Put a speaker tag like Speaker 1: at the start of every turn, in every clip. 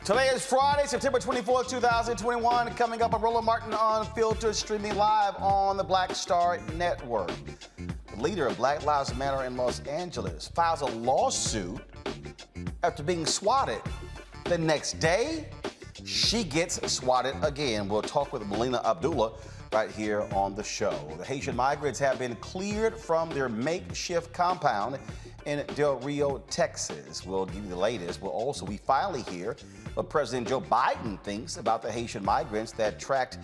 Speaker 1: Today is Friday, September 24th, 2021. Coming up, Roland Martin Unfiltered, streaming live on the Black Star Network. The leader of Black Lives Matter in Los Angeles files a lawsuit after being swatted. The next day, she gets swatted again. We'll talk with Melina Abdullah right here on the show. The Haitian migrants have been cleared from their makeshift compound in Del Rio, Texas. We'll give you the latest. We finally hear what President Joe Biden thinks about the Haitian migrants that trekked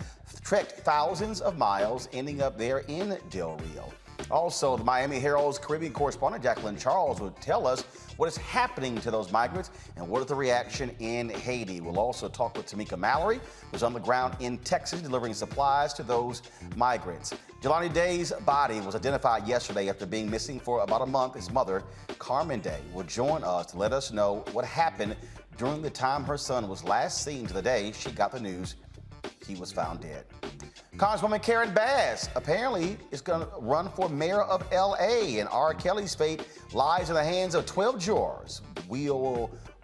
Speaker 1: thousands of miles, ending up there in Del Rio. Also, the Miami Herald's Caribbean correspondent Jacqueline Charles will tell us what is happening to those migrants and what is the reaction in Haiti. We'll also talk with Tamika Mallory, who's on the ground in Texas delivering supplies to those migrants. Jelani Day's body was identified yesterday after being missing for about a month. His mother, Carmen Day, will join us to let us know what happened during the time her son was last seen to the day she got the news he was found dead. Congresswoman Karen Bass apparently is going to run for mayor of L.A. and R. Kelly's fate lies in the hands of 12 jurors. We're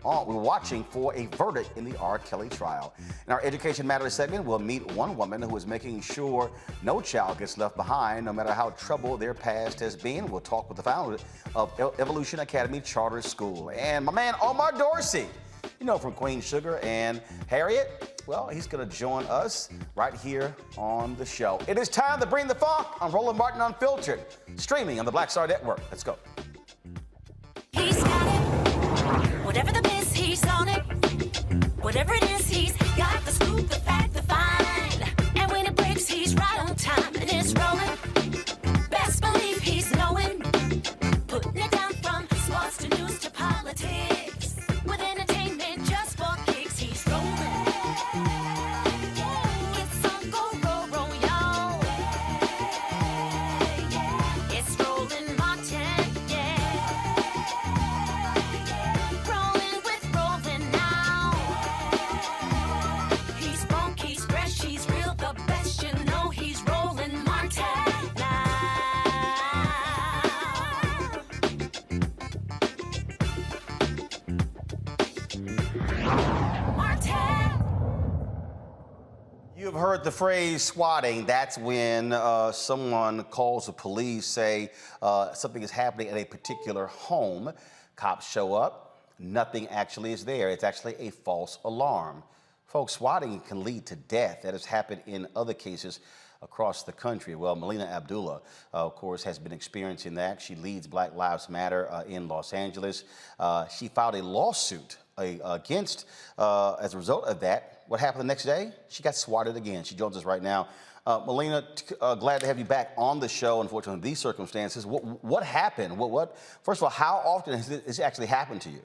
Speaker 1: watching for a verdict in the R. Kelly trial. In our Education Matters segment, we'll meet one woman who is making sure no child gets left behind, no matter how troubled their past has been. We'll talk with the founder of Evolution Academy Charter School. And my man, Omar Dorsey, you know, from Queen Sugar and Harriet. Well, he's going to join us right here on the show. It is time to bring the funk on Roland Martin Unfiltered, streaming on the Black Star Network. Let's go.
Speaker 2: He's got it. Whatever the biz, he's on it. Whatever it is, he's got the scoop, the fact, the find. And when it breaks, he's right on time and it's rolling. Best believe he's knowing. Putting it down from sports to news to politics. With entertainment just for kicks, he's rolling. It's on go, roll, roll, y'all. It's Roland Martin, yeah. Rolling with Roland now. He's funk, he's fresh, he's real, the best, you know he's Roland Martin now.
Speaker 1: You've heard the phrase swatting. That's when someone calls the police, say something is happening at a particular home. Cops show up. Nothing actually is there. It's actually a false alarm. Folks, swatting can lead to death. That has happened in other cases across the country. Well, Melina Abdullah, of course, has been experiencing that. She leads Black Lives Matter in Los Angeles. She filed a lawsuit against, as a result of that. What happened the next day? She got swatted again. She joins us right now. Melina, glad to have you back on the show. Unfortunately, in these circumstances, what happened? First of all, how often has this actually happened to you?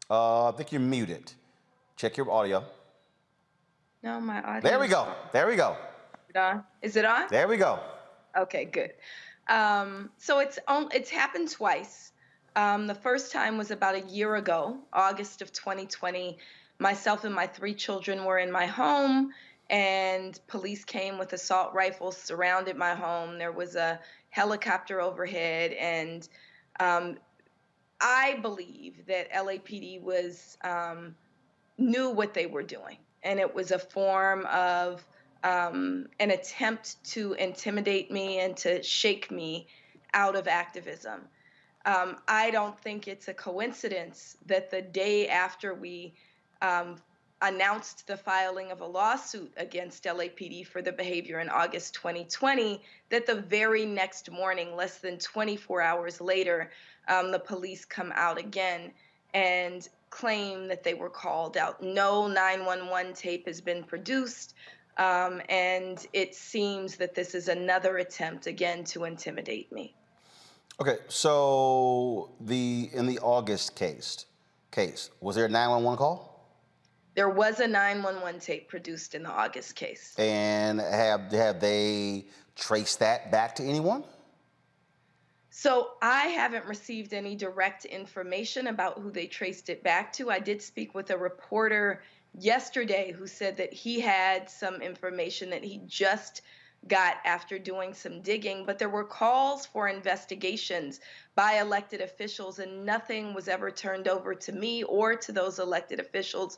Speaker 1: I think you're muted. Check your audio.
Speaker 3: No, my audio.
Speaker 1: There we go. There we go.
Speaker 3: Is it on? Is it on?
Speaker 1: There we go.
Speaker 3: Okay, good. So it's happened twice. The first time was about a year ago, August of 2020. Myself and my 3 children were in my home, and police came with assault rifles, surrounded my home. There was a helicopter overhead, and I believe that LAPD knew what they were doing, and it was a form of an attempt to intimidate me and to shake me out of activism. I don't think it's a coincidence that the day after we announced the filing of a lawsuit against LAPD for the behavior in August 2020, that the very next morning, less than 24 hours later, the police come out again and claim that they were called out. No 911 tape has been produced, and it seems that this is another attempt again to intimidate me.
Speaker 1: Okay, so in the August case, was there a 911 call?
Speaker 3: There was a 911 tape produced in the August case.
Speaker 1: And have they traced that back to anyone?
Speaker 3: So I haven't received any direct information about who they traced it back to. I did speak with a reporter yesterday who said that he had some information that he just got after doing some digging, but there were calls for investigations by elected officials, and nothing was ever turned over to me or to those elected officials.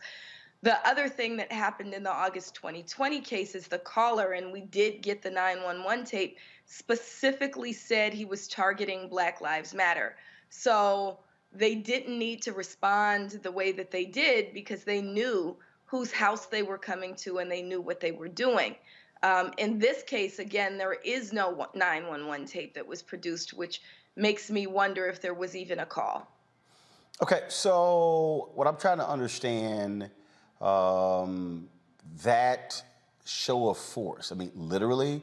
Speaker 3: The other thing that happened in the August 2020 case is the caller, and we did get the 911 tape, specifically said he was targeting Black Lives Matter. So they didn't need to respond the way that they did because they knew whose house they were coming to and they knew what they were doing. In this case, again, there is no 911 tape that was produced, which makes me wonder if there was even a call.
Speaker 1: Okay, so what I'm trying to understand, that show of force, I mean, literally,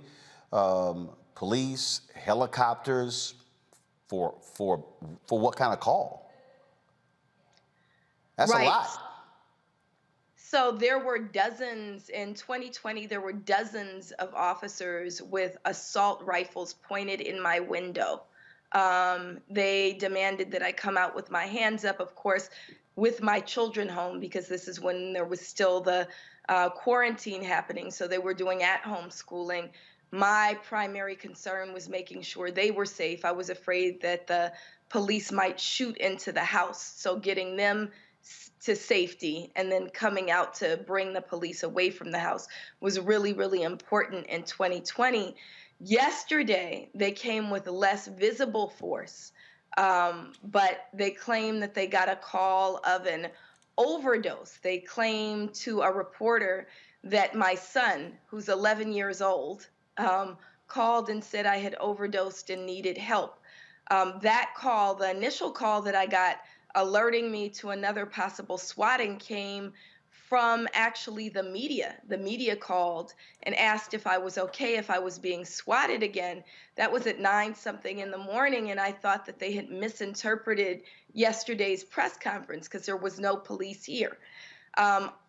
Speaker 1: police, helicopters, for what kind of call? That's
Speaker 3: right.
Speaker 1: A lot.
Speaker 3: So there were dozens, in 2020, there were dozens of officers with assault rifles pointed in my window. They demanded that I come out with my hands up. Of course, with my children home, because this is when there was still the quarantine happening. So they were doing at-home schooling. My primary concern was making sure they were safe. I was afraid that the police might shoot into the house. So getting them to safety and then coming out to bring the police away from the house was really, really important in 2020. Yesterday, they came with less visible force, but they claim that they got a call of an overdose. They claim to a reporter that my son, who's 11 years old, called and said I had overdosed and needed help. That call, the initial call that I got alerting me to another possible swatting, came from actually the media. The media called and asked if I was okay, if I was being swatted again. That was at 9-something in the morning, and I thought that they had misinterpreted yesterday's press conference because there was no police here.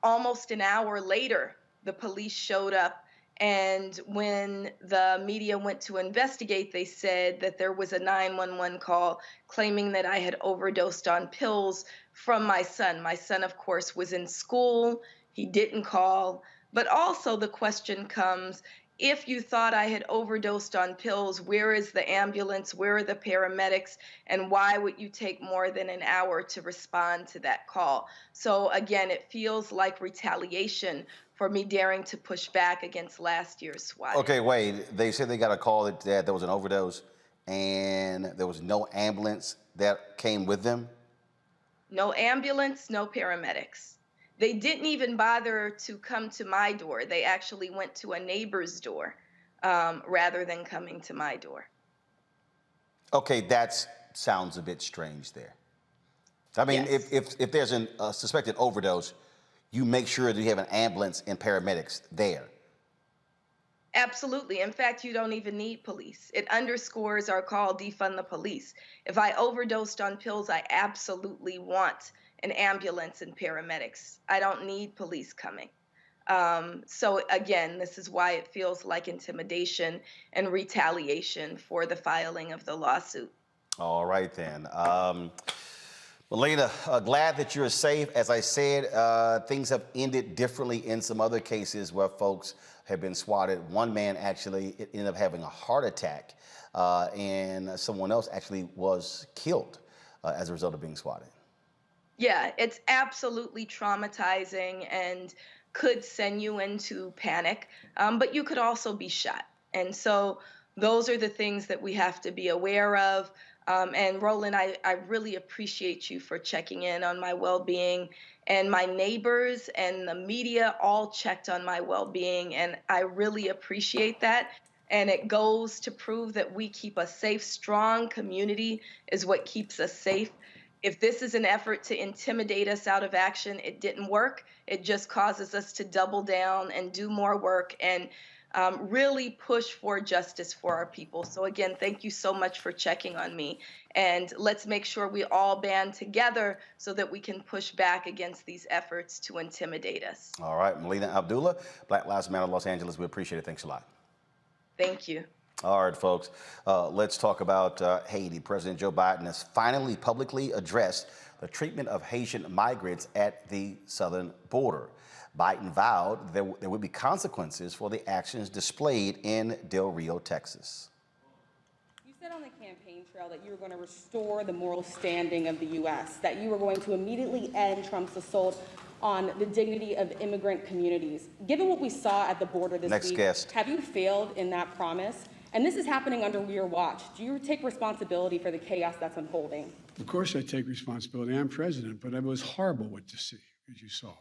Speaker 3: Almost an hour later, the police showed up, and when the media went to investigate, they said that there was a 911 call claiming that I had overdosed on pills from my son. My son, of course, was in school. He didn't call. But also the question comes, if you thought I had overdosed on pills, where is the ambulance? Where are the paramedics? And why would you take more than an hour to respond to that call? So again, it feels like retaliation for me daring to push back against last year's SWAT.
Speaker 1: Okay, wait. They said they got a call that there was an overdose and there was no ambulance that came with them?
Speaker 3: No ambulance, no paramedics. They didn't even bother to come to my door. They actually went to a neighbor's door rather than coming to my door.
Speaker 1: Okay, that sounds a bit strange there. I mean,
Speaker 3: Yes.
Speaker 1: if there's a suspected overdose, you make sure that you have an ambulance and paramedics there.
Speaker 3: Absolutely. In fact, you don't even need police. It underscores our call, defund the police. If I overdosed on pills, I absolutely want an ambulance and paramedics. I don't need police coming. So again, this is why it feels like intimidation and retaliation for the filing of the lawsuit.
Speaker 1: All right, then. Melina, glad that you're safe. As I said, things have ended differently in some other cases where folks have been swatted. One man actually ended up having a heart attack, and someone else actually was killed as a result of being swatted.
Speaker 3: Yeah, it's absolutely traumatizing and could send you into panic, but you could also be shot. And so those are the things that we have to be aware of. And Roland, I really appreciate you for checking in on my well-being, and my neighbors and the media all checked on my well-being, and I really appreciate that. And it goes to prove that we keep a safe, strong community is what keeps us safe. If this is an effort to intimidate us out of action, it didn't work. It just causes us to double down and do more work and really push for justice for our people. So again, thank you so much for checking on me. And let's make sure we all band together so that we can push back against these efforts to intimidate us.
Speaker 1: All right, Melina Abdullah, Black Lives Matter Los Angeles. We appreciate it. Thanks a lot.
Speaker 3: Thank you.
Speaker 1: All right, folks, let's talk about Haiti. President Joe Biden has finally publicly addressed the treatment of Haitian migrants at the southern border. Biden vowed there would be consequences for the actions displayed in Del Rio, Texas.
Speaker 4: You said on the campaign trail that you were going to restore the moral standing of the U.S., that you were going to immediately end Trump's assault on the dignity of immigrant communities. Given what we saw at the border this
Speaker 1: Next
Speaker 4: week,
Speaker 1: guest.
Speaker 4: have you failed in that promise? And this is happening under your watch. Do you take responsibility for the chaos that's unfolding?
Speaker 5: Of course I take responsibility. I'm president, but it was horrible what to see, as you saw.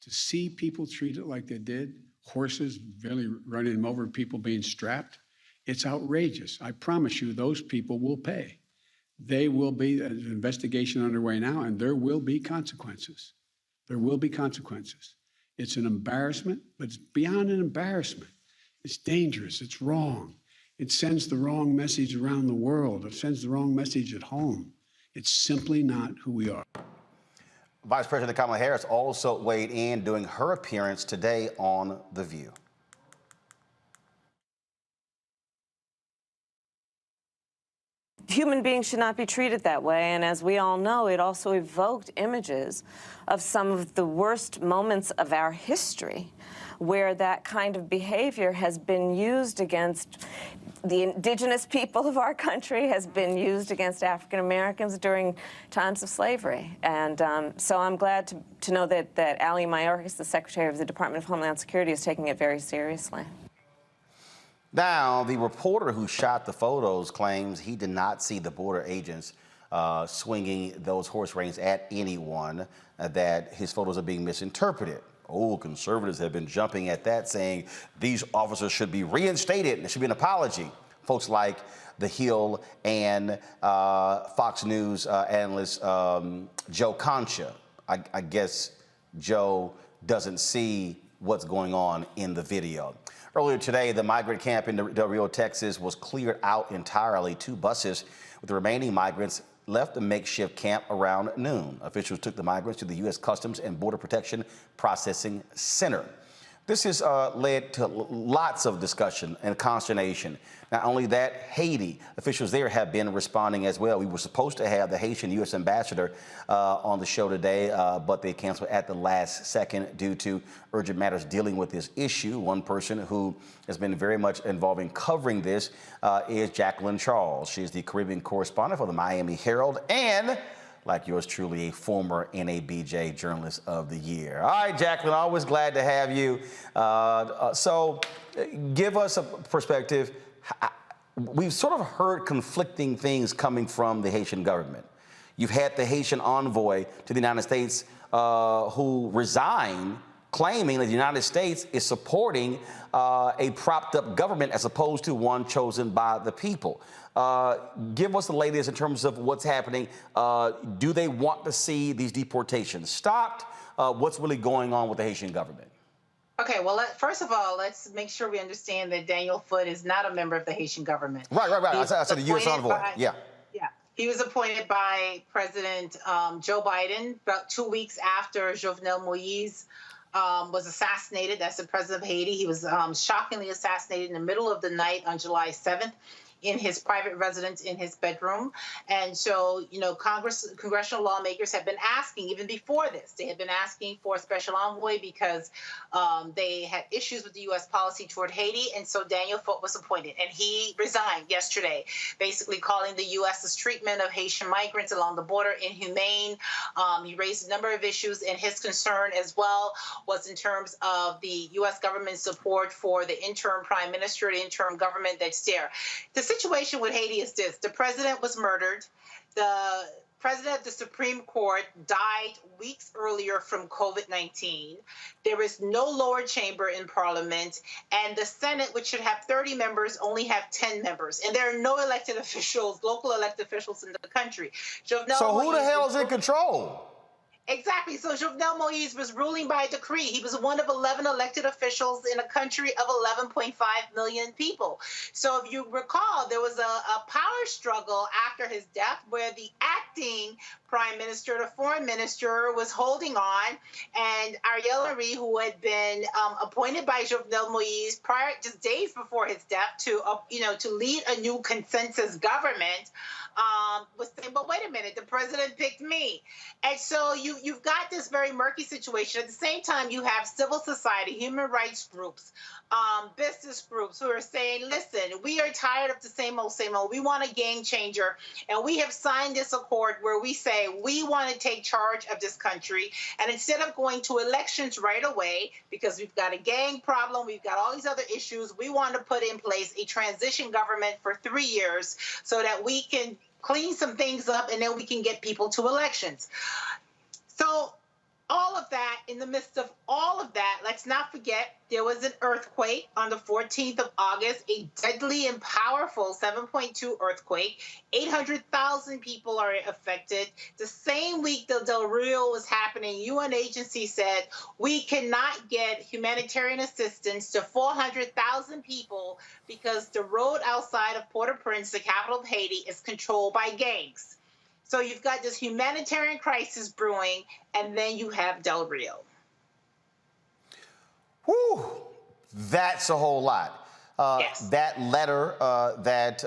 Speaker 5: To see people treated like they did, horses barely running them over, people being strapped, it's outrageous. I promise you those people will pay. They will be, there's an investigation underway now, and there will be consequences. There will be consequences. It's an embarrassment, but it's beyond an embarrassment. It's dangerous, it's wrong. It sends the wrong message around the world. It sends the wrong message at home. It's simply not who we are.
Speaker 1: Vice President Kamala Harris also weighed in during her appearance today on The View.
Speaker 6: human beings should not be treated that way. And as we all know, it also evoked images of some of the worst moments of our history, where that kind of behavior has been used against the indigenous people of our country, has been used against African Americans during times of slavery. And so I'm glad to know that Ali Mayorkas, the Secretary of the Department of Homeland Security, is taking it very seriously.
Speaker 1: Now, the reporter who shot the photos claims he did not see the border agents swinging those horse reins at anyone, that his photos are being misinterpreted. Oh, conservatives have been jumping at that, saying these officers should be reinstated and there should be an apology. Folks like The Hill and Fox News analyst Joe Concha. I guess Joe doesn't see what's going on in the video. Earlier today, the migrant camp in Del Rio, Texas was cleared out entirely. 2 buses with the remaining migrants left the makeshift camp around noon. Officials took the migrants to the U.S. Customs and Border Protection Processing Center. This has led to lots of discussion and consternation. Not only that, Haiti officials there have been responding as well. We were supposed to have the Haitian U.S. ambassador on the show today, but they canceled at the last second due to urgent matters dealing with this issue. One person who has been very much involved in covering this is Jacqueline Charles. She is the Caribbean correspondent for the Miami Herald and, like yours truly, a former NABJ Journalist of the Year. All right, Jacqueline, always glad to have you. So give us a perspective. We've sort of heard conflicting things coming from the Haitian government. You've had the Haitian envoy to the United States who resigned, claiming that the United States is supporting a propped up government as opposed to one chosen by the people. Give us the latest in terms of what's happening. Do they want to see these deportations stopped? What's really going on with the Haitian government?
Speaker 7: Okay, well, first of all, let's make sure we understand that Daniel Foote is not a member of the Haitian government.
Speaker 1: Right. I said the U.S. envoy. Yeah.
Speaker 7: He was appointed by President Joe Biden about 2 weeks after Jovenel Moïse was assassinated. That's the president of Haiti. He was shockingly assassinated in the middle of the night on July 7th. In his private residence in his bedroom. And so, you know, congressional lawmakers have been asking, even before this, they had been asking for a special envoy because they had issues with the U.S. policy toward Haiti. And so Daniel Foote was appointed, and he resigned yesterday, basically calling the U.S.'s treatment of Haitian migrants along the border inhumane. He raised a number of issues, and his concern as well was in terms of the U.S. government's support for the interim prime minister, the interim government that's there. The situation with Haiti is this. The president was murdered. The president of the Supreme Court died weeks earlier from COVID-19. There is no lower chamber in Parliament, and the Senate, which should have 30 members, only have 10 members. And there are no elected officials, local elected officials in the country.
Speaker 1: So who the hell is in control?
Speaker 7: Exactly. So Jovenel Moïse was ruling by decree. He was one of 11 elected officials in a country of 11.5 million people. So if you recall, there was a power struggle after his death where the acting prime minister, the foreign minister, was holding on, and Ariel Henry, who had been appointed by Jovenel Moïse prior, just days before his death, to lead a new consensus government, was saying, but wait a minute, the president picked me. And so you've got this very murky situation. At the same time, you have civil society, human rights groups, business groups who are saying, listen, we are tired of the same old, same old. We want a game changer. And we have signed this accord where we say we want to take charge of this country. And instead of going to elections right away, because we've got a gang problem, we've got all these other issues, we want to put in place a transition government for 3 years so that we can clean some things up and then we can get people to elections. So all of that, in the midst of all of that, let's not forget there was an earthquake on the 14th of August, a deadly and powerful 7.2 earthquake. 800,000 people are affected. The same week that Del Rio was happening, UN agency said we cannot get humanitarian assistance to 400,000 people because the road outside of Port-au-Prince, the capital of Haiti, is controlled by gangs. So you've got this humanitarian crisis brewing, and then you have Del Rio.
Speaker 1: Whew, that's a whole lot.
Speaker 7: Yes.
Speaker 1: That letter that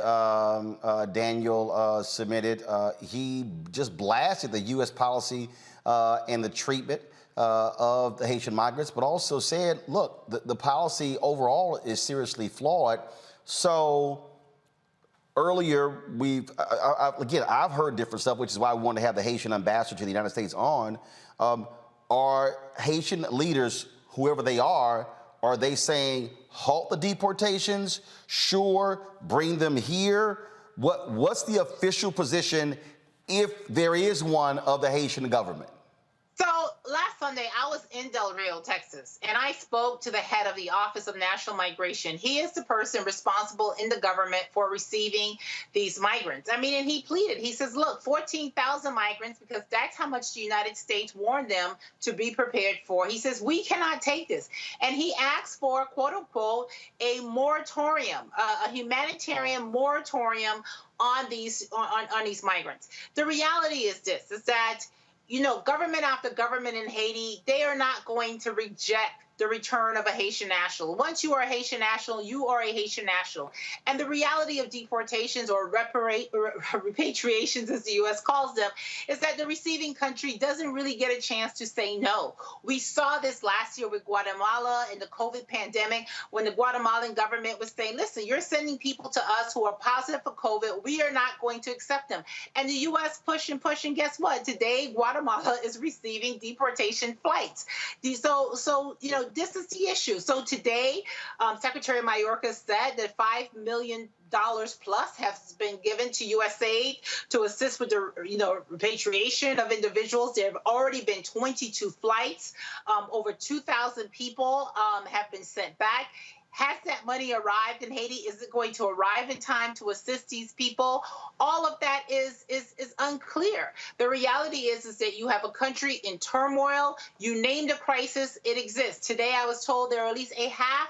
Speaker 1: Daniel submitted, he just blasted the U.S. policy and the treatment of the Haitian migrants, but also said, look, the policy overall is seriously flawed. So earlier, I've heard different stuff, which is why we wanted to have the Haitian ambassador to the United States on. Are Haitian leaders, whoever they are they saying halt the deportations? Sure, bring them here. What's the official position, if there is one, of the Haitian government?
Speaker 7: So last Sunday, I was in Del Rio, Texas, and I spoke to the head of the Office of National Migration. He is the person responsible in the government for receiving these migrants. I mean, and he pleaded. He says, look, 14,000 migrants, because that's how much the United States warned them to be prepared for. He says, we cannot take this. And he asked for, quote unquote, a moratorium, a humanitarian moratorium on these migrants. The reality is this, is that government after government in Haiti, they are not going to reject the return of a Haitian national. Once you are a Haitian national, you are a Haitian national. And the reality of deportations or repatriations, as the U.S. calls them, is that the receiving country doesn't really get a chance to say no. We saw this last year with Guatemala in the COVID pandemic, when the Guatemalan government was saying, listen, you're sending people to us who are positive for COVID. We are not going to accept them. And the U.S. pushed and pushed, and guess what? Today, Guatemala is receiving deportation flights. So this is the issue. So today, Secretary Mayorkas said that $5 million plus has been given to USAID to assist with the repatriation of individuals. There have already been 22 flights. Over 2,000 people have been sent back. Has that money arrived in Haiti? Is it going to arrive in time to assist these people? All of that is unclear. The reality is that you have a country in turmoil. You named a crisis, it exists. Today I was told there are at least a half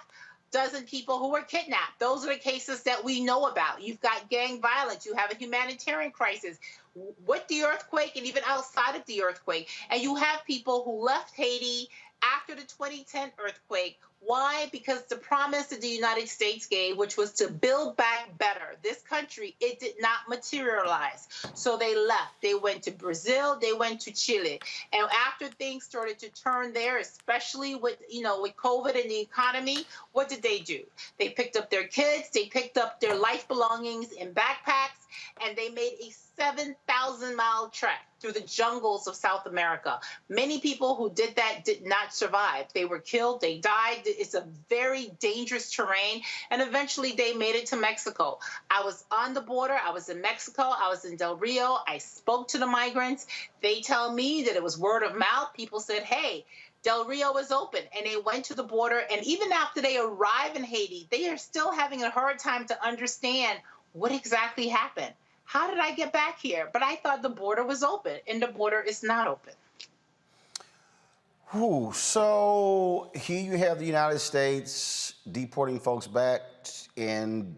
Speaker 7: dozen people who were kidnapped. Those are the cases that we know about. You've got gang violence. You have a humanitarian crisis with the earthquake and even outside of the earthquake. And you have people who left Haiti after the 2010 earthquake. Why? Because the promise that the United States gave, which was to build back better this country, it did not materialize. So they left. They went to Brazil. They went to Chile. And after things started to turn there, especially with COVID and the economy, what did they do? They picked up their kids. They picked up their life belongings in backpacks, and they made a 7,000-mile trek through the jungles of South America. Many people who did that did not survive. They were killed. They died. It's a very dangerous terrain. And eventually they made it to Mexico. I was on the border. I was in Mexico. I was in Del Rio. I spoke to the migrants. They tell me that it was word of mouth. People said, hey, Del Rio is open, and they went to the border. And even after they arrive in Haiti, they are still having a hard time to understand what exactly happened. How did I get back here? But I thought the border was open, and the border is not open.
Speaker 1: So here you have the United States deporting folks back, and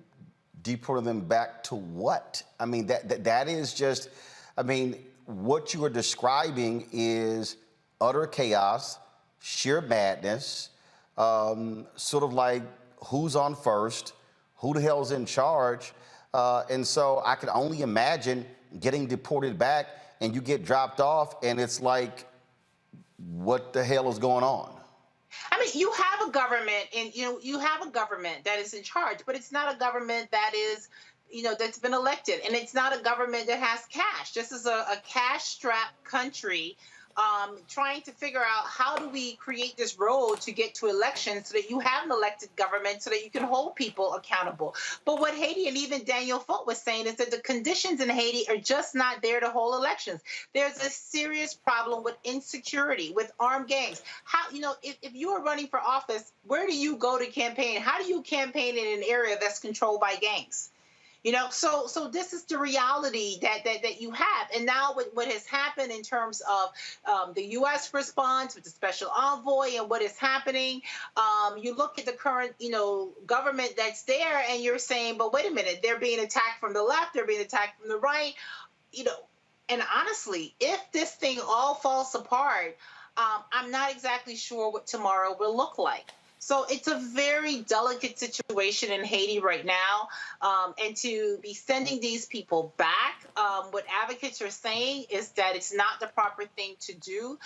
Speaker 1: deporting them back to what? I mean, that is just, I mean, what you are describing is utter chaos, sheer madness, sort of like who's on first, who the hell's in charge. And so I can only imagine getting deported back, and you get dropped off, and it's like, what the hell is going on?
Speaker 7: I mean, you have a government, and you have a government that is in charge, but it's not a government that is, that's been elected, and it's not a government that has cash. This is a cash-strapped country. Trying to figure out, how do we create this road to get to elections so that you have an elected government so that you can hold people accountable. But what Haiti, and even Daniel Foot was saying, is that the conditions in Haiti are just not there to hold elections. There's a serious problem with insecurity, with armed gangs. How, if you are running for office, where do you go to campaign? How do you campaign in an area that's controlled by gangs? So this is the reality that you have. And now what has happened in terms of the U.S. response with the special envoy and what is happening, you look at the current, government that's there, and you're saying, but wait a minute, they're being attacked from the left, they're being attacked from the right, and honestly, if this thing all falls apart, I'm not exactly sure what tomorrow will look like. So it's a very delicate situation in Haiti right now. And to be sending these people back, what advocates are saying is that it's not the proper thing to do.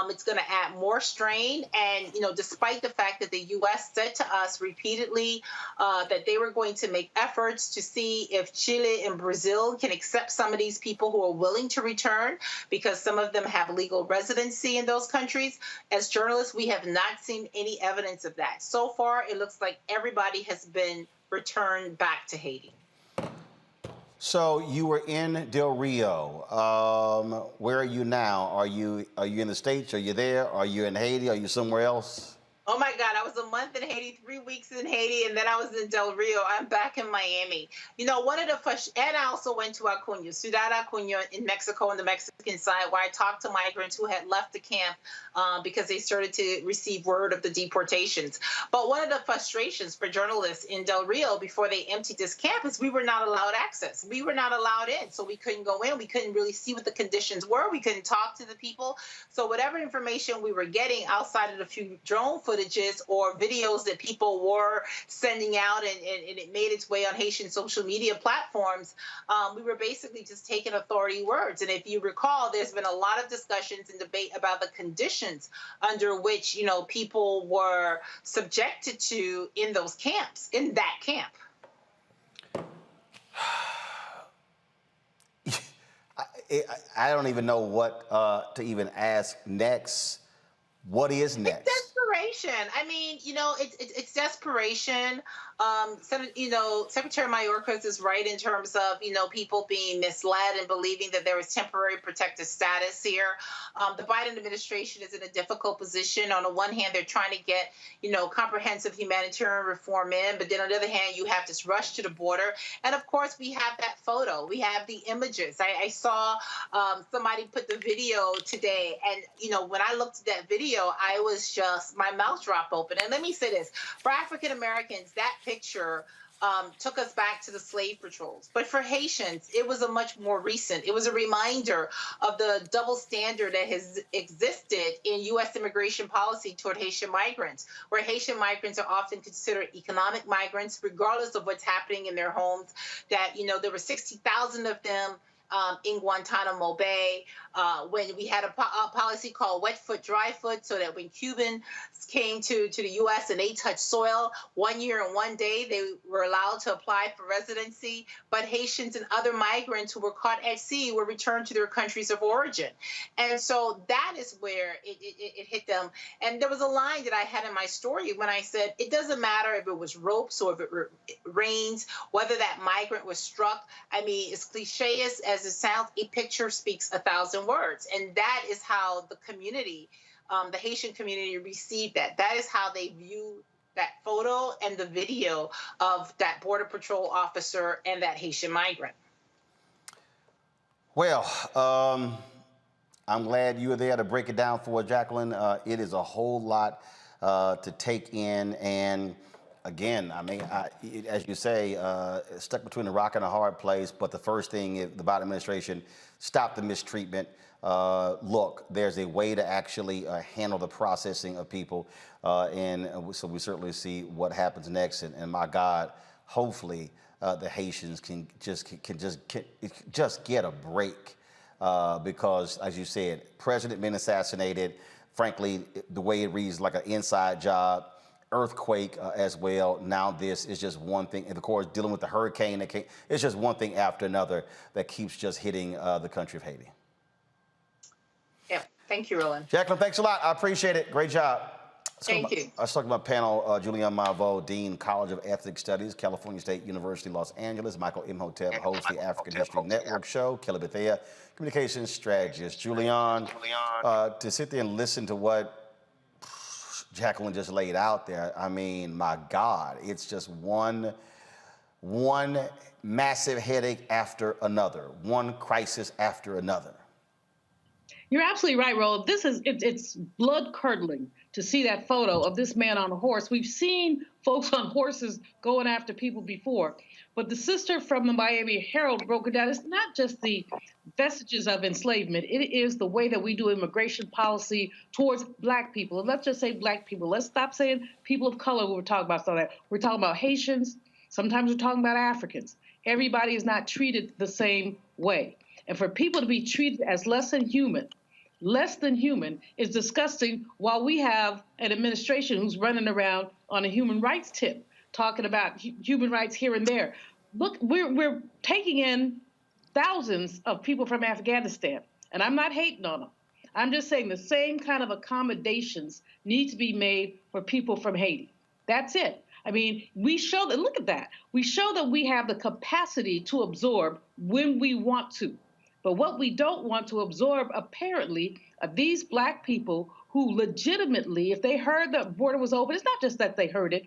Speaker 7: It's going to add more strain. And, despite the fact that the U.S. said to us repeatedly that they were going to make efforts to see if Chile and Brazil can accept some of these people who are willing to return, because some of them have legal residency in those countries. As journalists, we have not seen any evidence of that. So far, it looks like everybody has been returned back to Haiti.
Speaker 1: So you were in Del Rio. Where are you now? Are you in the States? Are you there? Are you in Haiti? Are you somewhere else?
Speaker 7: Oh my God, I was a month in Haiti, 3 weeks in Haiti, and then I was in Del Rio. I'm back in Miami. One of the first, and I also went to Acuña, Ciudad Acuña in Mexico on the Mexican side, where I talked to migrants who had left the camp because they started to receive word of the deportations. But one of the frustrations for journalists in Del Rio before they emptied this camp is we were not allowed access. We were not allowed in, so we couldn't go in. We couldn't really see what the conditions were. We couldn't talk to the people. So whatever information we were getting outside of the few drone footages or videos that people were sending out and it made its way on Haitian social media platforms, we were basically just taking authority words. And if you recall, there's been a lot of discussions and debate about the conditions under which, people were subjected to in those camps, in that camp.
Speaker 1: I don't even know what to even ask next. What is next?
Speaker 7: It's desperation. I mean, it's desperation. Secretary Mayorkas is right in terms of, people being misled and believing that there was temporary protected status here. The Biden administration is in a difficult position. On the one hand, they're trying to get, comprehensive humanitarian reform in, but then on the other hand, you have this rush to the border. And of course, we have that photo. We have the images. I saw somebody put the video today, and, when I looked at that video, I was just, my mouth dropped open. And let me say this, for African Americans, that picture took us back to the slave patrols. But for Haitians, it was a much more recent. It was a reminder of the double standard that has existed in U.S. immigration policy toward Haitian migrants, where Haitian migrants are often considered economic migrants, regardless of what's happening in their homes, that, there were 60,000 of them in Guantanamo Bay, when we had a policy called wet foot, dry foot, so that when Cubans came to the U.S. and they touched soil, 1 year and 1 day, they were allowed to apply for residency. But Haitians and other migrants who were caught at sea were returned to their countries of origin. And so that is where it hit them. And there was a line that I had in my story when I said, it doesn't matter if it was ropes or if it rains, whether that migrant was struck. I mean, as cliche as it sounds, a picture speaks 1,000 words. And that is how the community, the Haitian community, received that. That is how they view that photo and the video of that Border Patrol officer and that Haitian migrant.
Speaker 1: Well, I'm glad you were there to break it down for us, Jacqueline. It is a whole lot to take in. And again, I mean, as you say, stuck between a rock and a hard place. But the first thing is the Biden administration stopped the mistreatment. Look, there's a way to actually handle the processing of people. And so we certainly see what happens next. And my God, hopefully the Haitians can just get a break. Because, as you said, president been assassinated. Frankly, the way it reads, like an inside job. Earthquake as well. Now this is just one thing. And of course, dealing with the hurricane, it's just one thing after another that keeps just hitting the country of Haiti.
Speaker 7: Yeah, thank you, Roland.
Speaker 1: Jacqueline, thanks a lot. I appreciate it. Great job.
Speaker 7: Thank you.
Speaker 1: I was talking about panel, Julianne Marveau, Dean, College of Ethnic Studies, California State University, Los Angeles. Michael Imhotep hosts the African History Network show. Kelly Bethea, communications strategist. Julianne, to sit there and listen to what Jacqueline just laid out there, I mean, my God, it's just one massive headache after another, one crisis after another.
Speaker 8: You're absolutely right, Roland. It's blood curdling to see that photo of this man on a horse. We've seen folks on horses going after people before, but the sister from the Miami Herald broke it down. It's not just the vestiges of enslavement. It is the way that we do immigration policy towards Black people. And let's just say Black people. Let's stop saying people of color when we're talking about that. We're talking about Haitians. Sometimes we're talking about Africans. Everybody is not treated the same way. And for people to be treated as less than human is disgusting, while we have an administration who's running around on a human rights tip, talking about human rights here and there. Look, we're taking in thousands of people from Afghanistan, and I'm not hating on them. I'm just saying the same kind of accommodations need to be made for people from Haiti. That's it. I mean, we show that, look at that. We show that we have the capacity to absorb when we want to. But what we don't want to absorb, apparently, are these Black people who legitimately, if they heard the border was open, it's not just that they heard it,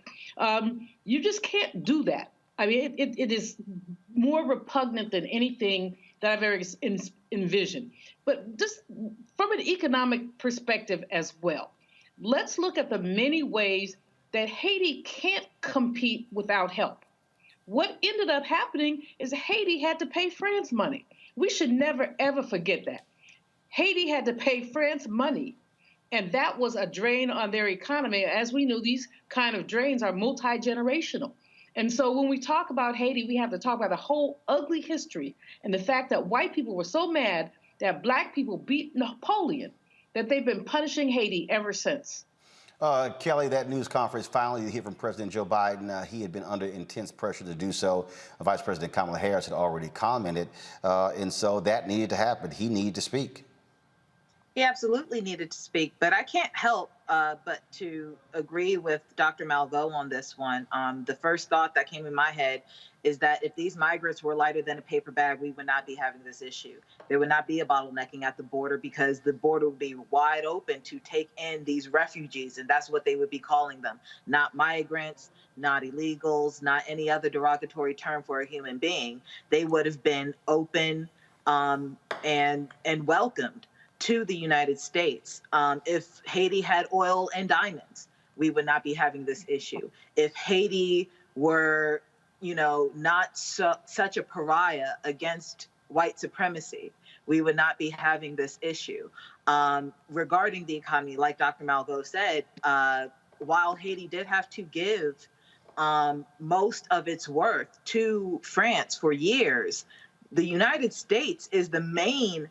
Speaker 8: you just can't do that. I mean, it is more repugnant than anything that I've ever envisioned. But just from an economic perspective as well, let's look at the many ways that Haiti can't compete without help. What ended up happening is Haiti had to pay France money. We should never, ever forget that. Haiti had to pay France money, and that was a drain on their economy. As we know, these kind of drains are multi-generational. And so when we talk about Haiti, we have to talk about the whole ugly history and the fact that white people were so mad that Black people beat Napoleon that they've been punishing Haiti ever since.
Speaker 1: Kelly, that news conference finally to hear from President Joe Biden. He had been under intense pressure to do so. Vice President Kamala Harris had already commented, and so that needed to happen. He needed to speak.
Speaker 9: He absolutely needed to speak, but I can't help but to agree with Dr. Malveaux on this one. The first thought that came in my head is that if these migrants were lighter than a paper bag, we would not be having this issue. There would not be a bottlenecking at the border because the border would be wide open to take in these refugees, and that's what they would be calling them. Not migrants, not illegals, not any other derogatory term for a human being. They would have been open and welcomed to the United States. If Haiti had oil and diamonds, we would not be having this issue. If Haiti were, not such a pariah against white supremacy, we would not be having this issue. Regarding the economy, like Dr. Malveaux said, while Haiti did have to give most of its worth to France for years, the United States is the main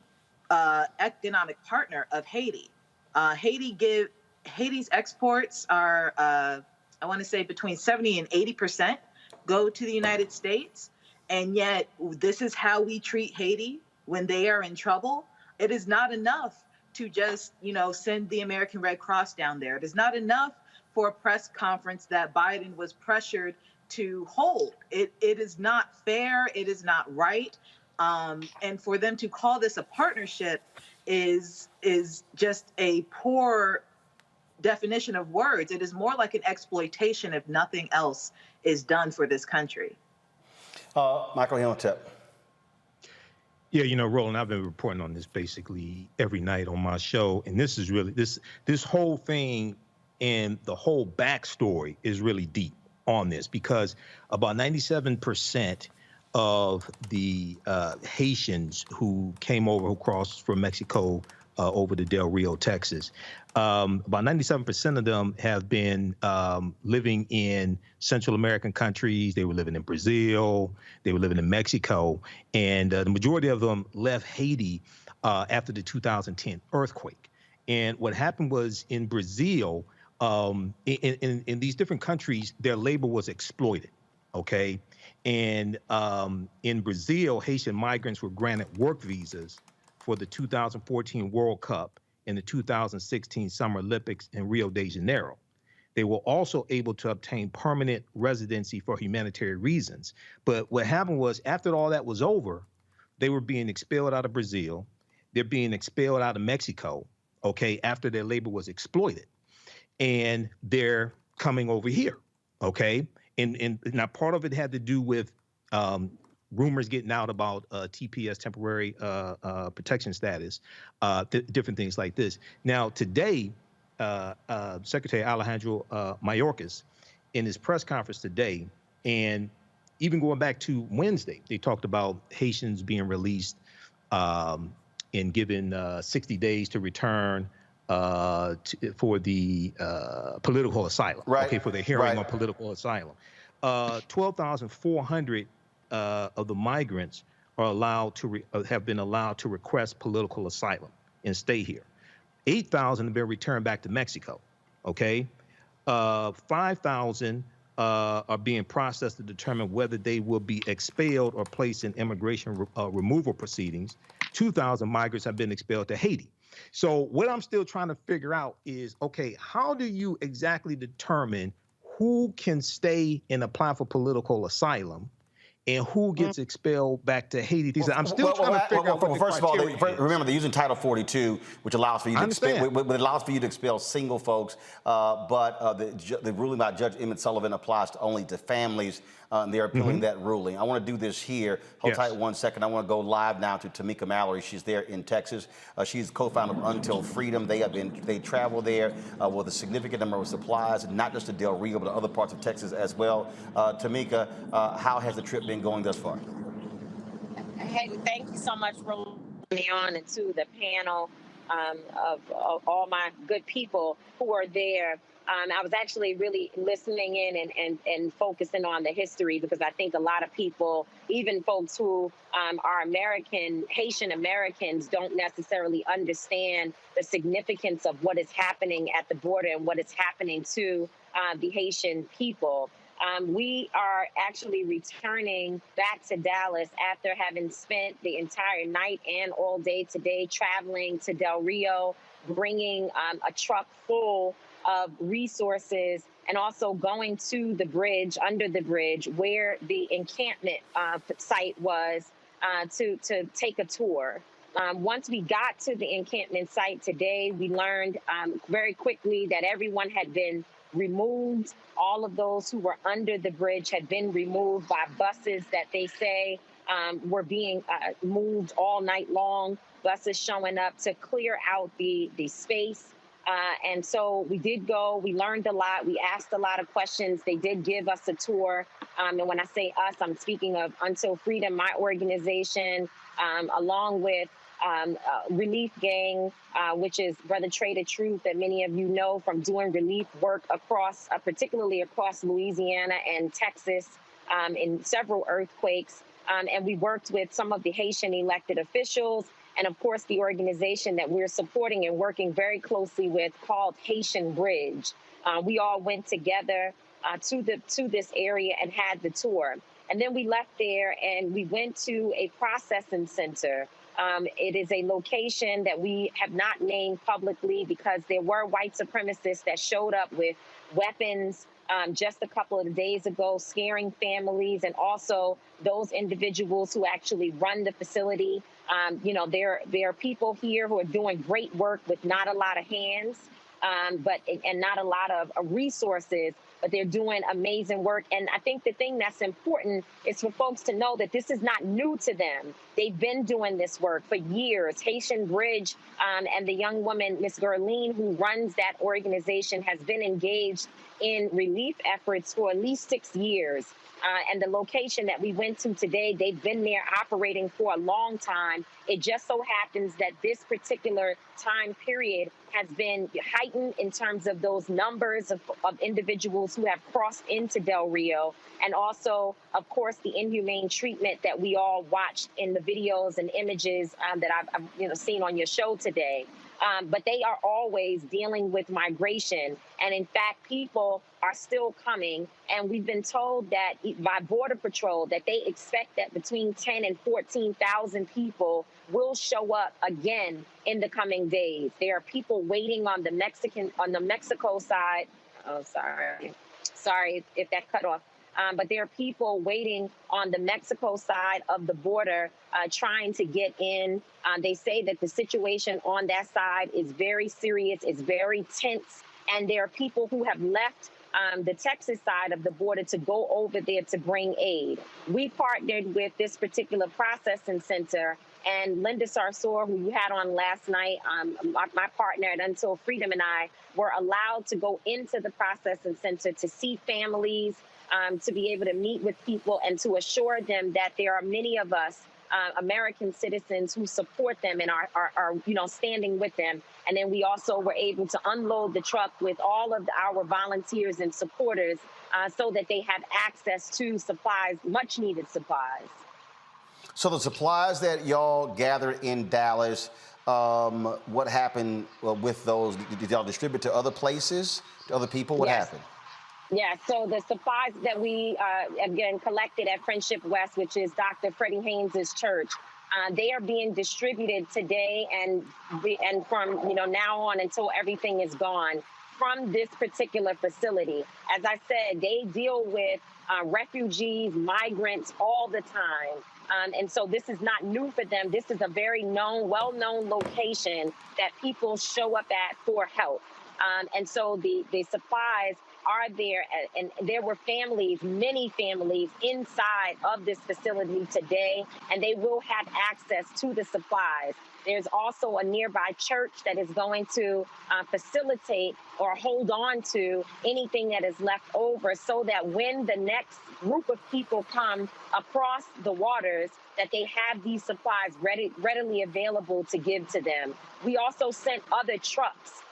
Speaker 9: economic partner of Haiti. Haiti's exports are, I want to say, between 70 and 80% go to the United States. And yet this is how we treat Haiti when they are in trouble. It is not enough to just, send the American Red Cross down there. It is not enough for a press conference that Biden was pressured to hold. It is not fair. It is not right. And for them to call this a partnership is just a poor definition of words. It is more like an exploitation if nothing else is done for this country.
Speaker 1: Michael Hilltep.
Speaker 10: Yeah, Roland, I've been reporting on this basically every night on my show, and this is really this whole thing and the whole backstory is really deep on this, because about 97% of the Haitians who came over, who crossed from Mexico over to Del Rio, Texas, about 97% of them have been living in Central American countries. They were living in Brazil. They were living in Mexico. And the majority of them left Haiti after the 2010 earthquake. And what happened was in Brazil, in these different countries, their labor was exploited, okay? And in Brazil, Haitian migrants were granted work visas for the 2014 World Cup and the 2016 Summer Olympics in Rio de Janeiro. They were also able to obtain permanent residency for humanitarian reasons. But what happened was, after all that was over, they were being expelled out of Brazil. They're being expelled out of Mexico, okay, after their labor was exploited. And they're coming over here, okay? And now part of it had to do with rumors getting out about TPS, temporary protection status, different things like this. Now, today, Secretary Alejandro Mayorkas, in his press conference today, and even going back to Wednesday, they talked about Haitians being released and given 60 days to return for the political asylum, okay, for the hearing on political asylum. 12,400 of the migrants are allowed to have been allowed to request political asylum and stay here. 8,000 have been returned back to Mexico, okay? 5,000 are being processed to determine whether they will be expelled or placed in immigration removal proceedings. 2,000 migrants have been expelled to Haiti. So what I'm still trying to figure out is, okay, how do you exactly determine who can stay and apply for political asylum and who gets expelled back to Haiti? I'm still trying to figure out what the
Speaker 1: first of all,
Speaker 10: criteria is.
Speaker 1: remember, they're using Title 42, which allows for you to expel single folks, but the ruling by Judge Emmett Sullivan applies only to families. They're appealing that ruling. I want to do this here. Hold tight 1 second. I want to go live now to Tamika Mallory. She's there in Texas. She's co-founder of Until Freedom. They travel there with a significant number of supplies, not just to Del Rio, but to other parts of Texas as well. Tamika, how has the trip been going thus far?
Speaker 11: Hey, thank you so much for having me on, and to the panel of all my good people who are there. I was actually really listening in and focusing on the history, because I think a lot of people, even folks who are American, Haitian Americans, don't necessarily understand the significance of what is happening at the border and what is happening to the Haitian people. We are actually returning back to Dallas after having spent the entire night and all day today traveling to Del Rio, bringing a truck full of resources, and also going to the bridge, under the bridge, where the encampment site was, to take a tour. Once we got to the encampment site today, we learned very quickly that everyone had been removed. All of those who were under the bridge had been removed by buses that they say were being moved all night long, buses showing up to clear out the space. And so we did go, we learned a lot, we asked a lot of questions. They did give us a tour. And when I say us, I'm speaking of Until Freedom, my organization, along with Relief Gang, which is Brother Trader Truth, that many of you know from doing relief work across, particularly across Louisiana and Texas, in several earthquakes. And we worked with some of the Haitian elected officials, and of course the organization that we're supporting and working very closely with, called Haitian Bridge. We all went together to this area and had the tour. And then we left there and we went to a processing center. It is a location that we have not named publicly, because there were white supremacists that showed up with weapons just a couple of days ago, scaring families, and also those individuals who actually run the facility. You know, there are people here who are doing great work with not a lot of hands, and not a lot of resources, but they're doing amazing work. And I think the thing that's important is for folks to know that this is not new to them. They've been doing this work for years. Haitian Bridge and the young woman, Miss Gerline, who runs that organization, has been engaged in relief efforts for at least 6 years. And the location that we went to today, they've been there operating for a long time. It just so happens that this particular time period has been heightened in terms of those numbers of individuals who have crossed into Del Rio, and also, of course, the inhumane treatment that we all watched in the videos and images that I've seen on your show today. But they are always dealing with migration. And in fact, people are still coming. And we've been told that by Border Patrol that they expect that between 10 and 14,000 people will show up again in the coming days. There are people waiting on the Mexico side. Oh, sorry if that cut off. But there are people waiting on the Mexico side of the border trying to get in. They say that the situation on that side is very serious, it's very tense. And there are people who have left the Texas side of the border to go over there to bring aid. We partnered with this particular processing center, and Linda Sarsour, who you had on last night, my partner at Until Freedom, and I were allowed to go into the processing center to see families, to be able to meet with people and to assure them that there are many of us American citizens who support them and are standing with them. And then we also were able to unload the truck with all of our volunteers and supporters so that they have access to supplies, much needed supplies.
Speaker 1: So the supplies that y'all gathered in Dallas, what happened with those? Did y'all distribute to other places, to other people? What happened?
Speaker 11: Yeah, so the supplies that we, again, collected at Friendship West, which is Dr. Freddie Haynes' church, they are being distributed today and from now on until everything is gone from this particular facility. As I said, they deal with refugees, migrants all the time. And so this is not new for them. This is a very well-known location that people show up at for help. And so the supplies are there, and there were families, many families inside of this facility today, and they will have access to the supplies. There's also a nearby church that is going to facilitate or hold on to anything that is left over so that when the next group of people come across the waters, that they have these supplies readily available to give to them. We also sent other trucks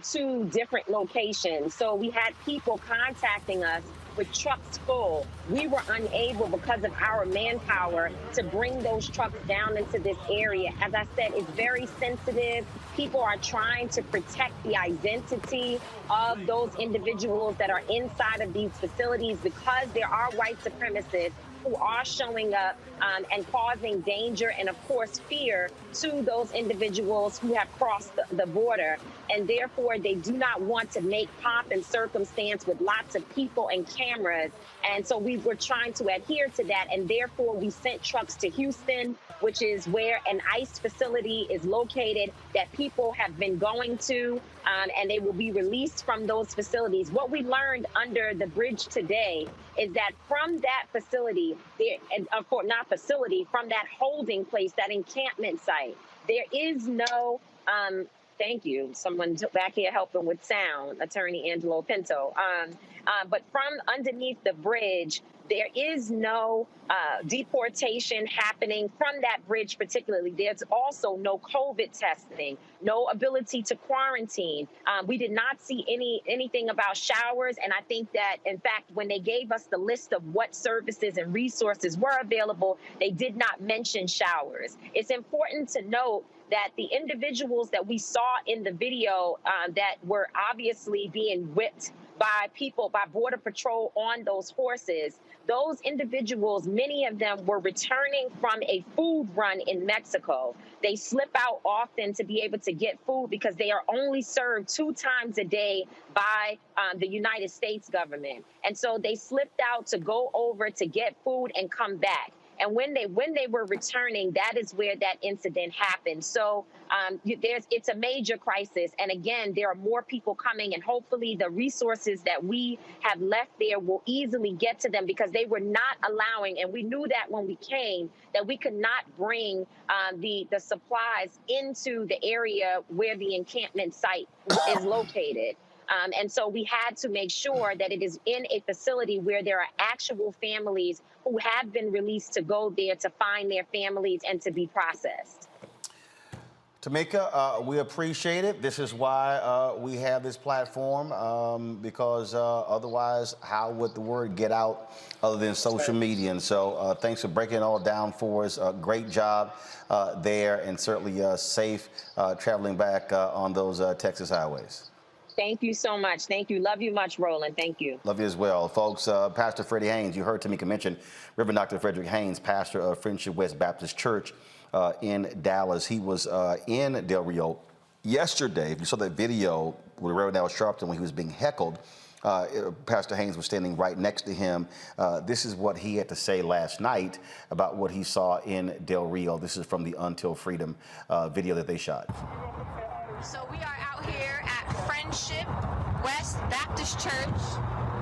Speaker 11: to different locations. So we had people contacting us with trucks full. We were unable, because of our manpower, to bring those trucks down into this area. As I said, it's very sensitive. People are trying to protect the identity of those individuals that are inside of these facilities because there are white supremacists who are showing up and causing danger and, of course, fear to those individuals who have crossed the border. And therefore, they do not want to make pomp and circumstance with lots of people and cameras. And so we were trying to adhere to that. And therefore, we sent trucks to Houston, which is where an ICE facility is located that people have been going to, and they will be released from those facilities. What we learned under the bridge today is that from that facility, from that holding place, that encampment site, there is no, thank you, someone back here helping with sound, Attorney Angelo Pinto. But from underneath the bridge, there is no deportation happening from that bridge particularly. There's also no COVID testing, no ability to quarantine. We did not see anything about showers. And I think that, in fact, when they gave us the list of what services and resources were available, they did not mention showers. It's important to note that the individuals that we saw in the video that were obviously being whipped by Border Patrol on those horses, those individuals, many of them were returning from a food run in Mexico. They slip out often to be able to get food because they are only served 2 times a day by the United States government. And so they slipped out to go over to get food and come back. And when they were returning, that is where that incident happened. So it's a major crisis. And again, there are more people coming, and hopefully the resources that we have left there will easily get to them, because they were not allowing, and we knew that when we came, that we could not bring the supplies into the area where the encampment site is located. And so we had to make sure that it is in a facility where there are actual families who have been released to go there to find their families and to be processed.
Speaker 1: Tamika, we appreciate it. This is why we have this platform, because otherwise, how would the word get out other than social media? And so thanks for breaking it all down for us. Great job there, and certainly safe traveling back on those Texas highways.
Speaker 11: Thank you so much. Thank you. Love you much, Roland. Thank you.
Speaker 1: Love you as well. Folks, Pastor Freddie Haynes, you heard Tamika mention Reverend Dr. Frederick Haynes, pastor of Friendship West Baptist Church in Dallas. He was in Del Rio yesterday. If you saw that video with Reverend Al Sharpton when he was being heckled, Pastor Haynes was standing right next to him. This is what he had to say last night about what he saw in Del Rio. This is from the Until Freedom video that they shot.
Speaker 12: So we are out here at Friendship West Baptist Church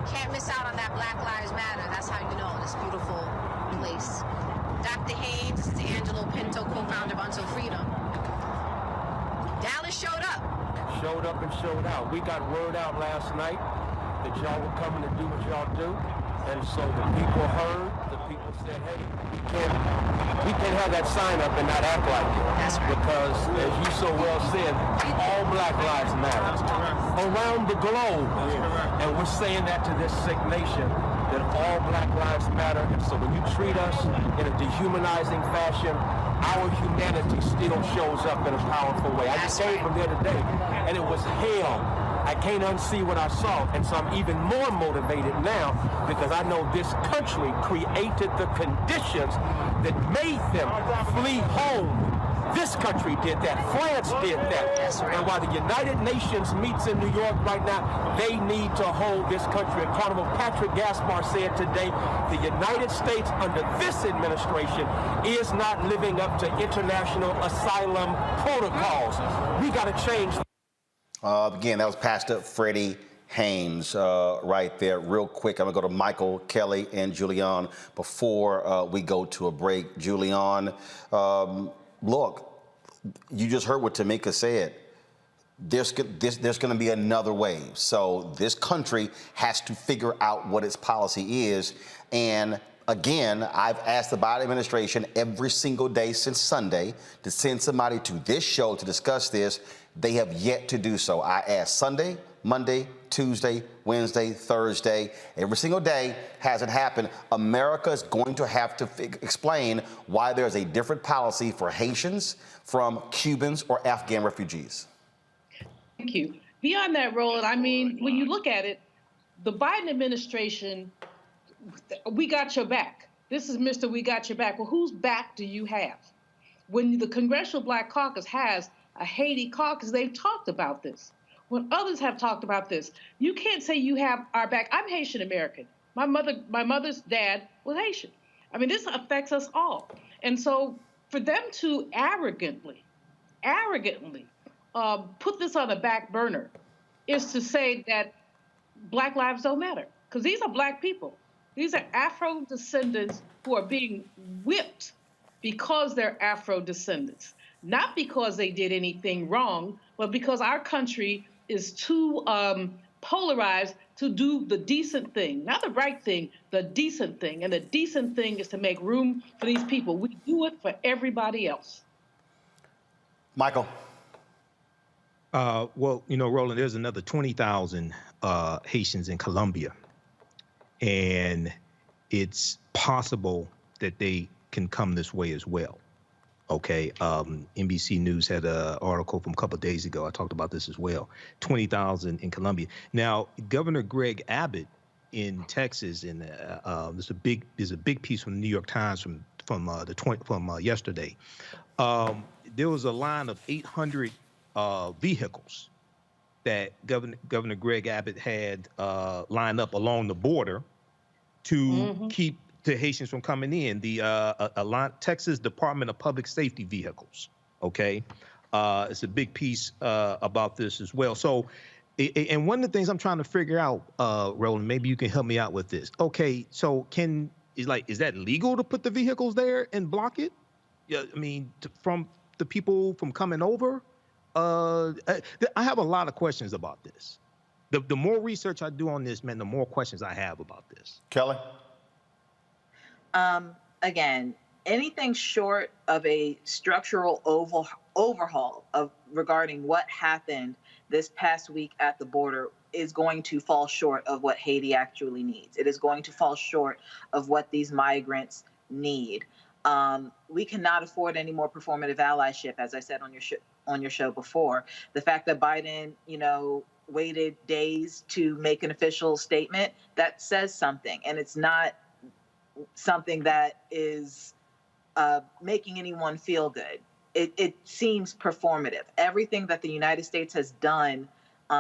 Speaker 12: Can't miss out on that Black Lives Matter. That's how you know this beautiful place. Dr. Haynes, this is Angelo Pinto, co-founder of Until Freedom. Dallas showed up.
Speaker 13: Showed up and showed out. We got word out last night that y'all were coming to do what y'all do. And so the people heard, the people said, hey, we can't have that sign up and not act like it.
Speaker 12: That's right.
Speaker 13: Because, as you so well said, all Black lives matter. Around the globe. And we're saying that to this sick nation, that all Black lives matter. And so when you treat us in a dehumanizing fashion, our humanity still shows up in a powerful way. I just came from there today, and it was hell. I can't unsee what I saw, and so I'm even more motivated now because I know this country created the conditions that made them flee home. This country did that. France did that.
Speaker 12: That's right.
Speaker 13: And while the United Nations meets in New York right now, they need to hold this country accountable. Patrick Gaspar said today, the United States under this administration is not living up to international asylum protocols. We got to change.
Speaker 1: Again, that was Pastor Freddie Haynes right there. Real quick, I'm going to go to Michael, Kelly, and Julian before we go to a break. Julian, look, you just heard what Tamika said. There's going to be another wave. So this country has to figure out what its policy is. And again, I've asked the Biden administration every single day since Sunday to send somebody to this show to discuss this. They have yet to do so. I asked Sunday, Monday, Tuesday, Wednesday, Thursday. Every single day hasn't happened. America is going to have to explain why there's a different policy for Haitians from Cubans or Afghan refugees.
Speaker 8: Thank you. Beyond that, Roland, I mean, when you look at it, the Biden administration, we got your back. This is Mr. We got your back. Well, whose back do you have? When the Congressional Black Caucus has a Haiti caucus, they've talked about this. When others have talked about this, you can't say you have our back. I'm Haitian American. My mother's dad was Haitian. I mean, this affects us all. And so for them to arrogantly put this on the back burner is to say that Black lives don't matter. Because these are Black people. These are Afro descendants who are being whipped because they're Afro descendants. Not because they did anything wrong, but because our country is too polarized to do the decent thing. Not the right thing, the decent thing. And the decent thing is to make room for these people. We do it for everybody else.
Speaker 1: Michael.
Speaker 10: Well, you know, Roland, there's another 20,000 Haitians in Colombia. And it's possible that they can come this way as well. Okay, NBC News had an article from a couple of days ago. I talked about this as well. 20,000 in Colombia. Now, Governor Greg Abbott in Texas, and there's a big piece from the New York Times from yesterday. There was a line of 800 vehicles that Governor Greg Abbott had lined up along the border to keep the Haitians from coming in. The Texas Department of Public Safety vehicles. Okay, it's a big piece about this as well. So, and one of the things I'm trying to figure out, Roland, maybe you can help me out with this. Okay, so is that legal to put the vehicles there and block it? Yeah, I mean, from the people from coming over. I have a lot of questions about this. The more research I do on this, man, the more questions I have about this.
Speaker 1: Kelly?
Speaker 9: Again, anything short of a structural overhaul regarding what happened this past week at the border is going to fall short of what Haiti actually needs. It is going to fall short of what these migrants need. We cannot afford any more performative allyship, as I said on your show before. The fact that Biden, waited days to make an official statement, that says something, and it's not something that is making anyone feel good. It seems performative. Everything that the United States has done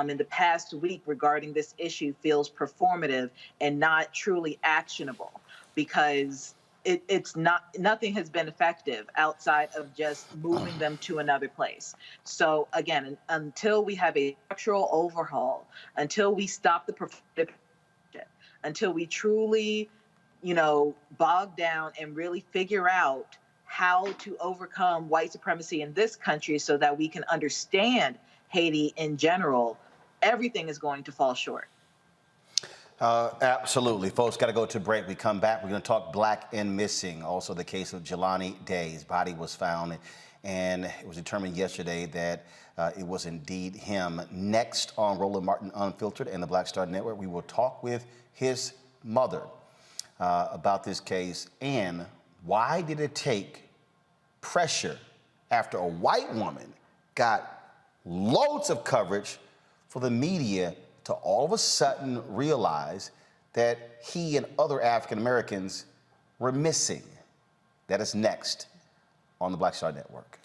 Speaker 9: in the past week regarding this issue feels performative and not truly actionable, because it's not, nothing has been effective outside of just moving them to another place. So again, until we have a structural overhaul, until we stop the performative, until we truly, bog down and really figure out how to overcome white supremacy in this country so that we can understand Haiti in general, everything is going to fall short.
Speaker 1: Absolutely. Folks, got to go to break. We come back. We're going to talk black and missing. Also, the case of Jelani Day. His body was found, and it was determined yesterday that it was indeed him. Next on Roland Martin Unfiltered and the Black Star Network, we will talk with his mother about this case and why did it take pressure after a white woman got loads of coverage for the media to all of a sudden realize that he and other African Americans were missing. That is next on the Black Star Network.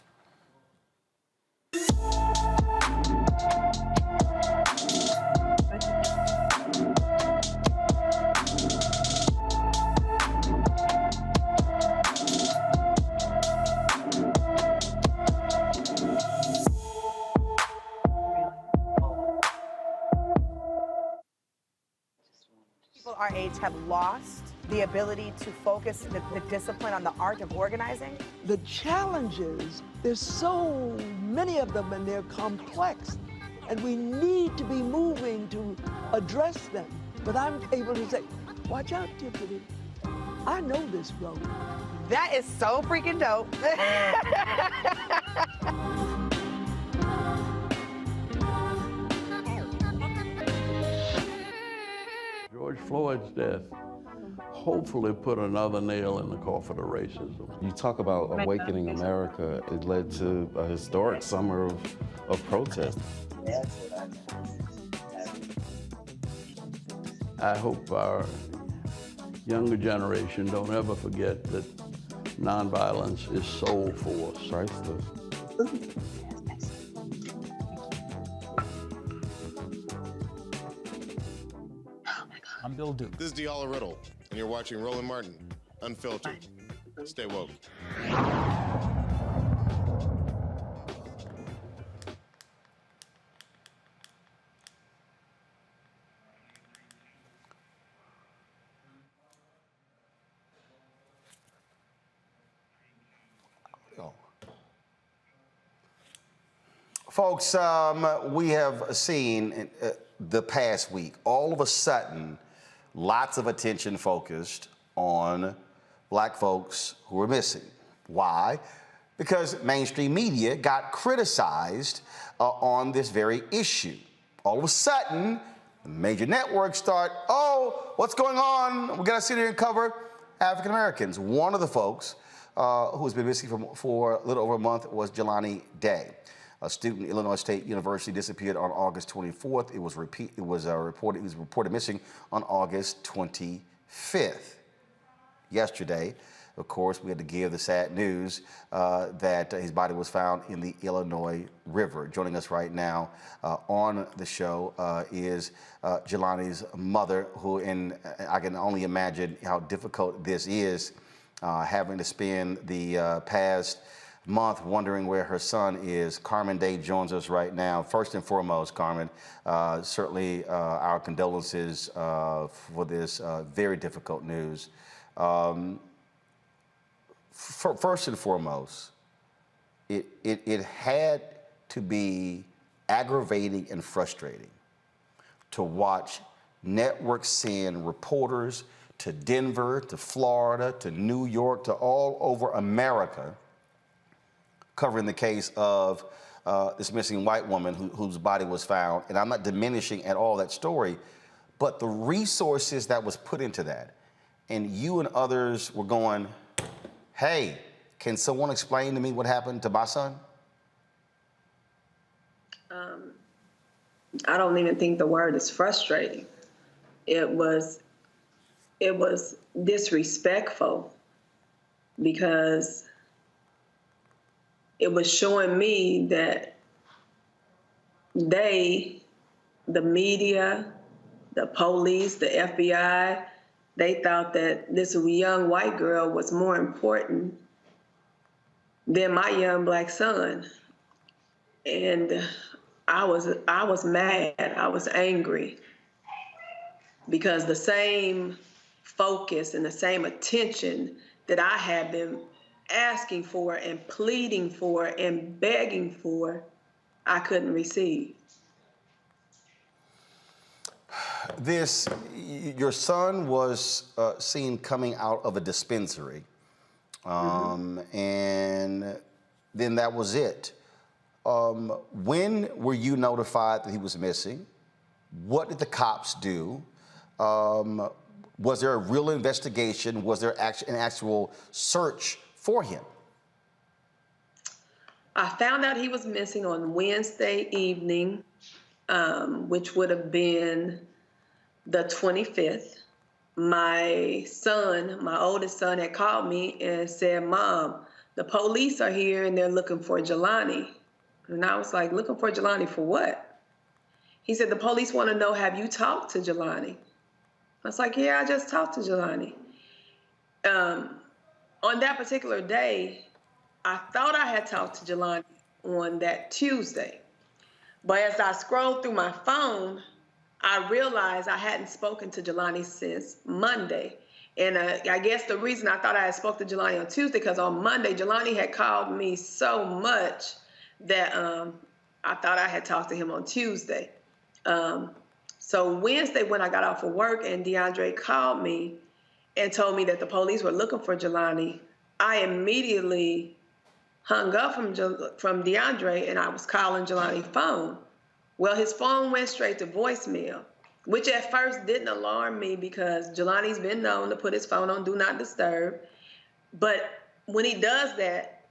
Speaker 14: People our age have lost the ability to focus the discipline on the art of organizing.
Speaker 15: The challenges, there's so many of them and they're complex, and we need to be moving to address them. But I'm able to say, watch out, Tiffany, I know this road.
Speaker 14: That is so freaking dope.
Speaker 16: George Floyd's death hopefully put another nail in the coffin of racism.
Speaker 17: You talk about awakening America. It led to a historic summer of protest.
Speaker 16: I hope our younger generation don't ever forget that nonviolence is soul force.
Speaker 17: Priceless.
Speaker 18: I'm Bill Duke.
Speaker 19: This is Diala Riddle, and you're watching Roland Martin, Unfiltered. Stay woke.
Speaker 1: Folks, we have seen the past week, all of a sudden, lots of attention focused on black folks who are missing. Why? Because mainstream media got criticized on this very issue. All of a sudden, the major networks start, oh, what's going on? We got to sit here and cover African Americans. One of the folks who's been missing for a little over a month was Jelani Day. A student at Illinois State University disappeared on August 24th. It was reported missing on August 25th. Yesterday, of course, we had to give the sad news that his body was found in the Illinois River. Joining us right now on the show is Jelani's mother, who, and I can only imagine how difficult this is, having to spend the past month wondering where her son is. Carmen Day joins us right now. First and foremost, Carmen, certainly our condolences for this very difficult news. First and foremost, it had to be aggravating and frustrating to watch networks send reporters to Denver, to Florida, to New York, to all over America, covering the case of this missing white woman whose body was found. And I'm not diminishing at all that story, but the resources that was put into that. And you and others were going, hey, can someone explain to me what happened to my son?
Speaker 20: I don't even think the word is frustrating. It was disrespectful, because it was showing me that the media, the police, the FBI, they thought that this young white girl was more important than my young black son. And I was mad, I was angry. because the same focus and the same attention that I have been asking for and pleading for and begging for, I couldn't receive.
Speaker 1: Your son was seen coming out of a dispensary, and then that was it. When were you notified that he was missing? What did the cops do? Was there a real investigation? Was there an actual search for him?
Speaker 20: I found out he was missing on Wednesday evening, which would have been the 25th. My son, my oldest son, had called me and said, "Mom, the police are here and they're looking for Jelani." And I was like, "Looking for Jelani for what?" He said, "The police want to know, have you talked to Jelani?" I was like, "Yeah, I just talked to Jelani." On that particular day, I thought I had talked to Jelani on that Tuesday. But as I scrolled through my phone, I realized I hadn't spoken to Jelani since Monday. And I guess the reason I thought I had spoken to Jelani on Tuesday, because on Monday, Jelani had called me so much that I thought I had talked to him on Tuesday. So Wednesday, when I got off of work and DeAndre called me and told me that the police were looking for Jelani, I immediately hung up from DeAndre and I was calling Jelani's phone. Well, his phone went straight to voicemail, which at first didn't alarm me because Jelani's been known to put his phone on Do Not Disturb. But when he does that,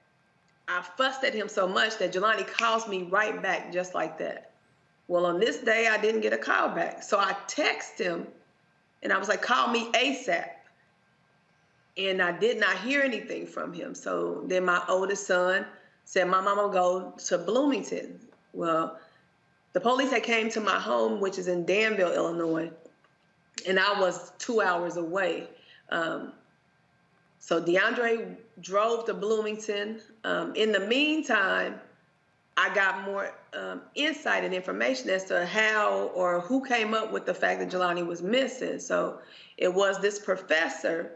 Speaker 20: I fussed at him so much that Jelani calls me right back just like that. Well, on this day, I didn't get a call back. So I texted him and I was like, "Call me ASAP." And I did not hear anything from him. So then my oldest son said, "Mom, I'm gonna go to Bloomington." Well, the police had came to my home, which is in Danville, Illinois, and I was 2 hours away. So DeAndre drove to Bloomington. In the meantime, I got more insight and information as to how or who came up with the fact that Jelani was missing. So it was this professor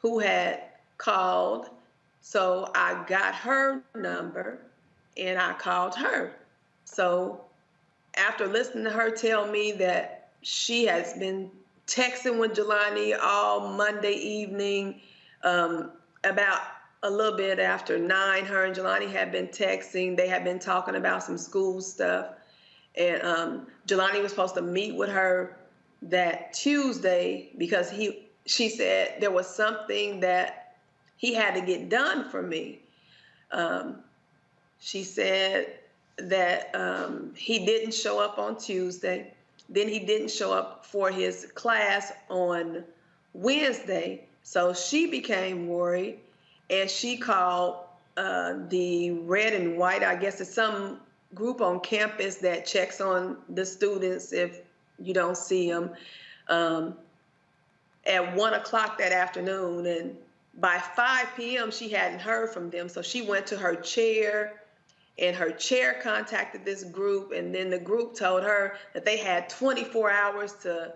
Speaker 20: who had called. So I got her number and I called her. So after listening to her tell me that she has been texting with Jelani all Monday evening, about a little bit after 9, her and Jelani had been texting. They had been talking about some school stuff. And Jelani was supposed to meet with her that Tuesday because she said there was something that he had to get done for me. She said that he didn't show up on Tuesday. Then he didn't show up for his class on Wednesday. So she became worried and she called the Red and White. I guess it's some group on campus that checks on the students if you don't see them. At 1 o'clock that afternoon, and by 5 p.m. she hadn't heard from them. So she went to her chair and her chair contacted this group, and then the group told her that they had 24 hours to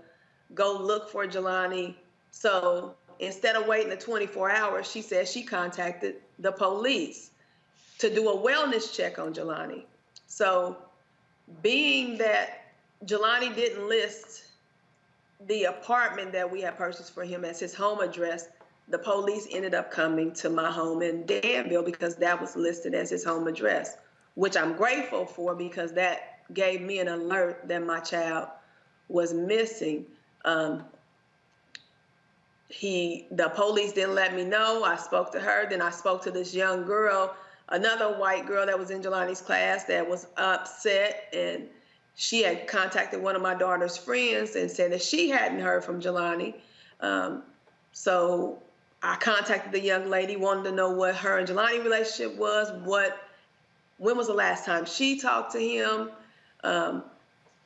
Speaker 20: go look for Jelani. So instead of waiting the 24 hours, she said she contacted the police to do a wellness check on Jelani. So being that Jelani didn't list the apartment that we had purchased for him as his home address, the police ended up coming to my home in Danville because that was listed as his home address, which I'm grateful for because that gave me an alert that my child was missing. The police didn't let me know. I spoke to her. Then I spoke to this young girl, another white girl that was in Jelani's class that was upset, and she had contacted one of my daughter's friends and said that she hadn't heard from Jelani. So I contacted the young lady, wanted to know what her and Jelani relationship was, when was the last time she talked to him.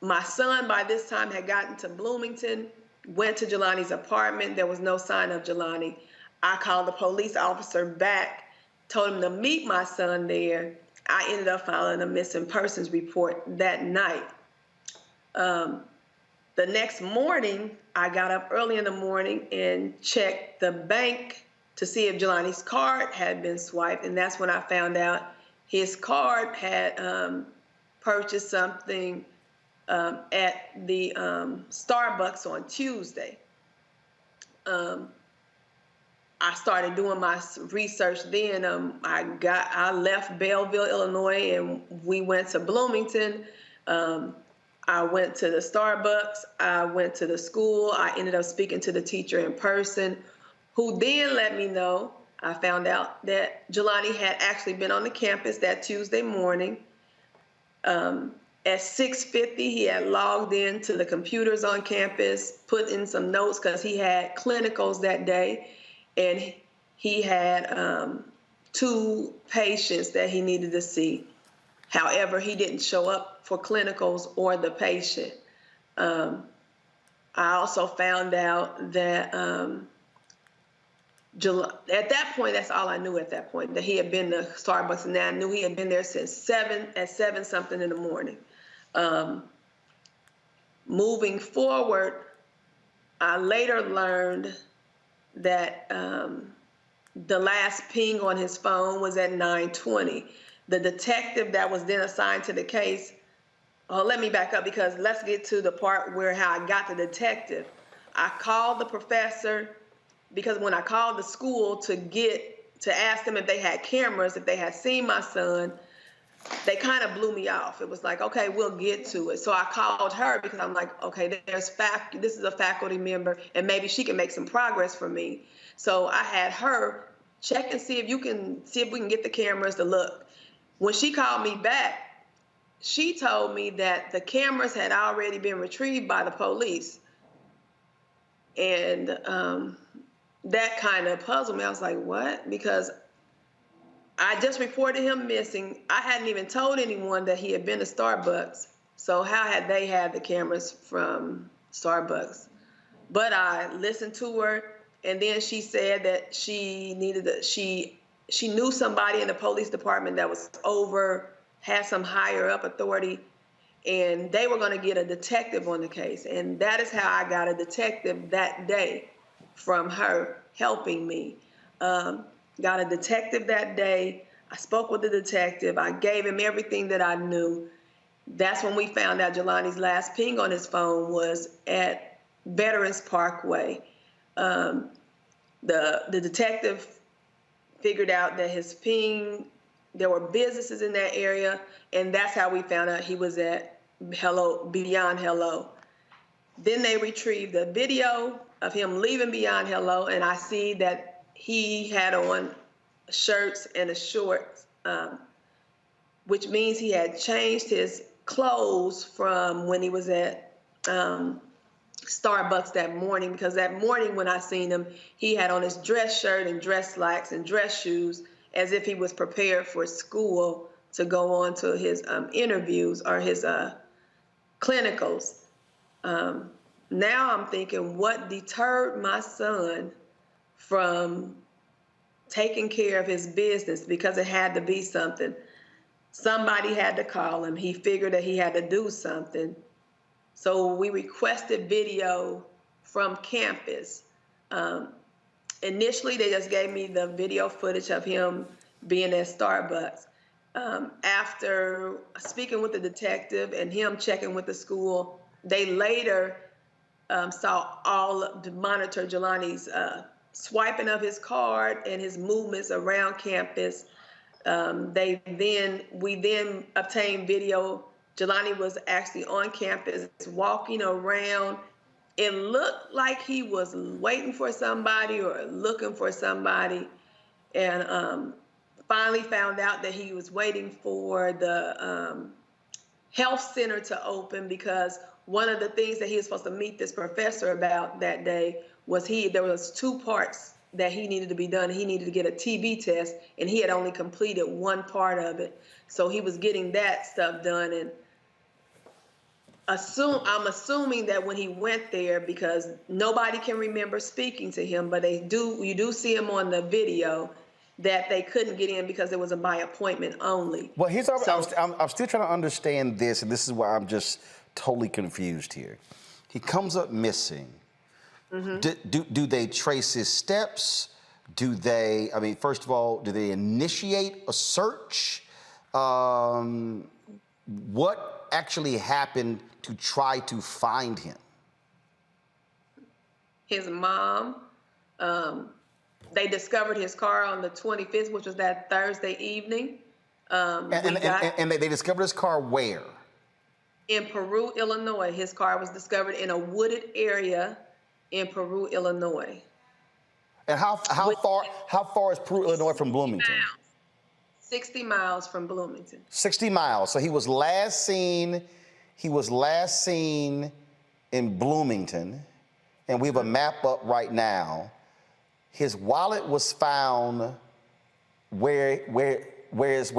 Speaker 20: My son by this time had gotten to Bloomington, went to Jelani's apartment. There was no sign of Jelani. I called the police officer back, told him to meet my son there. I ended up filing a missing persons report that night. The next morning, I got up early in the morning and checked the bank to see if Jelani's card had been swiped, and that's when I found out his card had purchased something at the Starbucks on Tuesday. I started doing my research then. I left Belleville, Illinois, and we went to Bloomington. I went to the Starbucks. I went to the school. I ended up speaking to the teacher in person, who then let me know. I found out that Jelani had actually been on the campus that Tuesday morning. At 6:50, he had logged in to the computers on campus, put in some notes because he had clinicals that day, and he had 2 patients that he needed to see. However, he didn't show up for clinicals or the patient. I also found out that at that point, that's all I knew at that point, that he had been to Starbucks, and I knew he had been there since 7 something in the morning. Moving forward, I later learned that the last ping on his phone was at 9:20. The detective that was then assigned to the case, let me back up because let's get to the part where how I got the detective. I called the professor because when I called the school to ask them if they had cameras, if they had seen my son, they kind of blew me off. It was like, okay, we'll get to it. So I called her because I'm like, okay, this is a faculty member, and maybe she can make some progress for me. So I had her check and see if we can get the cameras to look. When she called me back, she told me that the cameras had already been retrieved by the police. And that kind of puzzled me. I was like, what? Because I just reported him missing. I hadn't even told anyone that he had been to Starbucks. So how had they had the cameras from Starbucks? But I listened to her, and then she said that she knew somebody in the police department that was had some higher up authority, and they were going to get a detective on the case. And that is how I got a detective that day from her helping me. Got a detective that day. I spoke with the detective. I gave him everything that I knew. That's when we found out Jelani's last ping on his phone was at Veterans Parkway. The detective figured out that his ping, there were businesses in that area, and that's how we found out he was at Beyond Hello. Then they retrieved the video of him leaving Beyond Hello, and I see that he had on shirts and a shorts, which means he had changed his clothes from when he was at Starbucks that morning, because that morning when I seen him, he had on his dress shirt and dress slacks and dress shoes as if he was prepared for school to go on to his interviews or his clinicals. Now I'm thinking, what deterred my son from taking care of his business? Because it had to be something. Somebody had to call him. He figured that he had to do something. So we requested video from campus. Initially, they just gave me the video footage of him being at Starbucks. After speaking with the detective and him checking with the school, they later monitor Jelani's swiping of his card and his movements around campus. We then obtained video. Jelani was actually on campus walking around. It looked like he was waiting for somebody or looking for somebody, and finally found out that he was waiting for the health center to open, because one of the things that he was supposed to meet this professor about that day was there was 2 parts that he needed to be done. He needed to get a TB test, and he had only completed one part of it. So he was getting that stuff done, and I'm assuming that when he went there, because nobody can remember speaking to him, but you do see him on the video, that they couldn't get in because it was by appointment only.
Speaker 1: Well, I'm still trying to understand this, and this is why I'm just totally confused here. He comes up missing.
Speaker 20: Mm-hmm.
Speaker 1: Do they trace his steps? Do they, I mean, first of all, do they initiate a search? What actually happened to try to find him?
Speaker 20: His mom, they discovered his car on the 25th, which was that Thursday evening.
Speaker 1: And they discovered his car where?
Speaker 20: In Peru, Illinois. His car was discovered in a wooded area in Peru, Illinois.
Speaker 1: And how far is Peru, Illinois from Bloomington?
Speaker 20: 60 miles from Bloomington.
Speaker 1: 60 miles. So he was last seen in Bloomington, and we have a map up right now. His wallet was found where was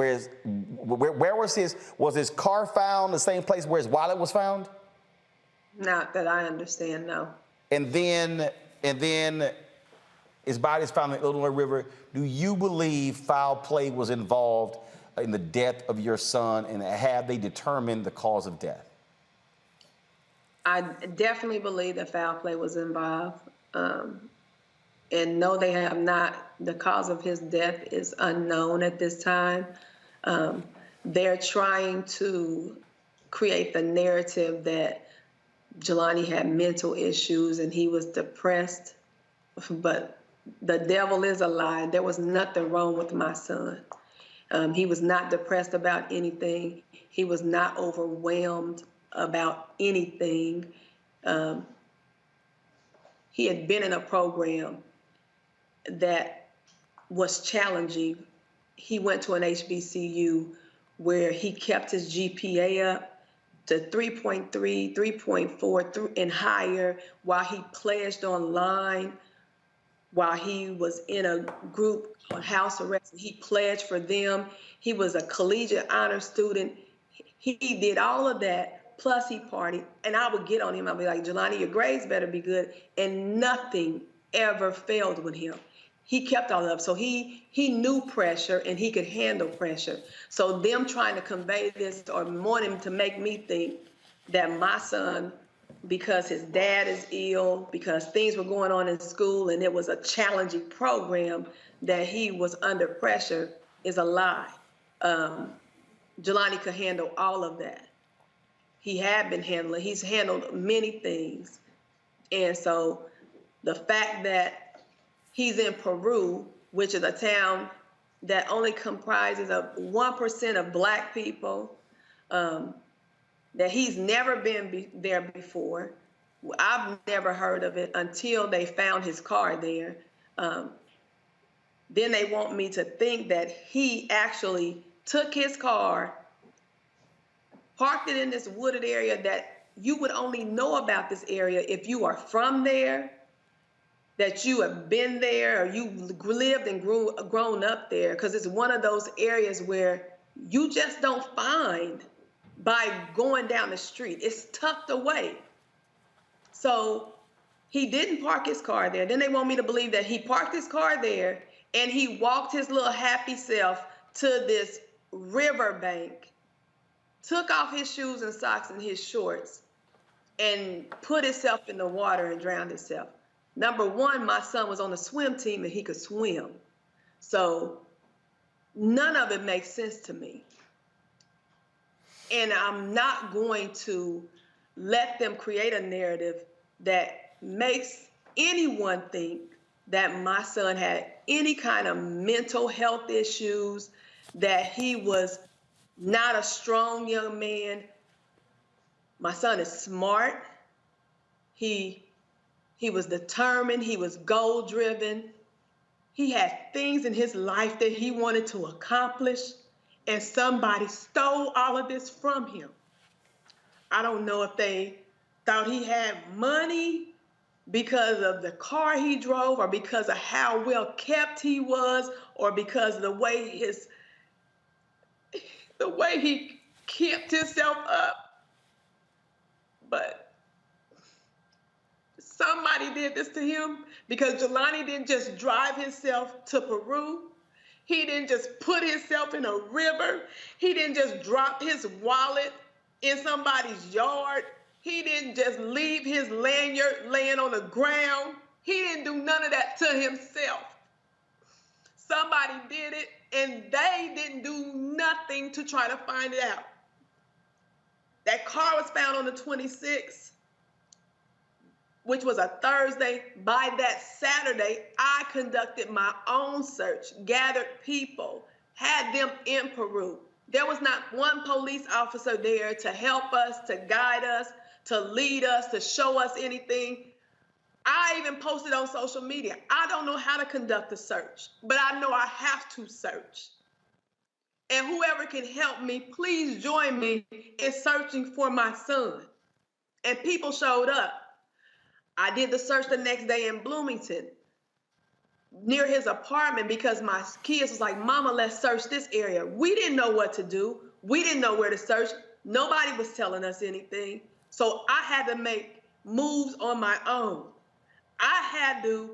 Speaker 1: his car found the same place where his wallet was found?
Speaker 20: Not that I understand, no.
Speaker 1: And then his body is found in the Illinois River. Do you believe foul play was involved in the death of your son, and have they determined the cause of death?
Speaker 20: I definitely believe that foul play was involved. And no, they have not. The cause of his death is unknown at this time. They're trying to create the narrative that Jelani had mental issues and he was depressed, but the devil is a lie. There was nothing wrong with my son. He was not depressed about anything. He was not overwhelmed about anything. He had been in a program that was challenging. He went to an HBCU where he kept his GPA up to 3.3, 3.4 and higher while he pledged online, while he was in a group on house arrest. He pledged for them. He was a collegiate honor student. He did all of that, plus he partied. And I would get on him. I'd be like, Jelani, your grades better be good. And nothing ever failed with him. He kept all up. So he knew pressure and he could handle pressure. So them trying to convey this or wanting to make me think that my son, because his dad is ill, because things were going on in school and it was a challenging program, that he was under pressure is a lie. Jelani could handle all of that. He had been handling, he's handled many things. And so the fact that he's in Peru, which is a town that only comprises of 1% of Black people, that he's never been there before. I've never heard of it until they found his car there. Then they want me to think that he actually took his car, parked it in this wooded area that you would only know about this area if you are from there, that you have been there or you lived and grown up there, because it's one of those areas where you just don't find by going down the street. It's tucked away. So he didn't park his car there. Then they want me to believe that he parked his car there and he walked his little happy self to this riverbank, took off his shoes and socks and his shorts, and put himself in the water and drowned himself. Number one, my son was on the swim team and he could swim. So none of it makes sense to me. And I'm not going to let them create a narrative that makes anyone think that my son had any kind of mental health issues, that he was not a strong young man. My son is smart. He was determined. He was goal-driven. He had things in his life that he wanted to accomplish, and somebody stole all of this from him. I don't know if they thought he had money because of the car he drove, or because of how well kept he was, or because of the way he kept himself up. But somebody did this to him, because Jelani didn't just drive himself to Peru. He didn't just put himself in a river. He didn't just drop his wallet in somebody's yard. He didn't just leave his lanyard laying on the ground. He didn't do none of that to himself. Somebody did it, and they didn't do nothing to try to find it out. That car was found on the 26th, which was a Thursday. By that Saturday, I conducted my own search, gathered people, had them in Peru. There was not one police officer there to help us, to guide us, to lead us, to show us anything. I even posted on social media. I don't know how to conduct a search, but I know I have to search. And whoever can help me, please join me in searching for my son. And people showed up. I did the search the next day in Bloomington, near his apartment, because my kids was like, Mama, let's search this area. We didn't know what to do. We didn't know where to search. Nobody was telling us anything. So I had to make moves on my own. I had to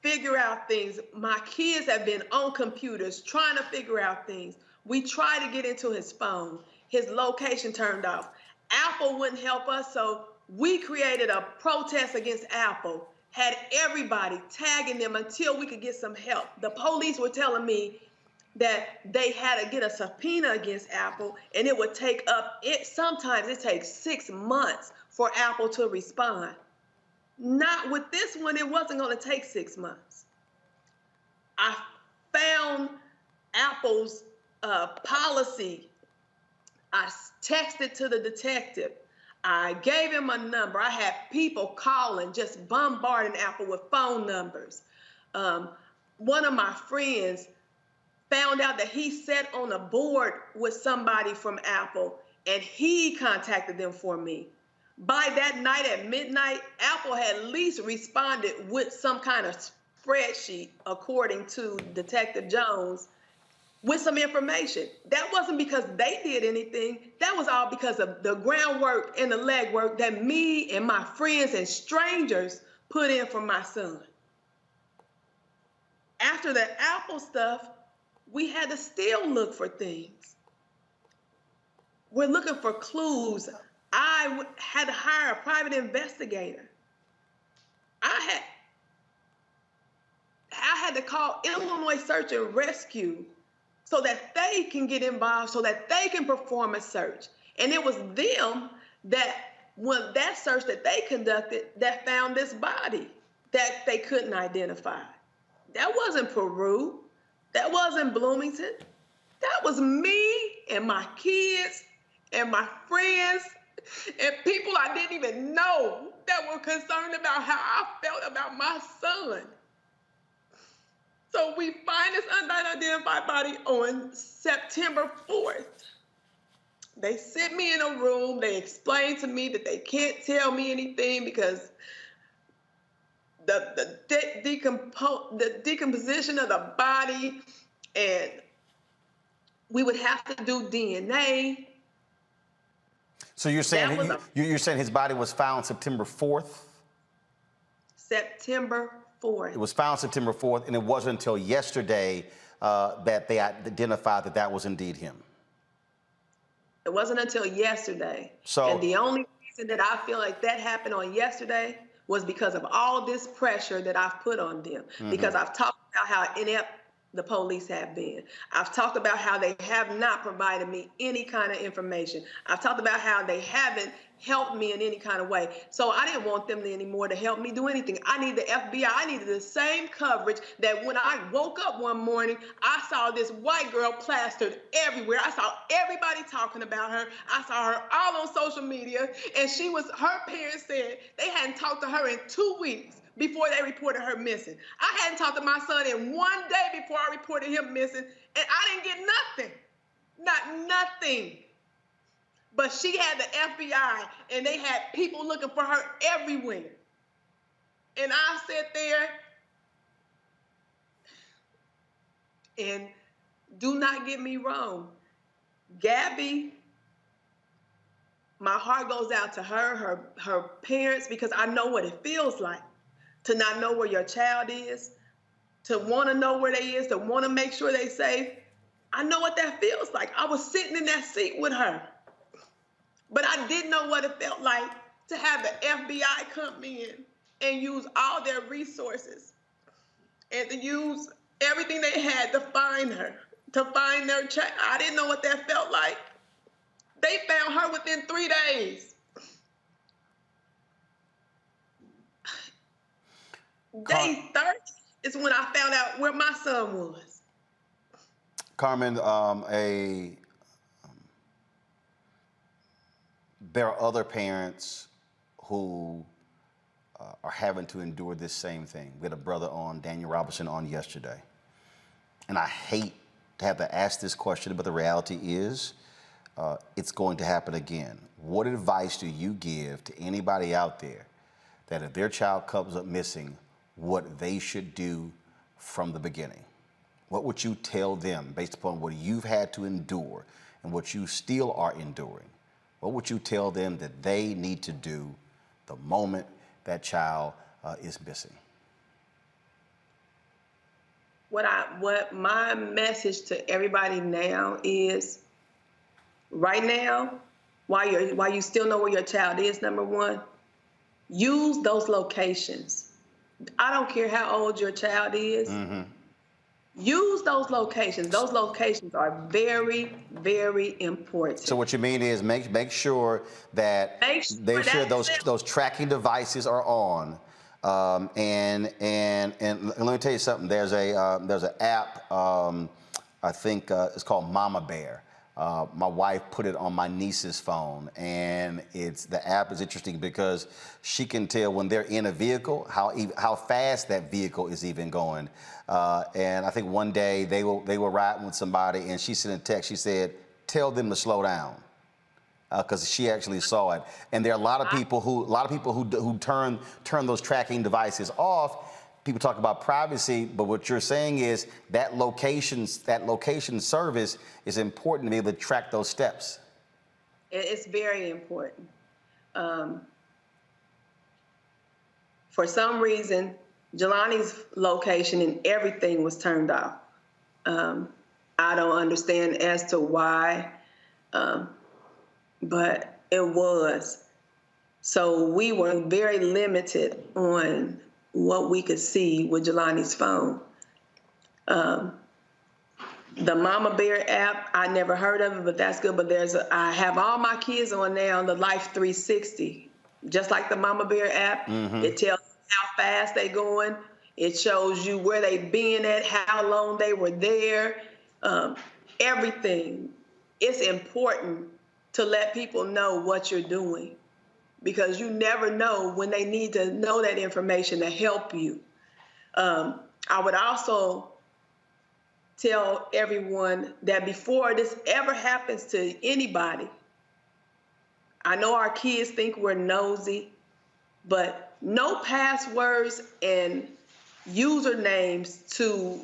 Speaker 20: figure out things. My kids have been on computers trying to figure out things. We tried to get into his phone. His location turned off. Apple wouldn't help us, so we created a protest against Apple, had everybody tagging them until we could get some help. The police were telling me that they had to get a subpoena against Apple, and it would take sometimes it takes 6 months for Apple to respond. Not with this one, it wasn't going to take 6 months. I found Apple's policy. I texted to the detective. I gave him a number. I had people calling, just bombarding Apple with phone numbers. One of my friends found out that he sat on a board with somebody from Apple, and he contacted them for me. By that night at midnight, Apple had at least responded with some kind of spreadsheet, according to Detective Jones, with some information. That wasn't because they did anything. That was all because of the groundwork and the legwork that me and my friends and strangers put in for my son. After the Apple stuff, we had to still look for things. We're looking for clues. I had to hire a private investigator. I had to call Illinois Search and Rescue so that they can get involved, so that they can perform a search. And it was them that, when that search that they conducted, that found this body that they couldn't identify. That wasn't Peru. That wasn't Bloomington. That was me and my kids and my friends and people I didn't even know that were concerned about how I felt about my son. So we find this unidentified body on September 4th. They sent me in a room. They explained to me that they can't tell me anything because the decomposition of the body, and we would have to do DNA.
Speaker 1: So you're saying you're saying his body was found September 4th?
Speaker 20: September 4th.
Speaker 1: It was found September 4th, and it wasn't until yesterday that they identified that that was indeed him.
Speaker 20: It wasn't until yesterday.
Speaker 1: So,
Speaker 20: and the only reason that I feel like that happened on yesterday was because of all this pressure that I've put on them. Mm-hmm. Because I've talked about how inept the police have been. I've talked about how they have not provided me any kind of information. I've talked about how they haven't helped me in any kind of way. So I didn't want them anymore to help me do anything. I need the FBI. I needed the same coverage that when I woke up one morning, I saw this white girl plastered everywhere. I saw everybody talking about her. I saw her all on social media, and her parents said they hadn't talked to her in 2 weeks before they reported her missing. I hadn't talked to my son in 1 day before I reported him missing, and I didn't get nothing. Not nothing. But she had the FBI, and they had people looking for her everywhere. And I sat there, and do not get me wrong, Gabby, my heart goes out to her parents, because I know what it feels like to not know where your child is, to want to know where they is, to want to make sure they're safe. I know what that feels like. I was sitting in that seat with her. But I didn't know what it felt like to have the FBI come in and use all their resources and to use everything they had to find her, to find their child. I didn't know what that felt like. They found her within 3 days. Day 30 is when I found out where my son was.
Speaker 1: Carmen, there are other parents who are having to endure this same thing. We had a brother on, Daniel Robinson, on yesterday. And I hate to have to ask this question, but the reality is it's going to happen again. What advice do you give to anybody out there that if their child comes up missing, what they should do from the beginning? What would you tell them based upon what you've had to endure and what you still are enduring? What would you tell them that they need to do the moment that child is missing?
Speaker 20: What my message to everybody now is, right now, while you still know where your child is, number one, use those locations. I don't care how old your child is. Mm-hmm. Use those locations. Those locations are very, very important.
Speaker 1: So what you mean is make sure that those tracking devices are on. And let me tell you something. There's an app. I think it's called Mama Bear. My wife put it on my niece's phone, and the app is interesting because she can tell when they're in a vehicle how fast that vehicle is even going. And I think one day they were riding with somebody, and she sent a text. She said, "Tell them to slow down," because she actually saw it. And there are a lot of people who turn those tracking devices off. People talk about privacy, but what you're saying is that location service is important to be able to track those steps.
Speaker 20: It's very important. For some reason, Jelani's location and everything was turned off. I don't understand as to why, but it was. So we were very limited on what we could see with Jelani's phone. The Mama Bear app, I never heard of it, but that's good. But I have all my kids on now the Life 360, just like the Mama Bear app. Mm-hmm. It tells how fast they going. It shows you where they been at, how long they were there, everything. It's important to let people know what you're doing, because you never know when they need to know that information to help you. I would also tell everyone that before this ever happens to anybody, I know our kids think we're nosy, but no passwords and usernames to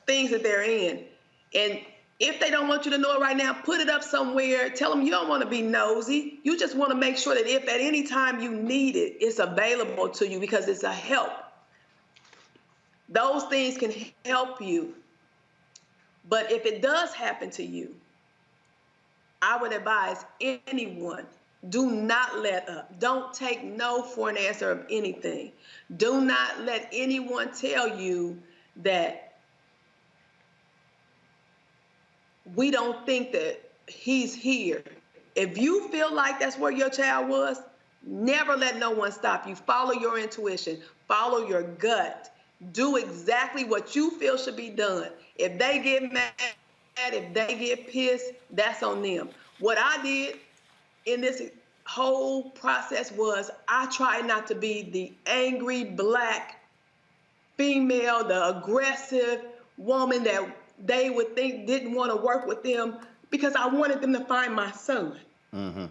Speaker 20: things that they're in. And if they don't want you to know it right now, put it up somewhere. Tell them you don't want to be nosy. You just want to make sure that if at any time you need it, it's available to you because it's a help. Those things can help you. But if it does happen to you, I would advise anyone, do not let up. Don't take no for an answer of anything. Do not let anyone tell you that we don't think that he's here. If you feel like that's where your child was, never let no one stop you. Follow your intuition. Follow your gut. Do exactly what you feel should be done. If they get mad, if they get pissed, that's on them. What I did in this whole process was I tried not to be the angry Black female, the aggressive woman that they would think didn't want to work with them, because I wanted them to find my son. Mm-hmm.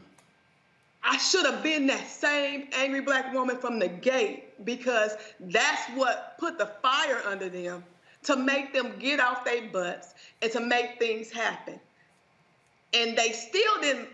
Speaker 20: I should have been that same angry Black woman from the gate, because that's what put the fire under them to make them get off their butts and to make things happen. And they still didn't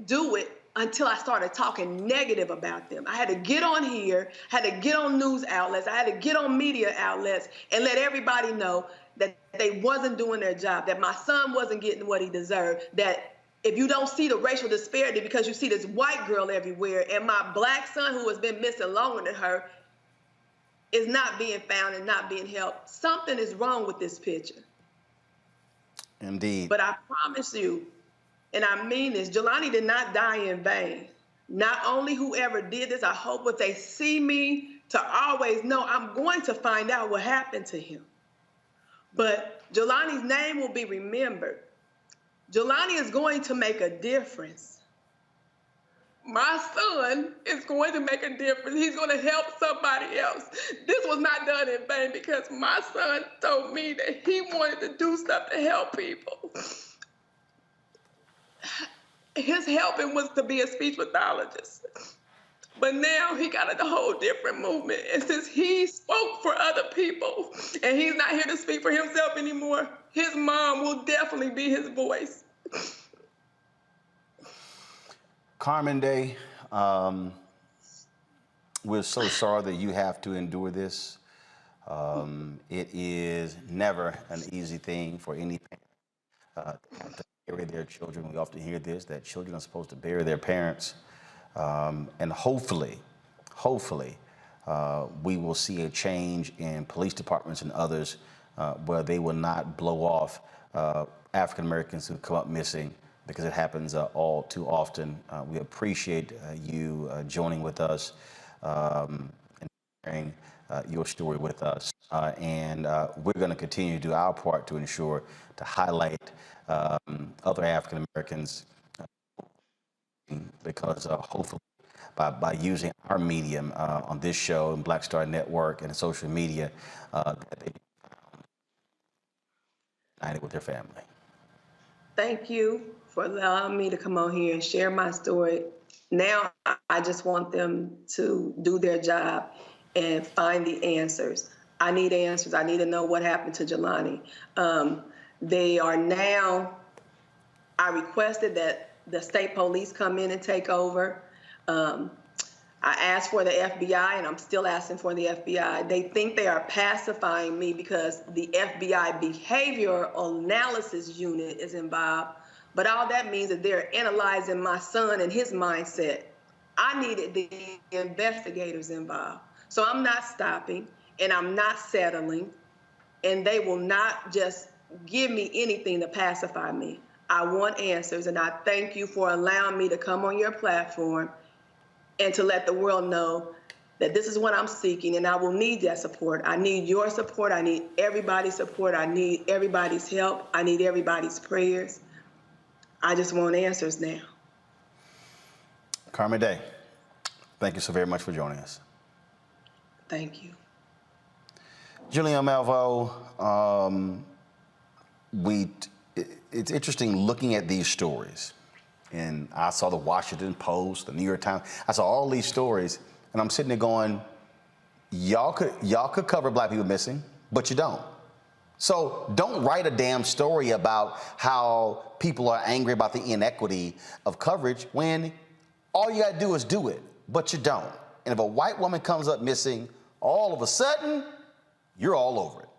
Speaker 20: do it until I started talking negative about them. I had to get on here, had to get on news outlets, I had to get on media outlets and let everybody know that they wasn't doing their job, that my son wasn't getting what he deserved, that if you don't see the racial disparity because you see this white girl everywhere, and my black son who has been missing longer than her is not being found and not being helped, something is wrong with this picture.
Speaker 1: Indeed.
Speaker 20: But I promise you, and I mean this, Jelani did not die in vain. Not only whoever did this, I hope if they see me to always know I'm going to find out what happened to him. But Jelani's name will be remembered. Jelani is going to make a difference. My son is going to make a difference. He's going to help somebody else. This was not done in vain because my son told me that he wanted to do stuff to help people. His helping was to be a speech pathologist. But now he got a whole different movement. And since he spoke for other people and he's not here to speak for himself anymore, his mom will definitely be his voice.
Speaker 1: Carmen Day, we're so sorry that you have to endure this. It is never an easy thing for any parent to have to bury their children. We often hear this, that children are supposed to bury their parents. And hopefully, we will see a change in police departments and others where they will not blow off African Americans who come up missing, because it happens all too often. We appreciate you joining with us and sharing your story with us. And we're going to continue to do our part to ensure to highlight other African Americans because hopefully by using our medium on this show and Black Star Network and social media, that they united with their family.
Speaker 20: Thank you for allowing me to come on here and share my story. Now I just want them to do their job and find the answers. I need answers. I need to know what happened to Jelani. They are now, I requested that the state police come in and take over. I asked for the FBI, and I'm still asking for the FBI. They think they are pacifying me because the FBI behavioral analysis unit is involved, but all that means is they're analyzing my son and his mindset. I needed the investigators involved. So I'm not stopping, and I'm not settling, and they will not just give me anything to pacify me. I want answers, and I thank you for allowing me to come on your platform and to let the world know that this is what I'm seeking, and I will need that support. I need your support. I need everybody's support. I need everybody's help. I need everybody's prayers. I just want answers now.
Speaker 1: Carmen Day, thank you so very much for joining us.
Speaker 20: Thank you.
Speaker 1: Julian Malveaux, it's interesting looking at these stories. And I saw the Washington Post, the New York Times. I saw all these stories, and I'm sitting there going, y'all could cover black people missing, but you don't. So don't write a damn story about how people are angry about the inequity of coverage when all you gotta do is do it, but you don't. And if a white woman comes up missing, all of a sudden, you're all over it.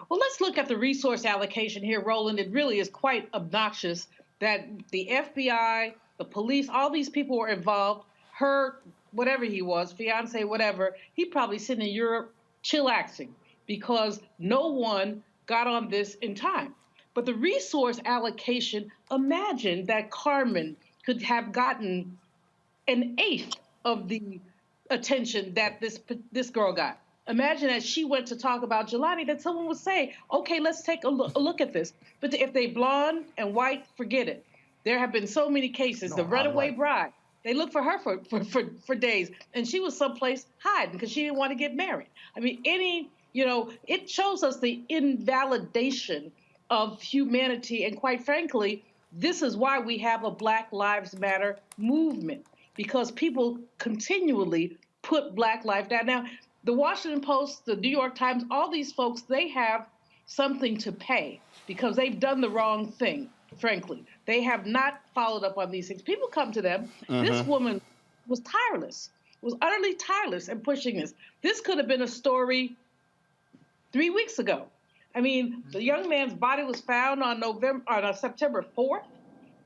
Speaker 8: Well, let's look at the resource allocation here, Roland. It really is quite obnoxious that the FBI, the police, all these people were involved. Her, whatever he was, fiance, whatever, he probably sitting in Europe chillaxing because no one got on this in time. But the resource allocation, imagine that Carmen could have gotten an eighth of the attention that this girl got. Imagine that she went to talk about Jelani, that someone would say, okay, let's take a look at this. But if they blonde and white, forget it. There have been so many cases. The runaway bride, they looked for her for days, and she was someplace hiding because she didn't want to get married. I mean, it shows us the invalidation of humanity. And quite frankly, this is why we have a Black Lives Matter movement, because people continually put Black life down. Now, the Washington Post, the New York Times, all these folks, they have something to pay because they've done the wrong thing, frankly. They have not followed up on these things. People come to them. This woman was tireless, was utterly tireless in pushing this. This could have been a story 3 weeks ago. I mean, the young man's body was found on September 4th.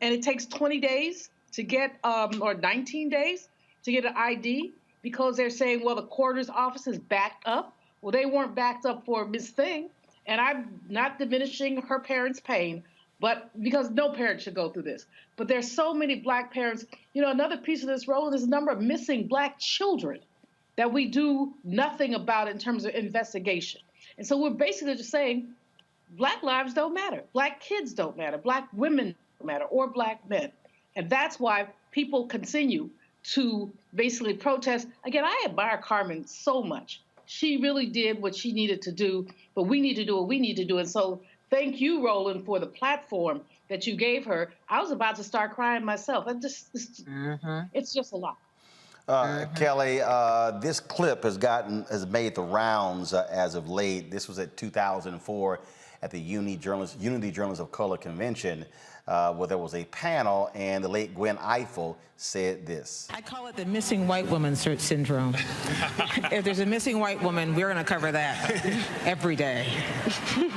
Speaker 8: and it takes 20 days to get, or 19 days to get an ID because they're saying, well, the coroner's office is backed up. Well, they weren't backed up for Miss Thing, and I'm not diminishing her parents' pain, but because no parent should go through this. But there's so many Black parents. You know, another piece of this, Roland, is the number of missing Black children that we do nothing about in terms of investigation. And so we're basically just saying Black lives don't matter. Black kids don't matter. Black women don't matter, or Black men. And that's why people continue to basically protest. Again, I admire Carmen so much. She really did what she needed to do, but we need to do what we need to do. And so thank you, Roland, for the platform that you gave her. I was about to start crying myself. It's just a lot.
Speaker 1: Kelly, this clip has made the rounds as of late. This was at 2004 at the Unity Journalists of Color Convention, where there was a panel, and the late Gwen Ifill said this.
Speaker 21: I call it the missing white woman syndrome. If there's a missing white woman, we're going to cover that every day.
Speaker 22: It's true.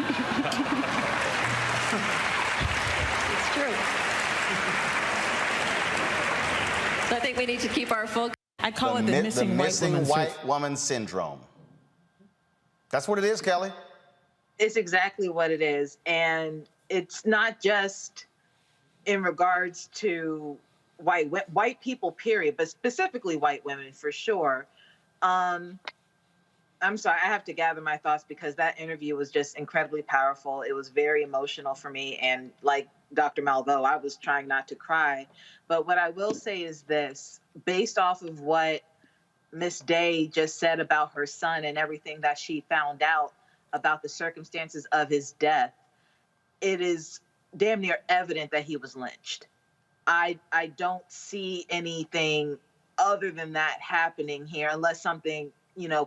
Speaker 22: So I think we need to keep our focus.
Speaker 21: I call it the missing
Speaker 1: white woman syndrome. That's what it is, Kelly.
Speaker 9: It's exactly what it is. And it's not just in regards to white people, period, but specifically white women for sure. I'm sorry, I have to gather my thoughts because that interview was just incredibly powerful. It was very emotional for me. And like Dr. Malveaux, I was trying not to cry. But what I will say is this, based off of what Miss Day just said about her son and everything that she found out about the circumstances of his death, it is damn near evident that he was lynched. I don't see anything other than that happening here unless something,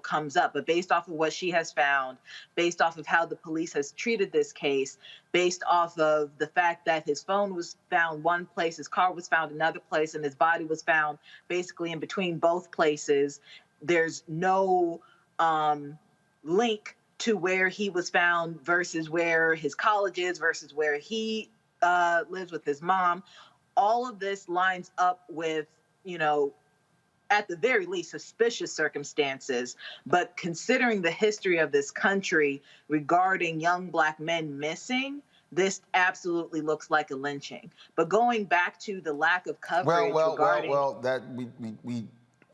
Speaker 9: comes up. But based off of what she has found, based off of how the police has treated this case, based off of the fact that his phone was found one place, his car was found another place, and his body was found basically in between both places, there's no link to where he was found versus where his college is versus where he lives with his mom. All of this lines up with, at the very least, suspicious circumstances. But considering the history of this country regarding young Black men missing, this absolutely looks like a lynching. But going back to the lack of coverage regarding...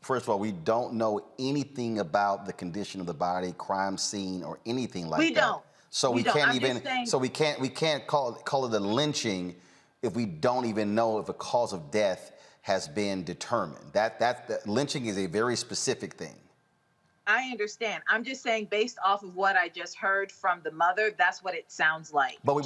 Speaker 1: First of all, we don't know anything about the condition of the body, crime scene, or anything like that.
Speaker 9: We don't.
Speaker 1: So we can't even.
Speaker 9: Saying...
Speaker 1: So we can't call it a lynching if we don't even know if a cause of death has been determined. That lynching is a very specific thing.
Speaker 9: I understand. I'm just saying, based off of what I just heard from the mother, that's what it sounds like.
Speaker 1: But we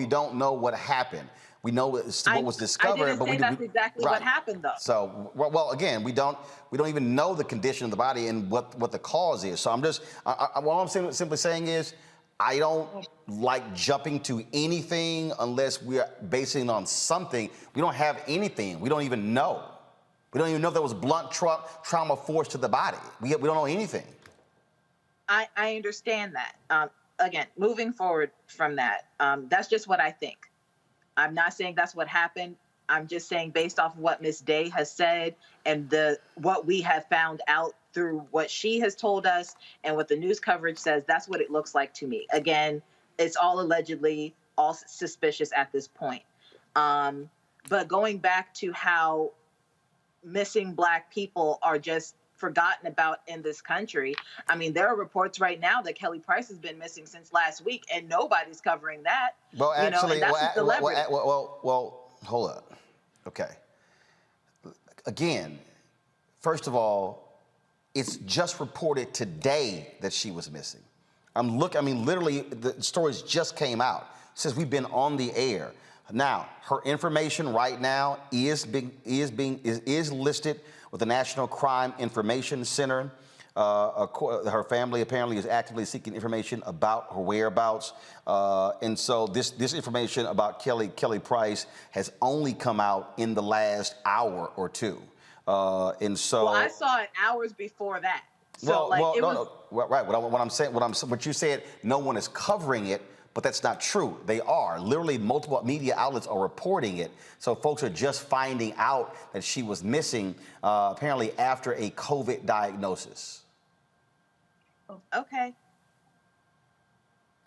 Speaker 1: don't know what happened. We know what was discovered.
Speaker 9: I didn't say that's exactly what happened, though.
Speaker 1: So, well, again, we don't even know the condition of the body and what the cause is. So what I'm simply saying is, I don't like jumping to anything unless we are basing it on something. We don't have anything. We don't even know. We don't even know if there was blunt trauma force to the body. We don't know anything.
Speaker 9: I understand that. Again, moving forward from that, that's just what I think. I'm not saying that's what happened. I'm just saying, based off of what Ms. Day has said and what we have found out through what she has told us and what the news coverage says, that's what it looks like to me. Again, it's all allegedly, all suspicious at this point. But going back to how missing Black people are just forgotten about in this country. I mean, there are reports right now that Kelly Price has been missing since last week, and nobody's covering that.
Speaker 1: Well, actually,
Speaker 9: well,
Speaker 1: hold up. Okay. Again, first of all, it's just reported today that she was missing. Literally, the stories just came out since we've been on the air. Now, her information right now is listed with the National Crime Information Center. Her family apparently is actively seeking information about her whereabouts. And so this information about Kelly Price has only come out in the last hour or two. And so.
Speaker 9: Well, I saw it hours before that. So
Speaker 1: right. What you said, no one is covering it, but that's not true. They are. Literally, multiple media outlets are reporting it. So folks are just finding out that she was missing, apparently after a COVID diagnosis.
Speaker 9: Okay.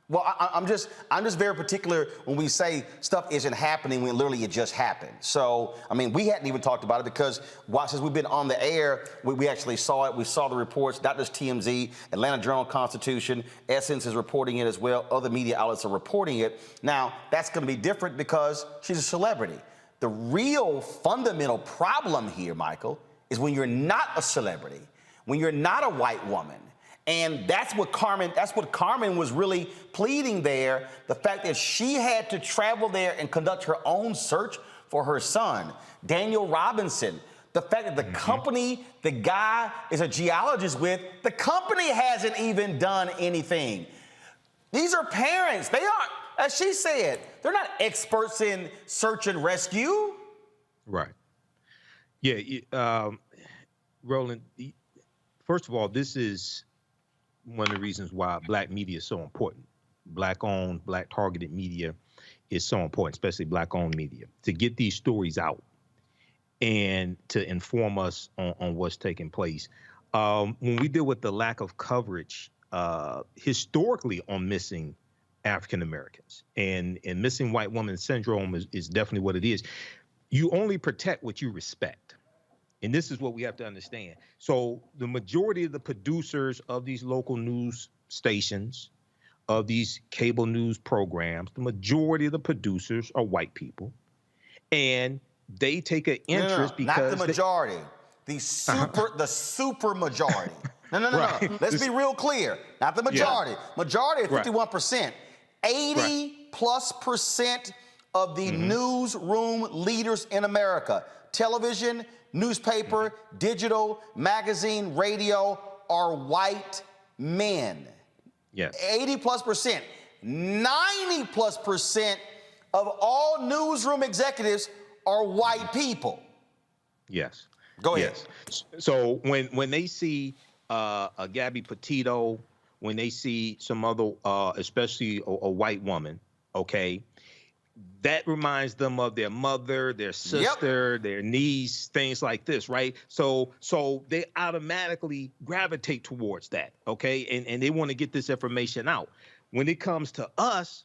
Speaker 1: Well, I'm just very particular when we say stuff isn't happening when literally it just happened. So, I mean, we hadn't even talked about it because since we've been on the air, we actually saw it. We saw the reports, not just TMZ, Atlanta Journal-Constitution, Essence is reporting it as well. Other media outlets are reporting it. Now, that's going to be different because she's a celebrity. The real fundamental problem here, Michael, is when you're not a celebrity, when you're not a white woman. And that's what Carmen was really pleading there, the fact that she had to travel there and conduct her own search for her son. Daniel Robinson, the fact that the company the guy is a geologist with, the company hasn't even done anything. These are parents. They aren't, as she said, they're not experts in search and rescue.
Speaker 10: Right. Yeah, Roland, first of all, this is one of the reasons why black media is so important. Black-owned, black-targeted media is so important, especially black-owned media, to get these stories out and to inform us on what's taking place. When we deal with the lack of coverage historically on missing African Americans and missing white woman syndrome is definitely what it is. You only protect what you respect. And this is what we have to understand. So the majority of the producers of these local news stations, of these cable news programs, the majority of the producers are white people. And they take an interest because—
Speaker 1: not the majority. The super majority. No.
Speaker 10: Right.
Speaker 1: Let's be real clear. Not the majority. Yeah. Majority is 51%. 80+% of the newsroom leaders in America, television, newspaper, digital, magazine, radio, are white men.
Speaker 10: Yes.
Speaker 1: 80+%. 90+% of all newsroom executives are white people.
Speaker 10: Yes.
Speaker 1: Go ahead.
Speaker 10: Yes. So when they see a Gabby Petito, when they see some other, especially a white woman, okay, that reminds them of their mother, their sister, their niece, things like this, right? So they automatically gravitate towards that, okay? And they want to get this information out. When it comes to us,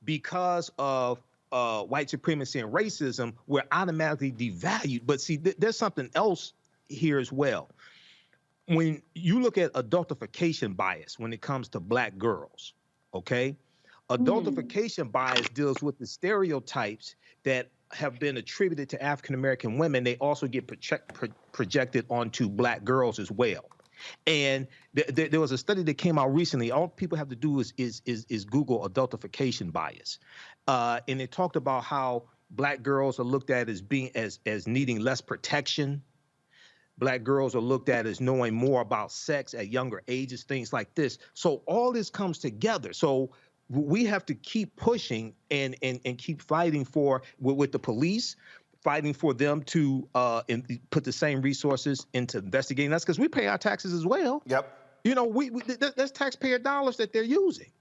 Speaker 10: because of white supremacy and racism, we're automatically devalued. But see, there's something else here as well. When you look at adultification bias when it comes to black girls, okay? Adultification bias deals with the stereotypes that have been attributed to African-American women. They also get projected onto black girls as well. And there was a study that came out recently. All people have to do is Google adultification bias. And it talked about how black girls are looked at as being as needing less protection. Black girls are looked at as knowing more about sex at younger ages, things like this. So all this comes together. So we have to keep pushing and keep fighting with the police, fighting for them to put the same resources into investigating us, because we pay our taxes as well.
Speaker 1: Yep.
Speaker 10: You know, that's taxpayer dollars that they're using.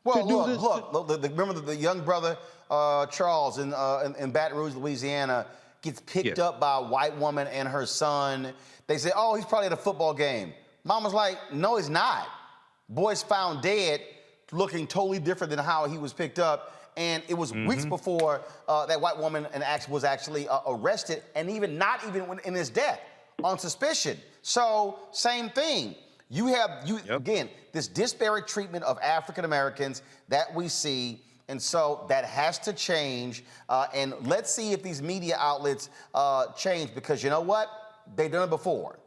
Speaker 1: Well, look, remember the young brother, Charles, in Baton Rouge, Louisiana, gets picked up by a white woman and her son. They say, oh, he's probably at a football game. Mama's like, no, he's not. Boy's found dead, looking totally different than how he was picked up. And it was weeks before that white woman was actually arrested, and not even in his death, on suspicion. So same thing. You have, again, this disparate treatment of African Americans that we see. And so that has to change. And let's see if these media outlets change, because you know what? They've done it before.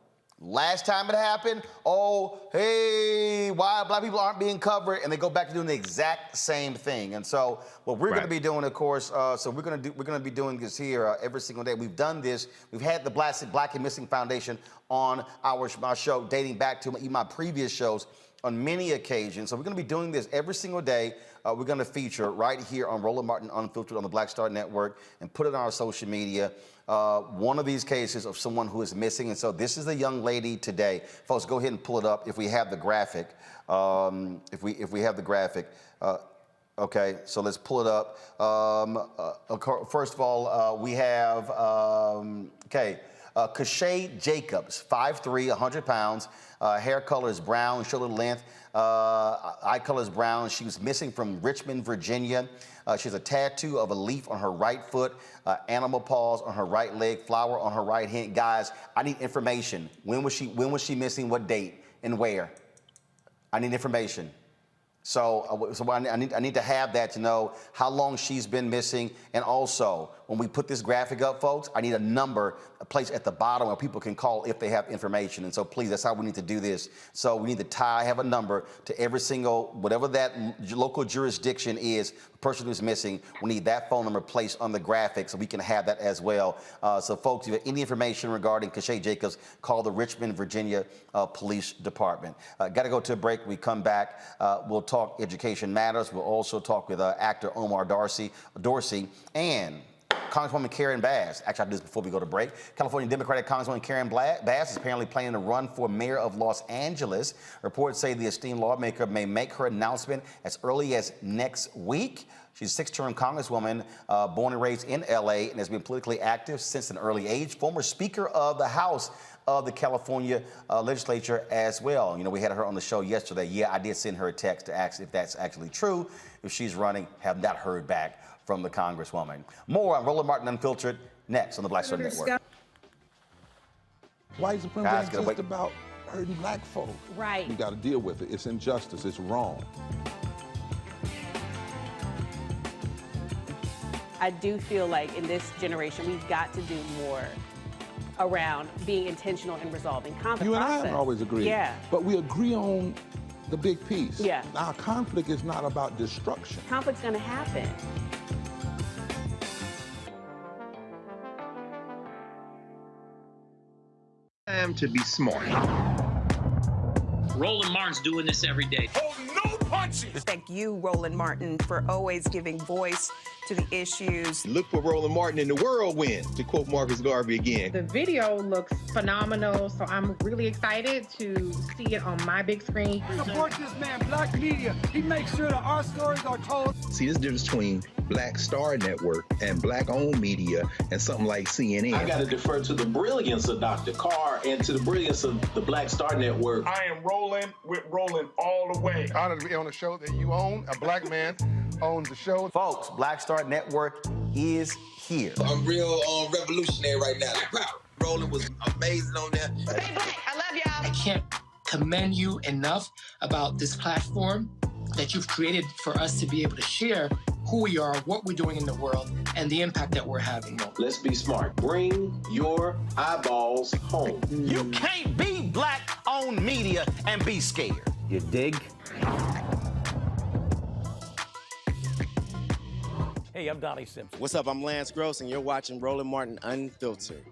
Speaker 1: Last time it happened, oh, hey, why black people aren't being covered, and they go back to doing the exact same thing. And so what we're going to be doing, of course, we're going to be doing this here every single day. We've done this. We've had the Black and Missing Foundation on our show dating back to even my previous shows on many occasions. So we're going to be doing this every single day. We're going to feature right here on Roland Martin Unfiltered on the Black Star Network and put it on our social media. One of these cases of someone who is missing. And so this is the young lady today. Folks, go ahead and pull it up if we have the graphic. If we have the graphic. Okay, so let's pull it up. First of all, we have, Cathedral Jacobs, 5'3", 100 pounds. Hair color is brown, shoulder length. Eye color is brown. She was missing from Richmond, Virginia. She has a tattoo of a leaf on her right foot, animal paws on her right leg, flower on her right hand. Guys, I need information. When was she missing? What date and where? I need information. So I need to have that to know how long she's been missing. And also, when we put this graphic up, folks, I need a number, a place at the bottom where people can call if they have information. And so please, that's how we need to do this. So we need to have a number to every single, whatever that local jurisdiction is, the person who's missing, we need that phone number placed on the graphic so we can have that as well. So folks, if you have any information regarding Cathedral Jacobs, call the Richmond, Virginia Police Department. Got to go to a break. We come back, we'll talk Education Matters. We'll also talk with actor Omar Dorsey, and Congresswoman Karen Bass. Actually, I'll do this before we go to break. California Democratic Congresswoman Karen Bass is apparently planning to run for mayor of Los Angeles. Reports say the esteemed lawmaker may make her announcement as early as next week. She's a six-term congresswoman, born and raised in L.A., and has been politically active since an early age. Former Speaker of the House of the California legislature as well. You know, we had her on the show yesterday. Yeah, I did send her a text to ask if that's actually true, if she's running. Have not heard back from the Congresswoman. More on Roland Martin Unfiltered next on the Black Star Network.
Speaker 2: White supremacy ain't just about hurting black folk.
Speaker 3: Right.
Speaker 2: We got to deal with it. It's injustice. It's wrong.
Speaker 3: I do feel like in this generation, we've got to do more around being intentional in resolving conflict.
Speaker 2: You and I haven't always agreed.
Speaker 3: Yeah.
Speaker 2: But we agree on the big piece.
Speaker 3: Yeah.
Speaker 2: Our conflict is not about destruction.
Speaker 3: Conflict's going to happen.
Speaker 23: Time to be smart.
Speaker 24: Roland Martin's doing this every day.
Speaker 23: Oh, no punches!
Speaker 14: Thank you, Roland Martin, for always giving voice to the issues.
Speaker 23: Look for Roland Martin in the whirlwind, to quote Marcus Garvey again.
Speaker 25: The video looks phenomenal, so I'm really excited to see it on my big screen.
Speaker 26: Support this man, Black media. He makes sure that our stories are told.
Speaker 23: See, this difference between Black Star Network and Black-owned media and something like CNN.
Speaker 27: I got to defer to the brilliance of Dr. Carr and to the brilliance of the Black Star Network.
Speaker 28: I am rolling with Roland all the way.
Speaker 19: Honored to be on a show that you own. A black man owns the show.
Speaker 1: Folks, Black Star Network is here.
Speaker 29: I'm real revolutionary right now. Roland was amazing on there.
Speaker 25: Stay black. I love y'all.
Speaker 30: I can't commend you enough about this platform that you've created for us to be able to share who we are, what we're doing in the world, and the impact that we're having.
Speaker 27: Let's be smart. Bring your eyeballs home.
Speaker 1: You can't be Black-owned media and be scared.
Speaker 31: You dig?
Speaker 32: Hey, I'm Donnie Simpson.
Speaker 33: What's up? I'm Lance Gross, and you're watching Roland Martin Unfiltered.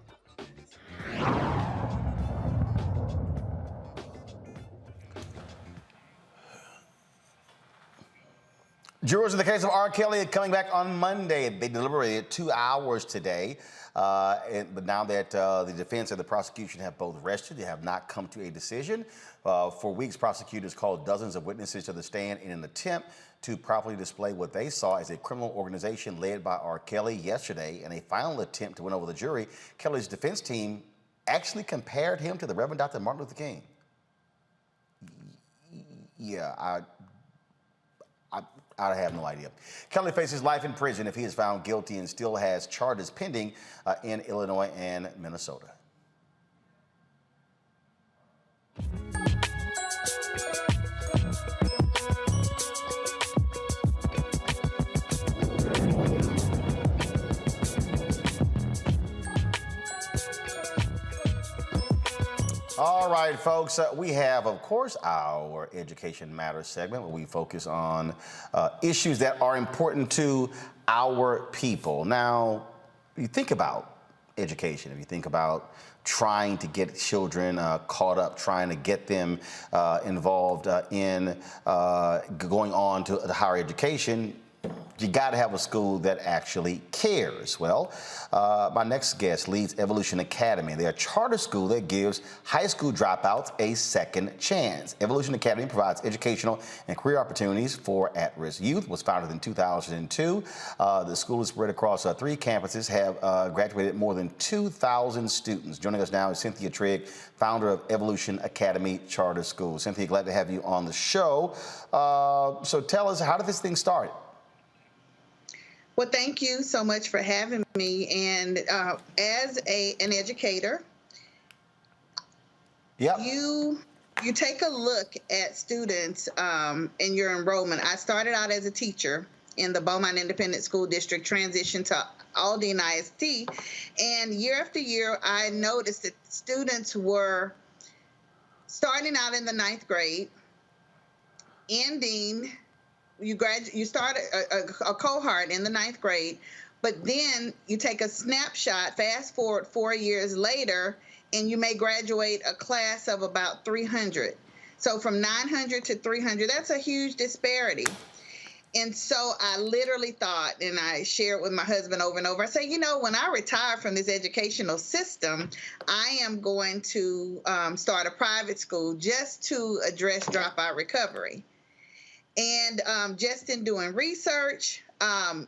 Speaker 1: Jurors in the case of R. Kelly are coming back on Monday. They deliberated 2 hours today. But now that the defense and the prosecution have both rested, they have not come to a decision. For weeks, prosecutors called dozens of witnesses to the stand in an attempt to properly display what they saw as a criminal organization led by R. Kelly yesterday. In a final attempt to win over the jury, Kelly's defense team actually compared him to the Reverend Dr. Martin Luther King. Yeah, I have no idea. Kelly faces life in prison if he is found guilty and still has charges pending in Illinois and Minnesota. All right, folks, we have, of course, our Education Matters segment where we focus on issues that are important to our people. Now, you think about education, if you think about trying to get children caught up, trying to get them involved in going on to higher education, you got to have a school that actually cares. Well, my next guest leads Evolution Academy. They're a charter school that gives high school dropouts a second chance. Evolution Academy provides educational and career opportunities for at-risk youth. Was founded in 2002. The school is spread across 3 campuses, have graduated more than 2,000 students. Joining us now is Cynthia Trigg, founder of Evolution Academy Charter School. Cynthia, glad to have you on the show. So tell us, how did this thing start?
Speaker 4: Well, thank you so much for having me. And as an educator, you take a look at students in your enrollment. I started out as a teacher in the Beaumont Independent School District, transitioned to Aldine ISD, and year after year, I noticed that students were starting out in the 9th grade, ending. You start a cohort in the 9th grade, but then you take a snapshot, fast forward 4 years later, and you may graduate a class of about 300. So from 900 to 300, that's a huge disparity. And so I literally thought, and I share it with my husband over and over, I say, you know, when I retire from this educational system, I am going to start a private school just to address dropout recovery. And just in doing research,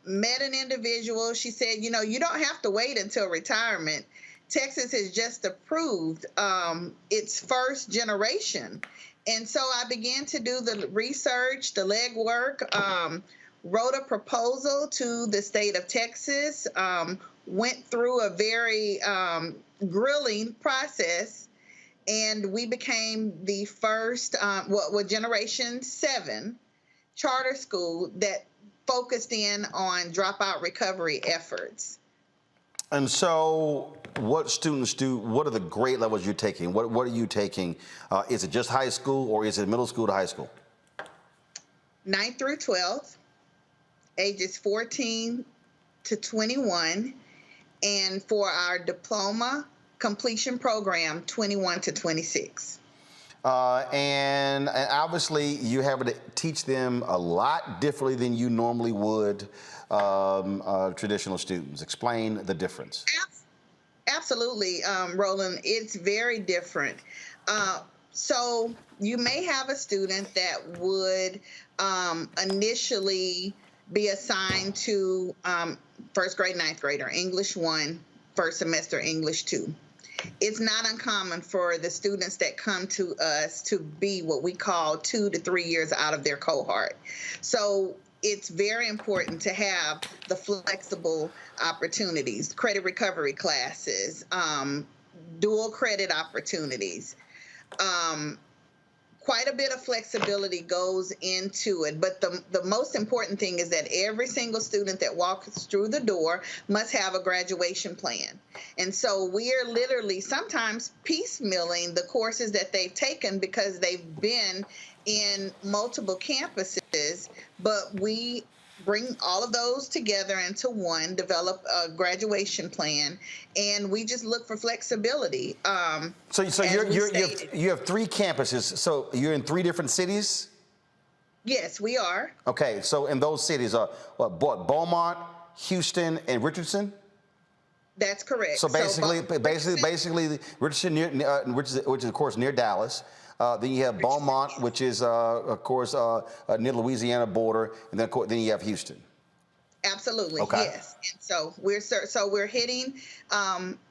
Speaker 4: met an individual. She said, you know, you don't have to wait until retirement. Texas has just approved its first generation. And so I began to do the research, the legwork, wrote a proposal to the state of Texas, went through a very grilling process, and we became the first, Generation 7 charter school that focused in on dropout recovery efforts.
Speaker 1: And so what students do, what are the grade levels you're taking? What are you taking? Is it just high school, or is it middle school to high school?
Speaker 4: 9th through 12th, ages 14 to 21, and for our diploma completion program, 21 to 26.
Speaker 1: And obviously, you have to teach them a lot differently than you normally would traditional students. Explain the difference.
Speaker 4: Absolutely, Roland. It's very different. So you may have a student that would initially be assigned to 1st grade, 9th grader, English 1, first semester, English 2. It's not uncommon for the students that come to us to be what we call 2 to 3 years out of their cohort. So it's very important to have the flexible opportunities, credit recovery classes, dual credit opportunities. Quite a bit of flexibility goes into it, but the most important thing is that every single student that walks through the door must have a graduation plan. And so we are literally sometimes piecemealing the courses that they've taken because they've been in multiple campuses, but we bring all of those together into one, develop a graduation plan, and we just look for flexibility.
Speaker 1: So you have 3 campuses. So you're in 3 different cities?
Speaker 4: Yes, we are.
Speaker 1: Okay, so in those cities are Beaumont, Houston, and Richardson?
Speaker 4: That's correct.
Speaker 1: So basically, Richardson, which is of course near Dallas. Then you have Beaumont, which is, of course, near the Louisiana border, and then you have Houston.
Speaker 4: Absolutely,
Speaker 1: okay.
Speaker 4: Yes. And so we're hitting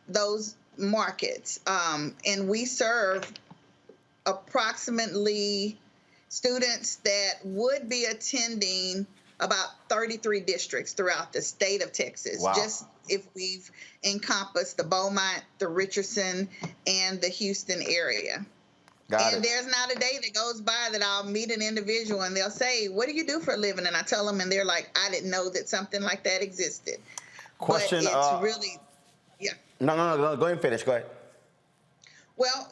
Speaker 4: those markets, and we serve approximately students that would be attending about 33 districts throughout the state of Texas.
Speaker 1: Wow.
Speaker 4: Just if we've encompassed the Beaumont, the Richardson, and the Houston area. And there's not a day that goes by that I'll meet an individual and they'll say, what do you do for a living? And I tell them, and they're like, I didn't know that something like that existed.
Speaker 1: Question.
Speaker 4: But it's really, yeah.
Speaker 1: No. Go ahead and finish. Go ahead.
Speaker 4: Well,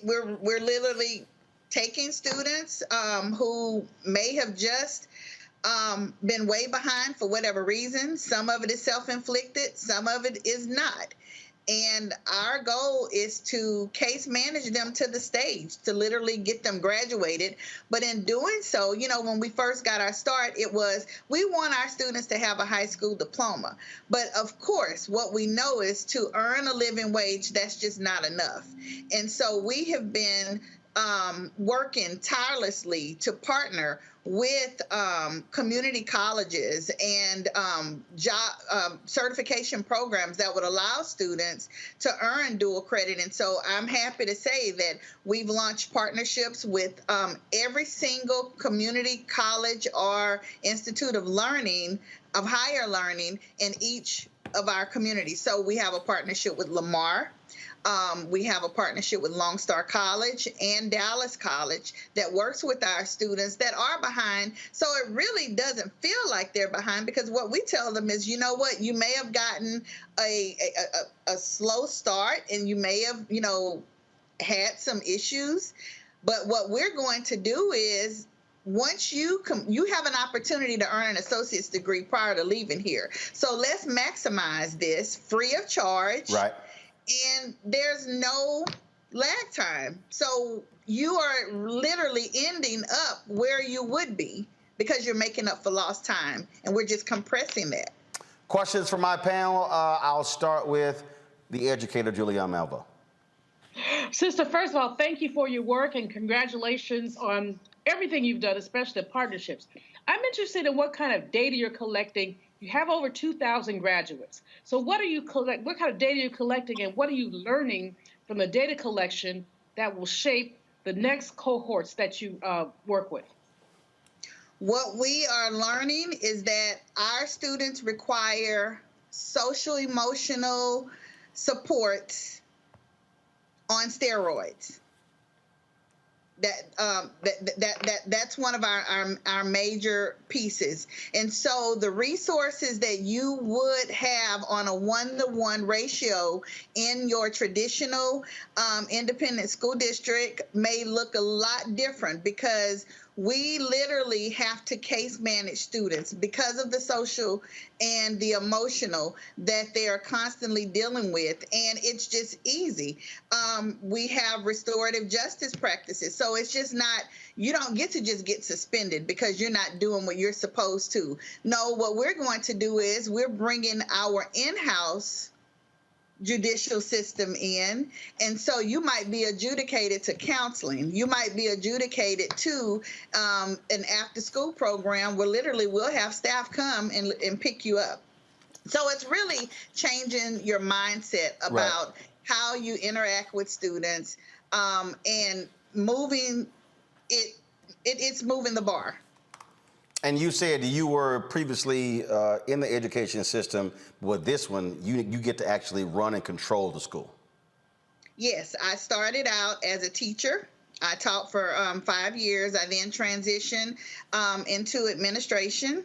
Speaker 4: we're literally taking students who may have just been way behind for whatever reason. Some of it is self-inflicted. Some of it is not. And our goal is to case manage them to the stage, to literally get them graduated. But in doing so, you know, when we first got our start, it was, we want our students to have a high school diploma. But of course, what we know is to earn a living wage, that's just not enough. And so we have been working tirelessly to partner with community colleges and job certification programs that would allow students to earn dual credit. And so I'm happy to say that we've launched partnerships with every single community college or institute of learning, of higher learning in each of our communities. So we have a partnership with Lamar. We have a partnership with Lone Star College and Dallas College that works with our students that are behind. So it really doesn't feel like they're behind, because what we tell them is, you know what, you may have gotten a slow start and you may have, you know, had some issues. But what we're going to do is, once you have an opportunity to earn an associate's degree prior to leaving here. So let's maximize this free of charge.
Speaker 1: Right.
Speaker 4: And there's no lag time. So you are literally ending up where you would be because you're making up for lost time. And we're just compressing that.
Speaker 1: Questions for my panel. I'll start with the educator, Julianne Malveaux.
Speaker 8: Sister, first of all, thank you for your work and congratulations on everything you've done, especially the partnerships. I'm interested in what kind of data you're collecting. You have over 2,000 graduates. So what kind of data are you collecting, and what are you learning from the data collection that will shape the next cohorts that you work with?
Speaker 4: What we are learning is that our students require social emotional support on steroids. That's one of our major pieces. And so the resources that you would have on a 1-to-1 ratio in your traditional independent school district may look a lot different, because we literally have to case manage students because of the social and the emotional that they are constantly dealing with. And it's just easy. We have restorative justice practices. So it's just not, you don't get to just get suspended because you're not doing what you're supposed to. No, what we're going to do is we're bringing our in-house judicial system in. And so you might be adjudicated to counseling. You might be adjudicated to an after-school program where literally we'll have staff come and pick you up. So it's really changing your mindset about how you interact with students and moving it. It's moving the bar.
Speaker 1: And you said you were previously in the education system. With this one, you get to actually run and control the school.
Speaker 4: Yes, I started out as a teacher. I taught for 5 years. I then transitioned into administration,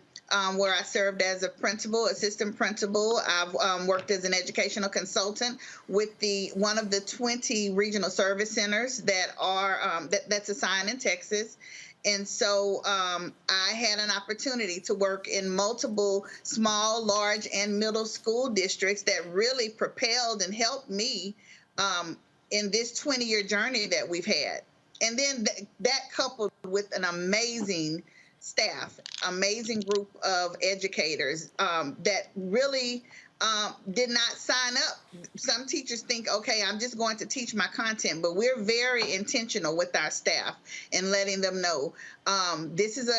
Speaker 4: where I served as a principal, assistant principal. I've worked as an educational consultant with one of the 20 regional service centers that are that's assigned in Texas. And so I had an opportunity to work in multiple small, large, and middle school districts that really propelled and helped me in this 20-year journey that we've had. And then that coupled with an amazing staff, amazing group of educators that really did not sign up. Some teachers think, okay, I'm just going to teach my content, but we're very intentional with our staff and letting them know this is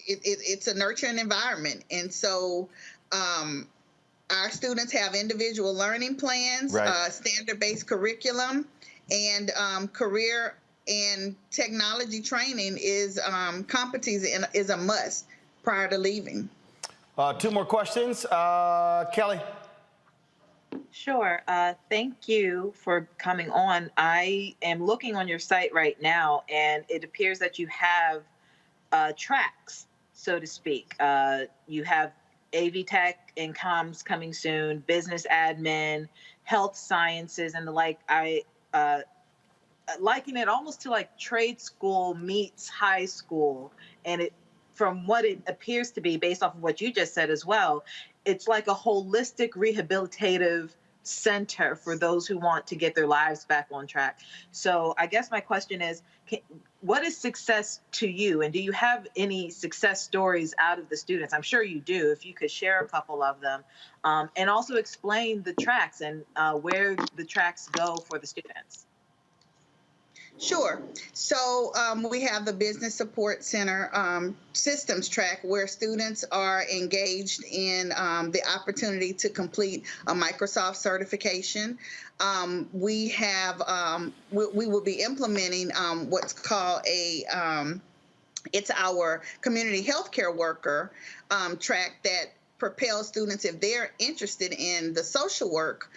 Speaker 4: it's a nurturing environment. And so our students have individual learning plans, standard-based curriculum, and career and technology training is competencies is a must prior to leaving.
Speaker 1: 2 more questions. Kelly.
Speaker 9: Sure. Thank you for coming on. I am looking on your site right now, and it appears that you have tracks, so to speak. You have AV Tech and Comms coming soon, business admin, health sciences, and the like. I liken it almost to like trade school meets high school, and it, from what it appears to be, based off of what you just said as well, it's like a holistic rehabilitative center for those who want to get their lives back on track. So I guess my question is, what is success to you? And do you have any success stories out of the students? I'm sure you do. If you could share a couple of them, and also explain the tracks and where the tracks go for the students.
Speaker 4: Sure. So we have the Business Support Center systems track where students are engaged in the opportunity to complete a Microsoft certification. We will be implementing what's called it's our community healthcare worker track that propel students, if they're interested in the social work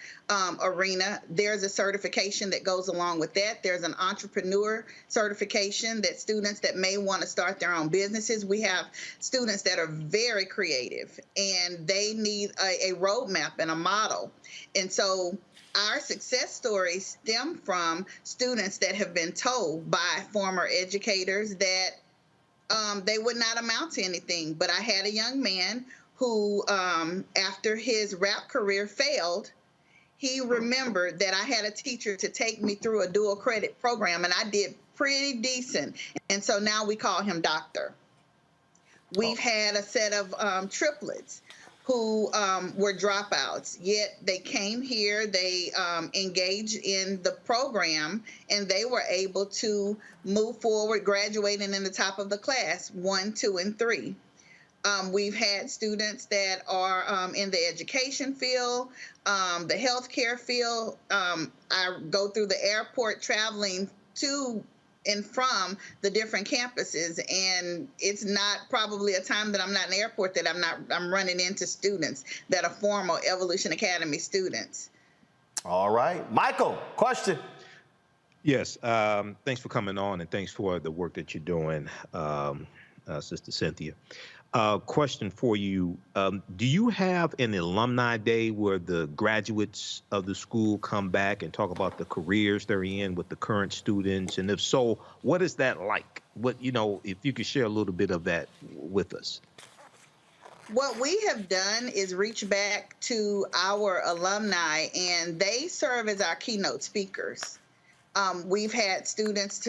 Speaker 4: arena, there's a certification that goes along with that. There's an entrepreneur certification that students that may want to start their own businesses. We have students that are very creative and they need a roadmap and a model. And so our success stories stem from students that have been told by former educators that they would not amount to anything. But I had a young man who, after his rap career failed, he remembered that I had a teacher to take me through a dual credit program, and I did pretty decent. And so now we call him Doctor. We've had a set of triplets who were dropouts, yet they came here, they engaged in the program, and they were able to move forward, graduating in the top of the class, 1, 2, and 3. We've had students that are in the education field, the healthcare field. I go through the airport traveling to and from the different campuses, and it's not probably a time that I'm not in the airport that I'm running into students that are former Evolution Academy students.
Speaker 1: All right. Michael, question.
Speaker 10: Yes, thanks for coming on, and thanks for the work that you're doing, Sister Cynthia. Question for you. Do you have an alumni day where the graduates of the school come back and talk about the careers they're in with the current students? And if so, what is that like? What, if you could share a little bit of that with us.
Speaker 4: What we have done is reach back to our alumni, and they serve as our keynote speakers. We've had students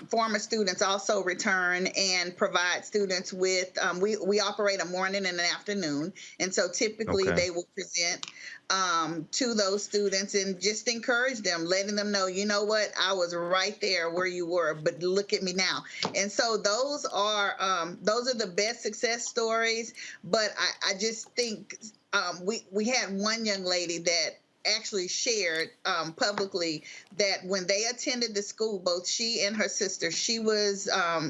Speaker 4: former students also return and provide students with, we operate a morning and an afternoon. And so typically they will present to those students and just encourage them, letting them know, you know what, I was right there where you were, but look at me now. And so those are the best success stories. But I just think we had one young lady that actually shared publicly that when they attended the school, both she and her sister, she was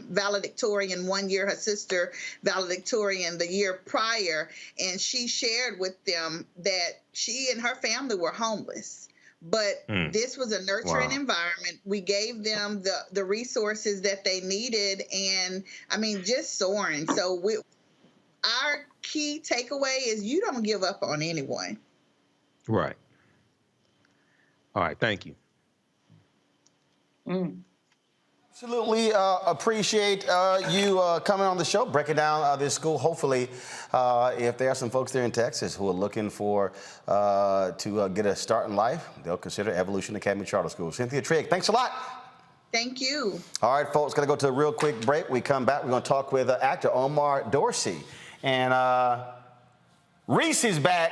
Speaker 4: valedictorian one year, her sister valedictorian the year prior, and she shared with them that she and her family were homeless. But this was a nurturing environment. We gave them the resources that they needed, and I mean, just soaring. So our key takeaway is you don't give up on anyone.
Speaker 10: Right. All right, thank you.
Speaker 1: Absolutely appreciate you coming on the show, breaking down this school. Hopefully, if there are some folks there in Texas who are looking for to get a start in life, they'll consider Evolution Academy Charter School. Cynthia Trigg, thanks a lot.
Speaker 4: Thank you.
Speaker 1: All right, folks, going to go to a real quick break. We come back, we're going to talk with actor Omar Dorsey. And Reese is back.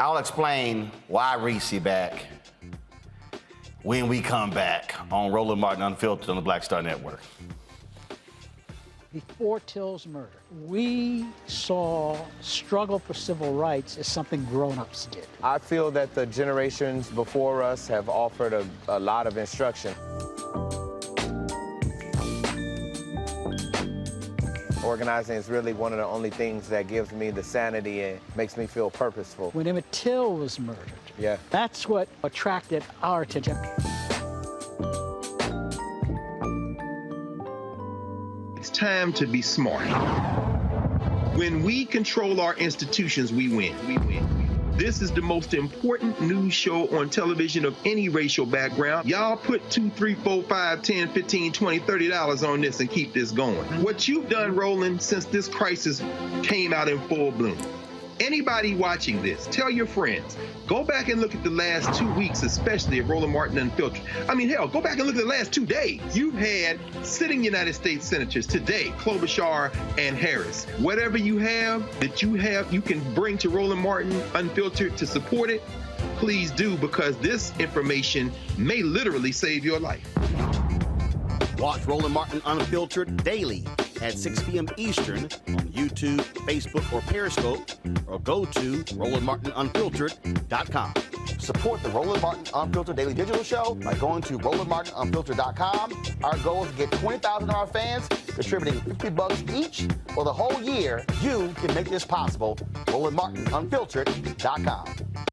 Speaker 1: I'll explain why Reese back when we come back on Roland Martin Unfiltered on the Black Star Network.
Speaker 5: Before Till's murder, we saw struggle for civil rights as something grown-ups did.
Speaker 6: I feel that the generations before us have offered a lot of instruction. Organizing is really one of the only things that gives me the sanity and makes me feel purposeful.
Speaker 5: When Emmett Till was murdered, that's what attracted our attention.
Speaker 7: It's time to be smart. When we control our institutions, we win. This is the most important news show on television of any racial background. Y'all put $2, $3, $4, $5, $10, $15, $20, $30 on this and keep this going. What you've done, Roland, since this crisis came out in full bloom, Anybody watching this, tell your friends. Go back and look at the last 2 weeks, especially of Roland Martin Unfiltered. I mean, hell, go back and look at the last 2 days. You've had sitting United States senators today, Klobuchar and Harris. Whatever you have, you can bring to Roland Martin Unfiltered to support it, please do, because this information may literally save your life.
Speaker 1: Watch Roland Martin Unfiltered daily at 6 p.m. Eastern on YouTube, Facebook, or Periscope, or go to RolandMartinUnfiltered.com. Support the Roland Martin Unfiltered Daily Digital Show by going to RolandMartinUnfiltered.com. Our goal is to get 20,000 of our fans contributing $50 each for the whole year. You can make this possible. RolandMartinUnfiltered.com.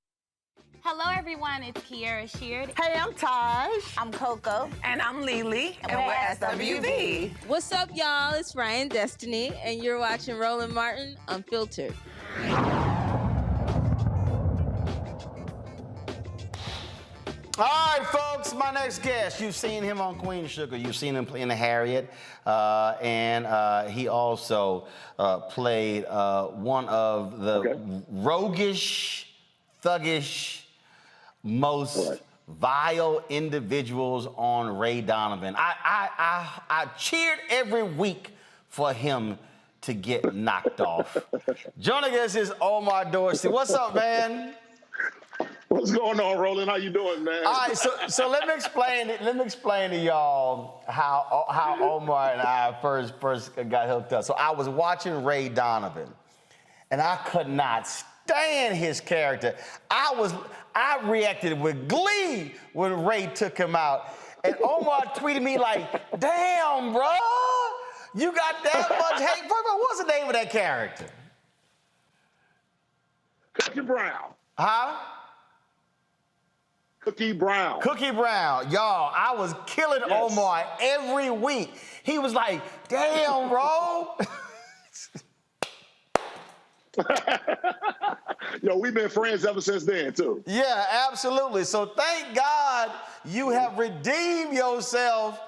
Speaker 2: Hello, everyone. It's Kiara Sheard.
Speaker 11: Hey, I'm Taj.
Speaker 2: I'm Coco.
Speaker 11: And I'm Lily.
Speaker 2: And we're SWV.
Speaker 11: What's up, y'all? It's Ryan Destiny, and you're watching Roland Martin Unfiltered.
Speaker 1: All right, folks, my next guest. You've seen him on Queen Sugar. You've seen him playing the Harriet. And he also played one of the roguish, thuggish, most vile individuals on Ray Donovan. I cheered every week for him to get knocked off. Joining us is Omar Dorsey. What's up, man?
Speaker 12: What's going on, Roland? How you doing, man?
Speaker 1: All right, so let me explain to y'all how Omar and I first got hooked up. So I was watching Ray Donovan, and I could not stand his character. I reacted with glee when Ray took him out. And Omar tweeted me like, damn, bro, you got that much hate. First of all, what's the name of that character?
Speaker 12: Cookie Brown.
Speaker 1: Huh?
Speaker 12: Cookie Brown.
Speaker 1: Cookie Brown. Y'all, I was killing Omar every week. He was like, damn, bro.
Speaker 12: Yo, we've been friends ever since then, too.
Speaker 1: Yeah, absolutely. So thank God you have redeemed yourself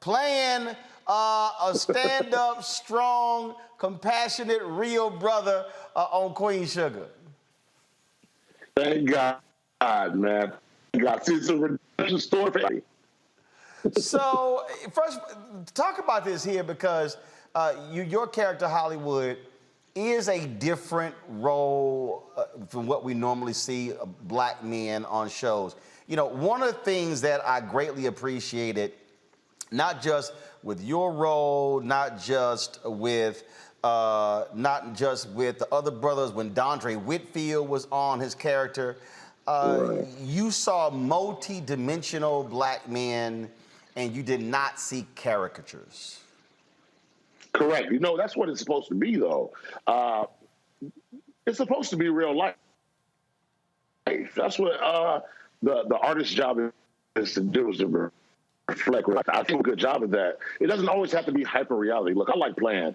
Speaker 1: playing a stand-up, strong, compassionate, real brother on Queen Sugar.
Speaker 12: Thank God, man. God, it's a redemption story for me.
Speaker 1: So first, talk about this here because your character, Hollywood, is a different role from what we normally see black men on shows. You know, one of the things that I greatly appreciated, not just with your role, not just with the other brothers, when Dondre Whitfield was on his character, you saw multi-dimensional black men and you did not see caricatures.
Speaker 12: Correct. You know, that's what it's supposed to be, though. It's supposed to be real life. That's what the artist's job is to do, is to reflect. I do a good job of that. It doesn't always have to be hyper reality. Look, I like playing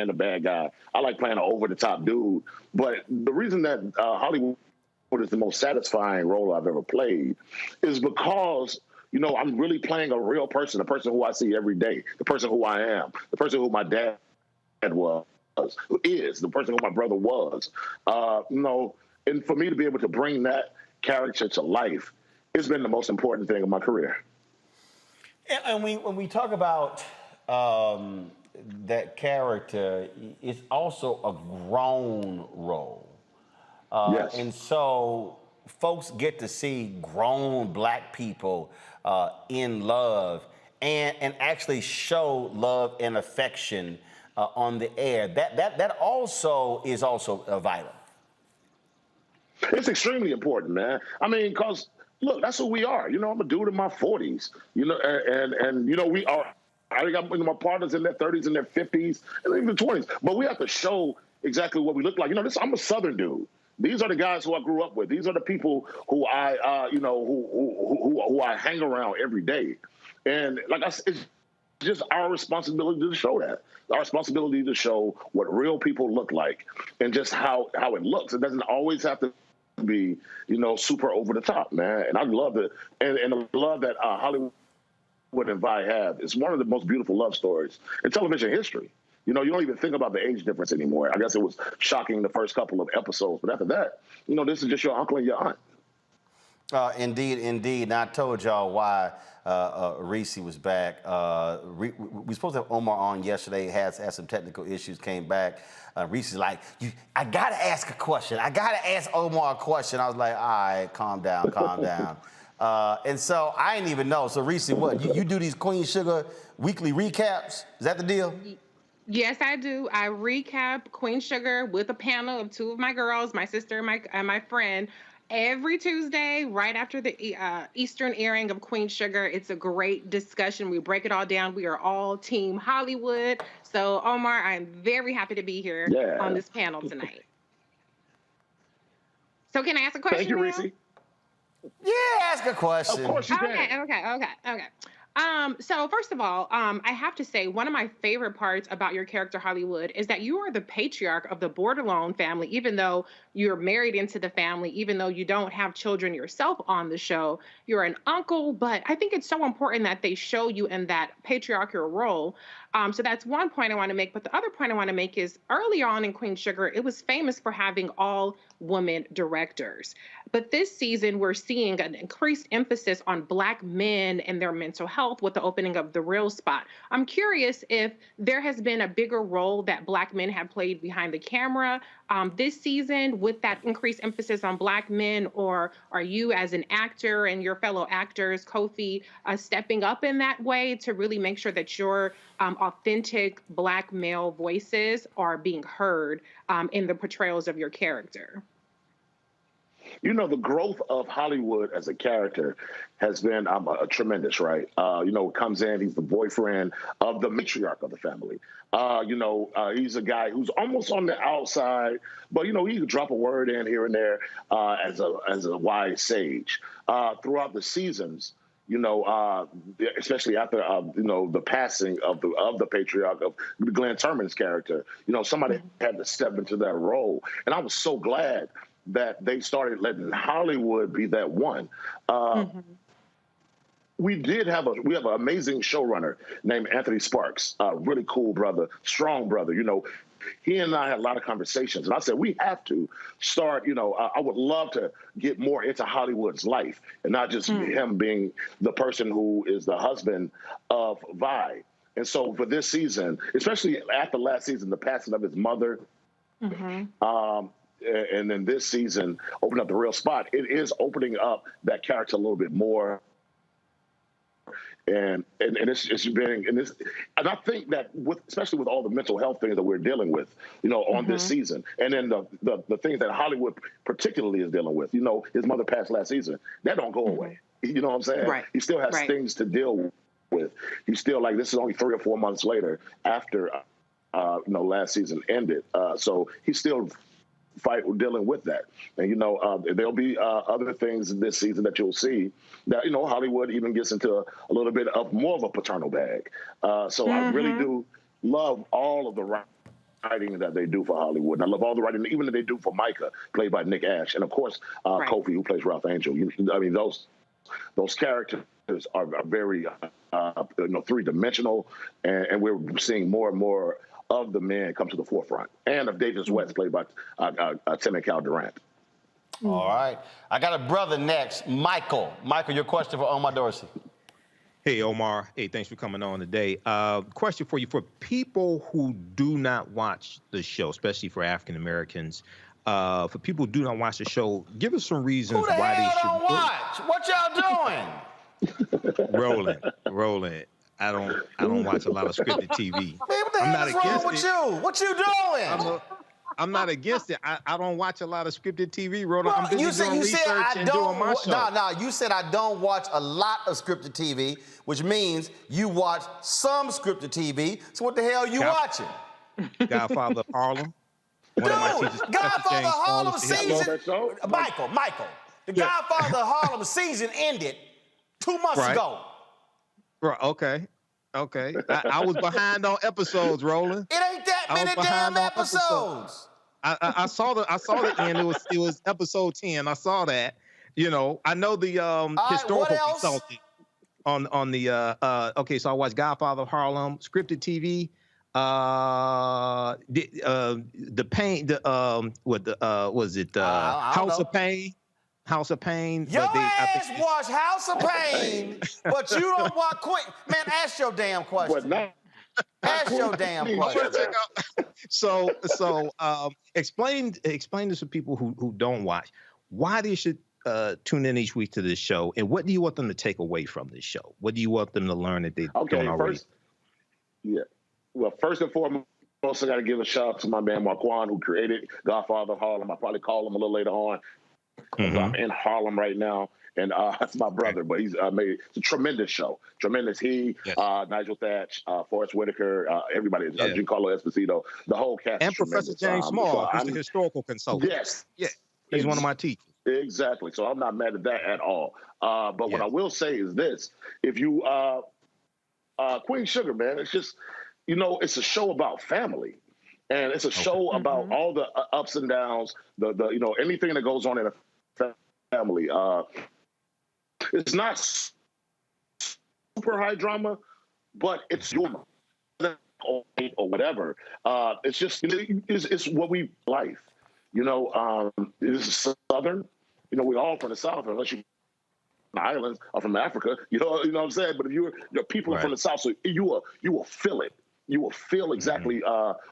Speaker 12: the bad guy. I like playing an over-the-top dude. But the reason that Hollywood is the most satisfying role I've ever played is because, you know, I'm really playing a real person, the person who I see every day, the person who I am, the person who my dad was, who is, the person who my brother was. You know, and for me to be able to bring that character to life, it's been the most important thing in my career.
Speaker 1: And when we talk about that character, it's also a grown role.
Speaker 12: Yes.
Speaker 1: And so folks get to see grown black people in love and actually show love and affection on the air. That also is vital.
Speaker 12: It's extremely important, man. I mean, because look, that's who we are. You know, I'm a dude in my 40s. You know, and you know, we are. I got my partners in their 30s and their 50s and even 20s. But we have to show exactly what we look like. You know, I'm a Southern dude. These are the guys who I grew up with. These are the people who I, you know, who I hang around every day. And like I said, it's just our responsibility to show that. Our responsibility to show what real people look like and just how it looks. It doesn't always have to be, you know, super over the top, man. And I love it. And the love that Hollywood and Vi have is one of the most beautiful love stories in television history. You know, you don't even think about the age difference anymore. I guess it was shocking the first couple of episodes, but after that, you know, this is just your uncle and your aunt.
Speaker 1: Indeed. And I told y'all why Reese was back. We were supposed to have Omar on yesterday, had some technical issues, came back. Reese is like, I got to ask a question. I got to ask Omar a question. I was like, all right, calm down. And so I didn't even know. So Reese, what, you do these Queen Sugar weekly recaps? Is that the deal?
Speaker 25: Yes, I do. I recap Queen Sugar with a panel of two of my girls, my sister and my friend, every Tuesday, right after the Eastern airing of Queen Sugar. It's a great discussion. We break it all down. We are all Team Hollywood. So, Omar, I'm very happy to be here on this panel tonight. So, can I ask a question?
Speaker 12: Thank you,
Speaker 25: now?
Speaker 12: Reese.
Speaker 1: Yeah, ask a question.
Speaker 12: Of course you can.
Speaker 25: Okay. So first of all, I have to say one of my favorite parts about your character Hollywood is that you are the patriarch of the Bordelon family, even though you're married into the family, even though you don't have children yourself on the show, you're an uncle. But I think it's so important that they show you in that patriarchal role. So that's one point I want to make. But the other point I want to make is early on in Queen Sugar, it was famous for having all women directors. But this season, we're seeing an increased emphasis on Black men and their mental health with the opening of the Real Spot. I'm curious if there has been a bigger role that Black men have played behind the camera this season with that increased emphasis on Black men, or are you as an actor and your fellow actors, Kofi, stepping up in that way to really make sure that your authentic Black male voices are being heard in the portrayals of your character?
Speaker 12: You know, the growth of Hollywood as a character has been tremendous, right? You know, comes in, he's the boyfriend of the matriarch of the family. He's a guy who's almost on the outside, but, you know, he can drop a word in here and there as a wise sage. Throughout the seasons, you know, especially after, the passing of the patriarch of Glenn Turman's character, you know, somebody had to step into that role. And I was so glad that they started letting Hollywood be that one. We have an amazing showrunner named Anthony Sparks, really cool brother, strong brother. You know, he and I had a lot of conversations, and I said, we have to start, I would love to get more into Hollywood's life and not just him being the person who is the husband of Vi. And so for this season, especially after last season, the passing of his mother, and then this season, open up the Real Spot. It is opening up that character a little bit more, and it's been and I think that especially with all the mental health things that we're dealing with, on this season, and then the things that Hollywood particularly is dealing with. You know, his mother passed last season. That don't go away. You know what I'm saying?
Speaker 25: Right.
Speaker 12: He still has things to deal with. He's still this is only 3 or 4 months later after last season ended. So he's still dealing with that. And, there'll be other things this season that you'll see that, Hollywood even gets into a little bit of more of a paternal bag. So I really do love all of the writing that they do for Hollywood. And I love all the writing, even that they do for Micah, played by Nick Ash. And of course, Kofi, who plays Ralph Angel. Those characters are very, three-dimensional, and we're seeing more and more of the men come to the forefront, and of Davis West, played by Tim Cal Durant.
Speaker 1: All right. I got a brother next, Michael. Michael, your question for Omar Dorsey.
Speaker 10: Hey, Omar. Hey, thanks for coming on today. Question for you. For people who do not watch the show, especially for African Americans, for people who do not watch the show, give us some reasons why they should
Speaker 1: don't watch. What y'all doing?
Speaker 10: Rolling. I don't watch a lot of scripted TV.
Speaker 1: Man, what the hell is wrong with you? What you doing?
Speaker 10: I'm not against it. I don't watch a lot of scripted TV, Roland. I'm busy doing research and doing my show.
Speaker 1: No, you said I don't watch a lot of scripted TV, which means you watch some scripted TV. So what the hell are you watching?
Speaker 10: Godfather of Harlem.
Speaker 1: Godfather of Harlem season. Michael, the Godfather of Harlem season ended 2 months ago.
Speaker 10: Right, okay. I was behind on episodes, Roland.
Speaker 1: It ain't that many damn episodes.
Speaker 10: I saw the end. It was episode 10. I saw that. I know the historical consultant on the okay. So I watched Godfather of Harlem, scripted TV. The pain. Was it House of Pain? House of Pain.
Speaker 1: Your ass watch House of Pain, but you don't watch Queen. Man, ask your damn question. Ask your damn question.
Speaker 10: So explain to some people who don't watch why they should tune in each week to this show, and what do you want them to take away from this show? What do you want them to learn that they don't already?
Speaker 12: First and foremost, I got to give a shout out to my man Marquand, who created Godfather of Harlem. I'll probably call him a little later on. I'm in Harlem right now, and that's my brother, but he's made a tremendous show. Tremendous. Nigel Thatch, Forrest Whitaker, everybody, Giancarlo Esposito, the whole cast.
Speaker 10: And Professor James Small, who's the historical consultant.
Speaker 12: Yes.
Speaker 10: Yeah. He's one of my teachers.
Speaker 12: Exactly. So I'm not mad at that at all. But what I will say is this. If you, Queen Sugar, man, it's just, it's a show about family. And it's a show about all the ups and downs, the anything that goes on in a family. It's not super high drama, but it's your or whatever. It's just it's what we life. It's Southern. We all from the South, unless you the islands are from Africa. You know what I'm saying? But if you're people from the South, so you will feel it. You will feel exactly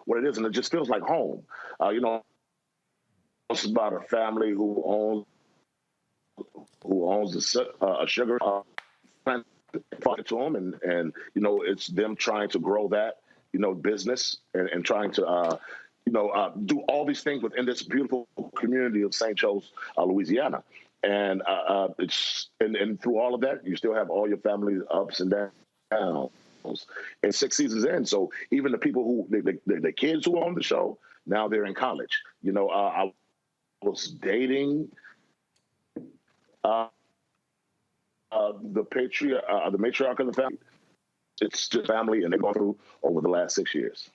Speaker 12: what it is, and it just feels like home. It's about a family who owns a sugar plant to them, and it's them trying to grow that business and trying to do all these things within this beautiful community of St. Joe's, Louisiana, and and through all of that, you still have all your family's ups and downs. And 6 seasons in, so even the people who the kids who are on the show now they're in college. I was dating the matriarch of the family. It's just family, and they're going through over the last 6 years.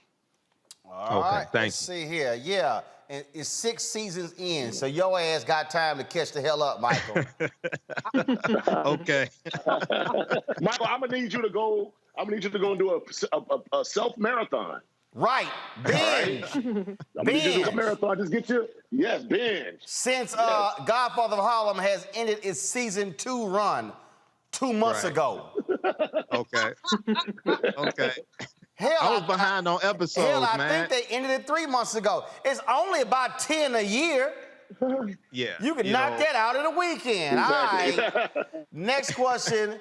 Speaker 1: All right, let's see here. Yeah, it's 6 seasons in, so your ass got time to catch the hell up, Michael.
Speaker 10: Okay.
Speaker 12: Michael, I'm gonna need you to go and do a self marathon.
Speaker 1: Right, binge.
Speaker 12: I'm gonna need you to do a marathon. Just get your binge.
Speaker 1: Since Godfather of Harlem has ended its season 2 run 2 months ago.
Speaker 10: Okay.
Speaker 1: Hell,
Speaker 10: I was behind on episodes,
Speaker 1: man. I
Speaker 10: man.
Speaker 1: think they ended it 3 months ago. It's only about 10 a year.
Speaker 10: Yeah.
Speaker 1: You can knock that out in a weekend.
Speaker 12: Exactly.
Speaker 1: All right. Next question,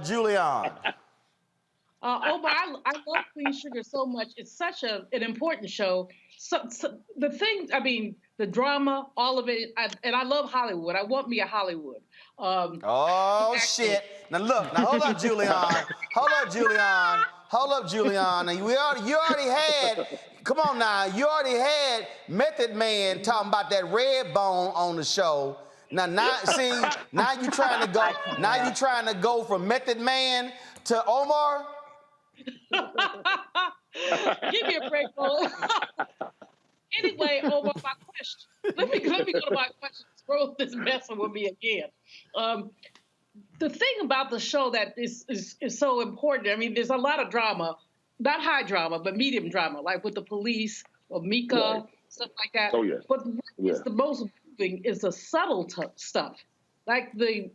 Speaker 1: Julian.
Speaker 8: Omar, I love Queen Sugar so much. It's such an important show. So the thing, the drama, all of it, and I love Hollywood. I want me a Hollywood.
Speaker 1: Shit. Now look, hold up, Julian. Hold up, Julian. Now, you already had, come on now, you already had Method Man talking about that red bone on the show. Now you trying to go from Method Man to Omar?
Speaker 8: Give me a break, bro. Anyway, Omar, my question. Let me go to my question. Throw this messing with me again. The thing about the show that is so important, there's a lot of drama, not high drama, but medium drama, like with the police or Mika, stuff like that.
Speaker 12: Oh, yeah.
Speaker 8: But what is the most moving is the subtle stuff. Like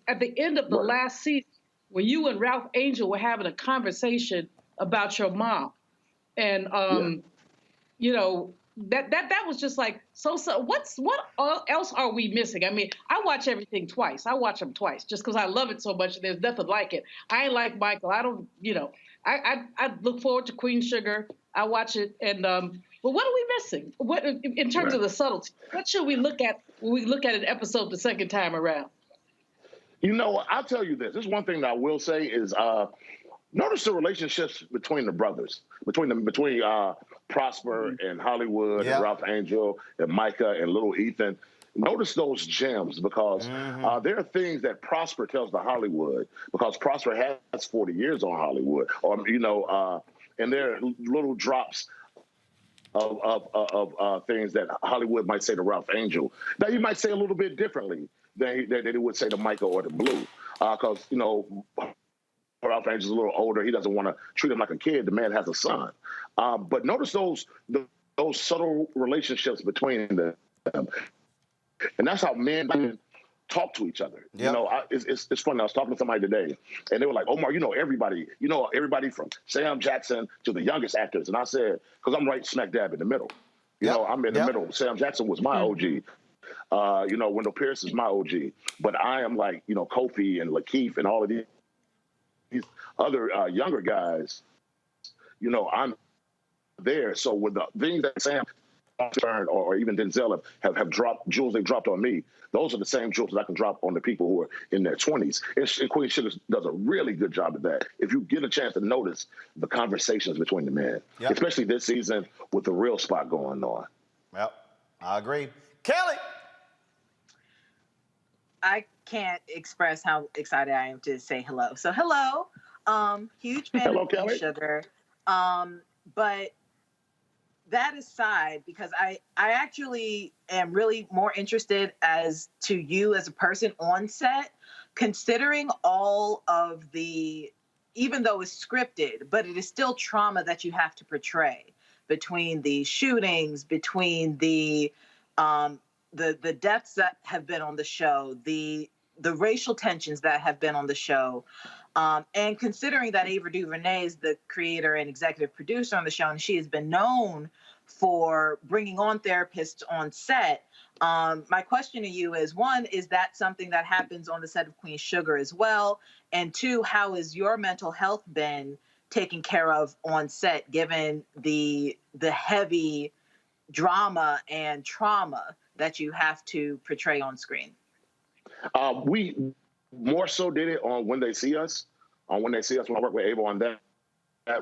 Speaker 8: at the end of the last season, where you and Ralph Angel were having a conversation about your mom. And, that was just like, so what else are we missing? I watch everything twice. I watch them twice just because I love it so much. There's nothing like it. I ain't like Michael. I don't, I look forward to Queen Sugar. I watch it. And, but what are we missing? What in terms of the subtlety? What should we look at when we look at an episode the second time around?
Speaker 12: I'll tell you this. This is one thing that I will say is, notice the relationships between the brothers, between Prosper and Hollywood and Ralph Angel and Micah and little Ethan. Notice those gems because there are things that Prosper tells to Hollywood because Prosper has 40 years on Hollywood, and there are little drops of things that Hollywood might say to Ralph Angel that you might say a little bit differently than they would say to Micah or to Blue, because Ralph Angel's a little older. He doesn't want to treat him like a kid. The man has a son. But notice those subtle relationships between them. And that's how men talk to each other.
Speaker 1: Yep.
Speaker 12: You know, it's funny. I was talking to somebody today, and they were like, Omar, you know everybody. You know everybody from Sam Jackson to the youngest actors. And I said, because I'm right smack dab in the middle. You know, I'm in the middle. Sam Jackson was my OG. You know, Wendell Pierce is my OG. But I am like, you know, Kofi and Lakeith and all of these other younger guys, you know, I'm there. So with the things that Sam or even Denzel have dropped, jewels they've dropped on me, those are the same jewels that I can drop on the people who are in their 20s. And Queen Sugar does a really good job of that. If you get a chance to notice the conversations between the men, especially this season with the real spot going on.
Speaker 1: Yep, I agree. Kelly!
Speaker 9: I can't express how excited I am to say hello. So hello, huge fan of Queen Sugar. But that aside, because I actually am really more interested as to you as a person on set, considering all of the, even though it's scripted, but it is still trauma that you have to portray between the shootings, between the deaths that have been on the show, the racial tensions that have been on the show. And considering that Ava DuVernay is the creator and executive producer on the show, and she has been known for bringing on therapists on set, my question to you is, one, is that something that happens on the set of Queen Sugar as well? And two, how has your mental health been taken care of on set, given the heavy drama and trauma that you have to portray on screen?
Speaker 12: We more so did it on When They See Us. When They See Us, when I worked with Ava on that,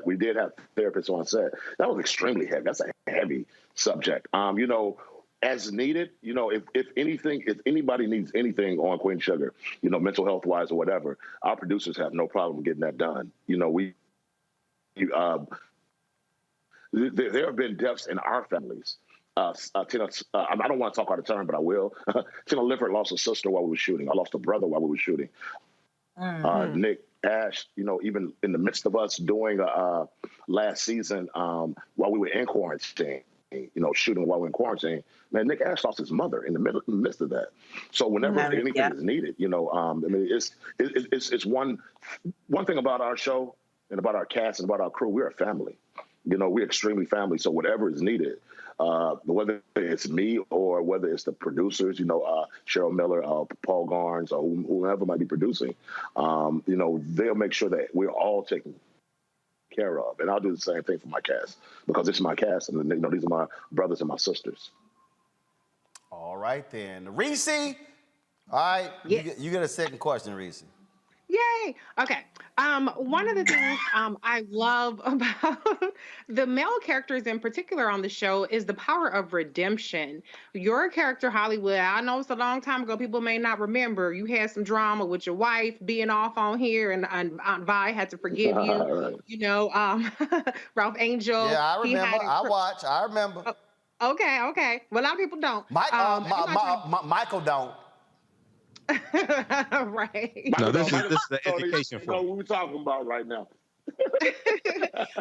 Speaker 12: we did have therapists on set. That was extremely heavy. That's a heavy subject. You know, as needed, you know, if anything, if anybody needs anything on Queen Sugar, you know, mental health wise or whatever, our producers have no problem getting that done. You know, there have been deaths in our families. Tina, I don't want to talk out of turn, but I will. Tina Lifford lost a sister while we were shooting. I lost a brother while we were shooting. Nick Ash, you know, even in the midst of us doing last season while we were in quarantine, you know, shooting while we were in quarantine, man, Nick Ash lost his mother in the midst of that. So whenever anything is needed, you know, I mean, it's one thing about our show and about our cast and about our crew, we're a family. You know, we're extremely family. So whatever is needed, whether it's me or whether it's the producers, you know, Cheryl Miller, Paul Garnes, or whoever might be producing, you know, they'll make sure that we're all taken care of. And I'll do the same thing for my cast, because it's my cast, and you know, these are my brothers and my sisters.
Speaker 1: All right, then. Reese, all right, you get a second question, Reese.
Speaker 25: Yay. Okay. One of the things I love about the male characters in particular on the show is the power of redemption. Your character, Hollywood, I know it's a long time ago. People may not remember. You had some drama with your wife being off on here, and Aunt Vi had to forgive you. Right. You know, Ralph Angel.
Speaker 1: Yeah, I remember. I remember.
Speaker 25: Okay. Well, a lot of people don't.
Speaker 1: Michael don't.
Speaker 25: Right.
Speaker 10: No, this is the education
Speaker 12: film. You know what we're talking about right now.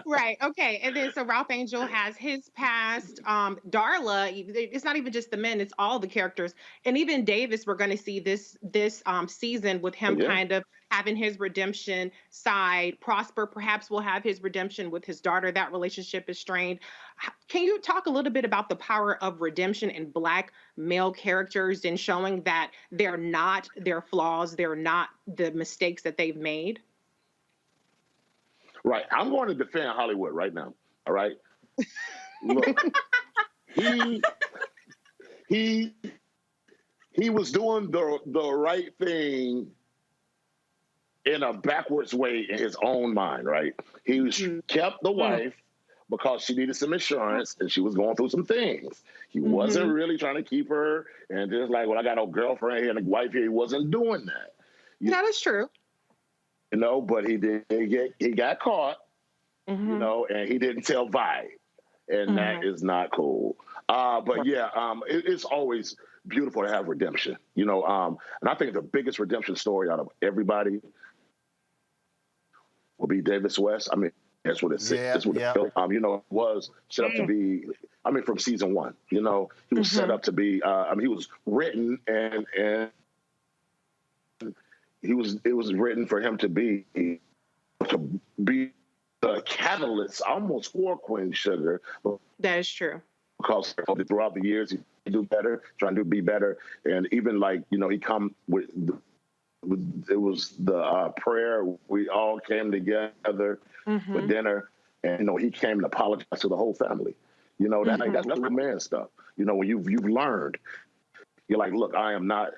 Speaker 25: Right. Okay. And then so Ralph Angel has his past. Darla, it's not even just the men, it's all the characters. And even Davis, we're going to see this season with him kind of having his redemption side. Prosper perhaps will have his redemption with his daughter. That relationship is strained. Can you talk a little bit about the power of redemption in Black male characters and showing that they're not their flaws, they're not the mistakes that they've made?
Speaker 12: Right. I'm going to defend Hollywood right now. All right. Look, he was doing the right thing in a backwards way in his own mind, right? He was kept the wife because she needed some insurance and she was going through some things. He wasn't really trying to keep her and just like, well, I got no girlfriend here and a wife here. He wasn't doing that.
Speaker 25: That is true.
Speaker 12: You know, but he got caught, you know, and he didn't tell Vi, and that is not cool. But it's always beautiful to have redemption, you know, and I think the biggest redemption story out of everybody will be Davis West. I mean, that's what it's.
Speaker 1: Yeah,
Speaker 12: That's what
Speaker 1: yeah.
Speaker 12: it felt. You know, it was set up to be. I mean, from season one. You know, he was set up to be. I mean, he was written and it was written for him to be the catalyst almost for Queen Sugar.
Speaker 25: That is true.
Speaker 12: Because throughout the years, he do better, trying to be better, and even like he come with. It was the prayer. We all came together for dinner, and he came and apologized to the whole family. That's real man stuff. When you've learned, you're like, look, I am not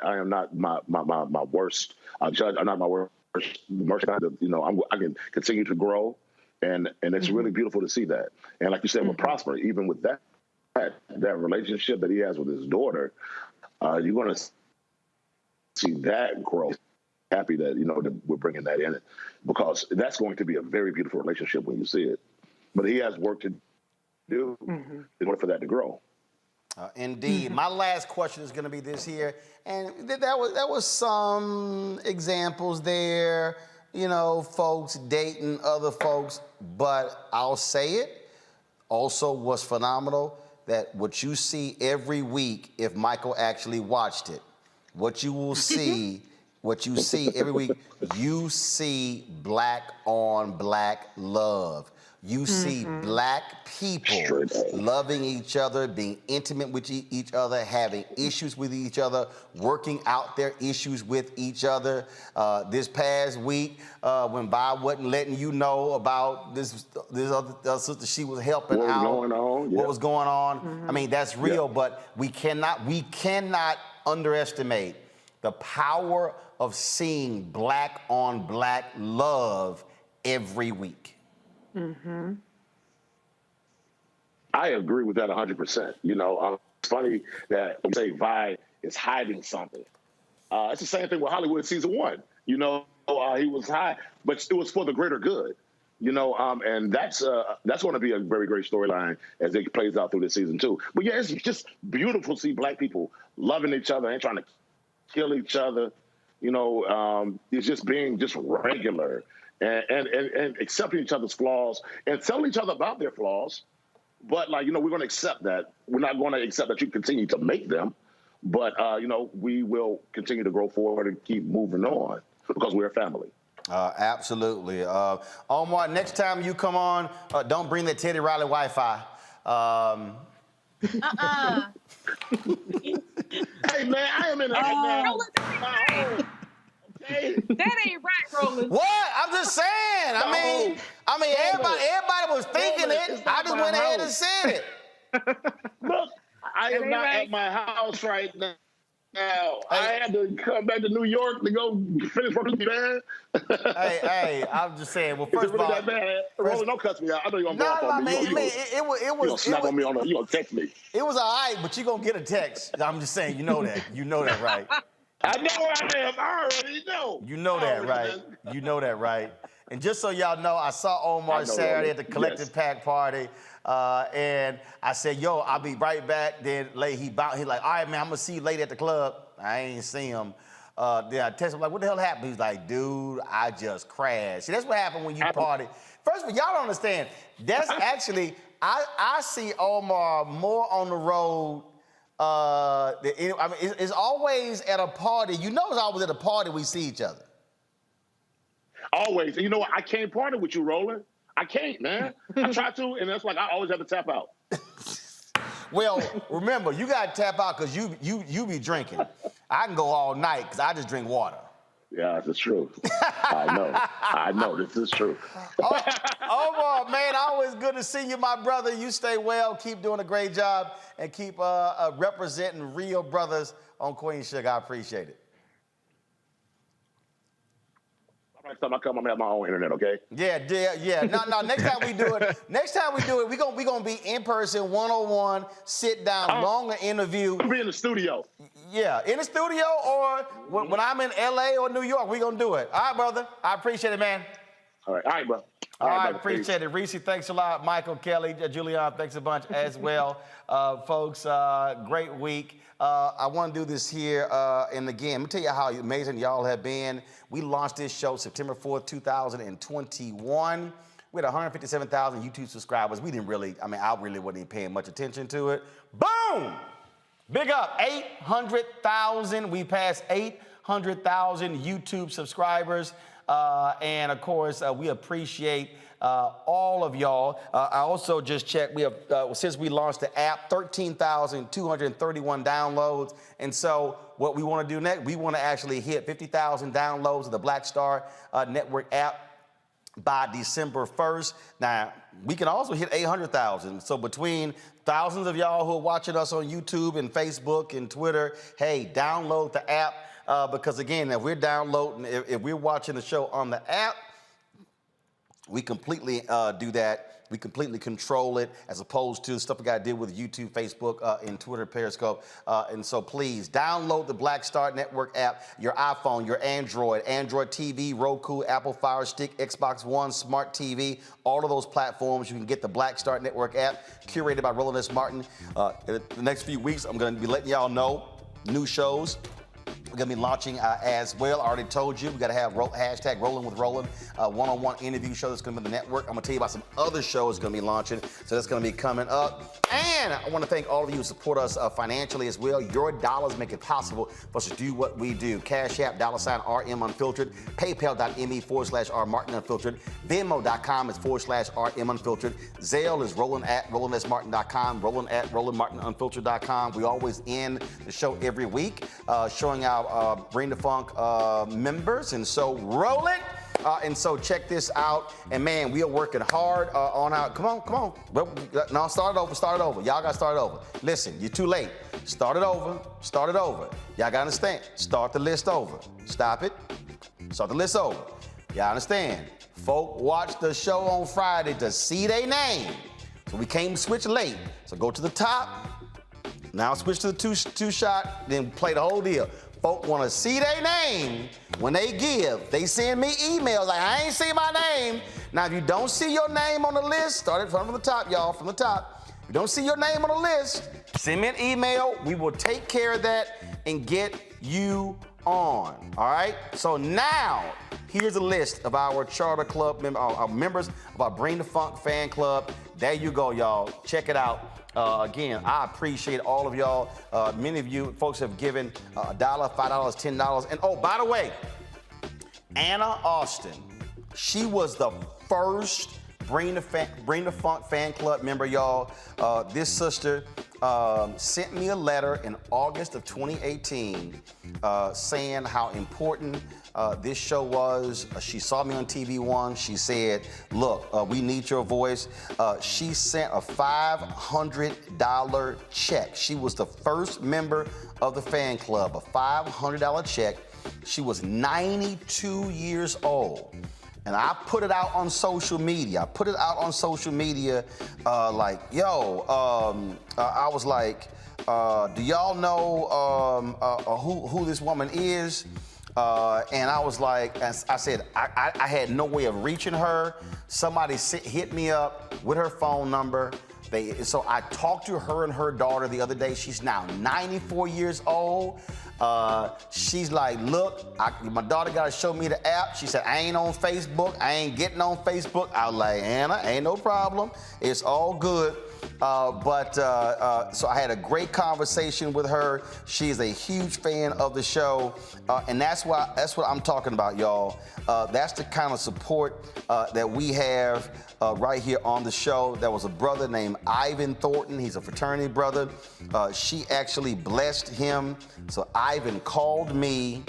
Speaker 12: my worst judge. I'm not my worst merchant. I can continue to grow, and it's really beautiful to see that. And like you said, with Prosper, even with that relationship that he has with his daughter, you're going to see that growth. Happy that that we're bringing that in, because that's going to be a very beautiful relationship when you see it. But he has work to do in order for that to grow.
Speaker 1: Indeed. My last question is going to be this here, and that was some examples there. Folks dating other folks, but I'll say it. Also, was phenomenal that what you see every week, if Michael actually watched it, what you will see. What you see every week, you see black on black love. You see black people loving each other, being intimate with each other, having issues with each other, working out their issues with each other. This past week, when Bob wasn't letting you know about this other sister she was helping out, what was going on. I mean, that's real, but we cannot underestimate the power of seeing black on black love every week.
Speaker 12: I agree with that 100%. It's funny that you say Vi is hiding something. It's the same thing with Hollywood season one. He was high, but it was for the greater good. And that's going to be a very great storyline as it plays out through this season too. But yeah, it's just beautiful to see black people loving each other and trying to kill each other. It's just being just regular and accepting each other's flaws and telling each other about their flaws. But we're going to accept that. We're not going to accept that you continue to make them. But, we will continue to grow forward and keep moving on because we're a family.
Speaker 1: Absolutely. Omar, next time you come on, don't bring that Teddy Riley Wi-Fi.
Speaker 12: Hey, man, I am in the now. Okay.
Speaker 8: That ain't right, Roland.
Speaker 1: What? I'm just saying. I mean, everybody was thinking it. I just went ahead and said it.
Speaker 12: Look, I am not at my house right now. I had to come back to New York to go finish working with the band.
Speaker 1: hey, I'm just saying. Well, first of all,
Speaker 12: Roland, don't cuss me out. I know you're gonna go off on me.
Speaker 1: It was.
Speaker 12: You gonna snap on me you gonna text me.
Speaker 1: It was all right, but you gonna get a text. I'm just saying. You know that. You know that, right?
Speaker 12: I know I am. I already know.
Speaker 1: You know that, right? You know that, right? And just so y'all know, I saw Omar Saturday at the Collective Pack party. And I said, yo, I'll be right back. Then he like, all right, man, I'm gonna see you later at the club. I ain't see him. Then I text him like, what the hell happened? He's like, dude, I just crashed. See, that's what happened when you party. First of all, y'all don't understand. That's actually, I see Omar more on the road. It's always at a party. It's always at a party we see each other.
Speaker 12: Always. And you know what? I can't party with you, Roland. I can't, man. I try to, and that's like I always have to tap out.
Speaker 1: Well, remember, you got to tap out because you be drinking. I can go all night because I just drink water.
Speaker 12: Yeah, that's true. I know. This is true.
Speaker 1: Omar, man, always good to see you, my brother. You stay well. Keep doing a great job and keep representing real brothers on Queen Sugar. I appreciate it.
Speaker 12: Next time I come, I'm gonna have my own internet, okay?
Speaker 1: Yeah. No. Next time we do it, we gonna be in person, 1-on-1, sit down, longer interview.
Speaker 12: We'll be in the studio.
Speaker 1: Yeah, in the studio, or when I'm in LA or New York, we gonna do it. All right, brother. I appreciate it, man.
Speaker 12: All right, bro.
Speaker 1: All right,
Speaker 12: brother.
Speaker 1: appreciate it. Reese, thanks a lot. Michael, Kelly, Julian, thanks a bunch as well. Folks, great week. I want to do this here, and again, let me tell you how amazing y'all have been. We launched this show September 4th, 2021. We had 157,000 YouTube subscribers. We didn't really, I really wasn't even paying much attention to it. Boom! Big up, 800,000. We passed 800,000 YouTube subscribers. And of course, we appreciate all of y'all. I also just checked, we have, since we launched the app, 13,231 downloads. And so what we want to do next, we want to actually hit 50,000 downloads of the Black Star Network app by December 1st. Now, we can also hit 800,000. So between thousands of y'all who are watching us on YouTube and Facebook and Twitter, hey, download the app. Because again, if we're downloading, if we're watching the show on the app, we completely do that. We completely control it as opposed to stuff we got to deal with YouTube, Facebook, and Twitter, Periscope. And so please download the Black Star Network app, your iPhone, your Android TV, Roku, Apple Fire Stick, Xbox One, Smart TV, all of those platforms. You can get the Black Star Network app curated by Roland S. Martin. In the next few weeks, I'm going to be letting y'all know new shows we're going to be launching as well. I already told you, we got to have hashtag Rolling with Roland, one-on-one interview show that's going to be on the network. I'm going to tell you about some other shows going to be launching, so that's going to be coming up. And I want to thank all of you who support us financially as well. Your dollars make it possible for us to do what we do. Cash App, $RM Unfiltered, PayPal.me/R Martin Unfiltered, Venmo.com is /RM Unfiltered, Zelle is Roland@RolandSMartin.com, Roland@RolandMartinUnfiltered.com. We always end the show every week showing our Bring the Funk members, and so roll it. And so check this out. And man, we are working hard on our, come on. No, start it over. Y'all gotta start it over. Listen, you're too late. Start it over. Y'all gotta understand. Start the list over. Stop it. Start the list over. Y'all understand. Folk watch the show on Friday to see their name. So we can't switch late. So go to the top. Now switch to the two shot, then play the whole deal. Folk want to see their name when they give. They send me emails like, I ain't see my name. Now, if you don't see your name on the list, start it from the top, y'all, from the top. If you don't see your name on the list, send me an email. We will take care of that and get you on, all right? So now, here's a list of our charter club our members of our Bring the Funk fan club. There you go, y'all. Check it out. Again, I appreciate all of y'all. Many of you folks have given $1, $5, $10. And oh, by the way, Anna Austin, she was the first Bring the Funk fan club member, y'all. This sister sent me a letter in August of 2018 saying how important this show was. She saw me on TV One. She said, look, we need your voice. She sent a $500 check. She was the first member of the fan club, a $500 check. She was 92 years old. And I put it out on social media. Like, yo, I was like, do y'all know who this woman is? And I was like, I said, I had no way of reaching her. Somebody hit me up with her phone number. So I talked to her and her daughter the other day. She's now 94 years old. She's like, look, my daughter got to show me the app. She said, I ain't on Facebook. I ain't getting on Facebook. I was like, Anna, ain't no problem. It's all good. So I had a great conversation with her. She is a huge fan of the show. And that's what I'm talking about, y'all. That's the kind of support that we have right here on the show. There was a brother named Ivan Thornton. He's a fraternity brother. She actually blessed him. So Ivan called me,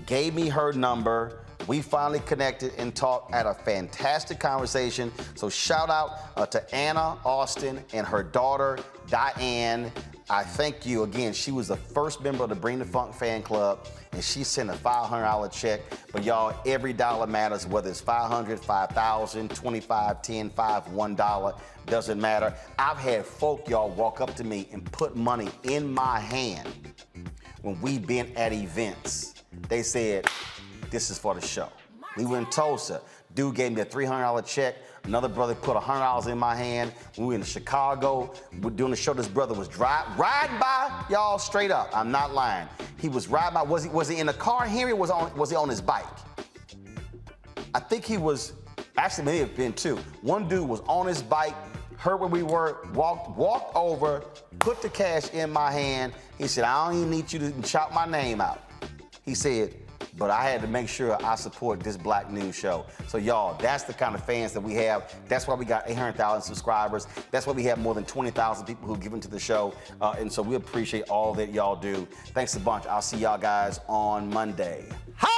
Speaker 1: gave me her number. We finally connected and talked, had a fantastic conversation. So shout out to Anna Austin and her daughter, Diane. I thank you again. She was the first member of the Bring the Funk fan club, and she sent a $500 check. But y'all, every dollar matters, whether it's $500, $5,000, $25, $10, $5, $1, doesn't matter. I've had folk, y'all, walk up to me and put money in my hand when we've been at events. They said, this is for the show. We were in Tulsa. Dude gave me a $300 check. Another brother put $100 in my hand. We were in Chicago. We're doing the show. This brother was riding by, y'all, straight up. I'm not lying. He was riding by. Was he in a car, Henry, or was he on his bike? I think he was, actually may have been two. One dude was on his bike, heard where we were, walked over, put the cash in my hand. He said, I don't even need you to shout my name out. He said, but I had to make sure I support this black news show. So y'all, that's the kind of fans that we have. That's why we got 800,000 subscribers. That's why we have more than 20,000 people who give into the show. And so we appreciate all that y'all do. Thanks a bunch. I'll see y'all guys on Monday. Ho!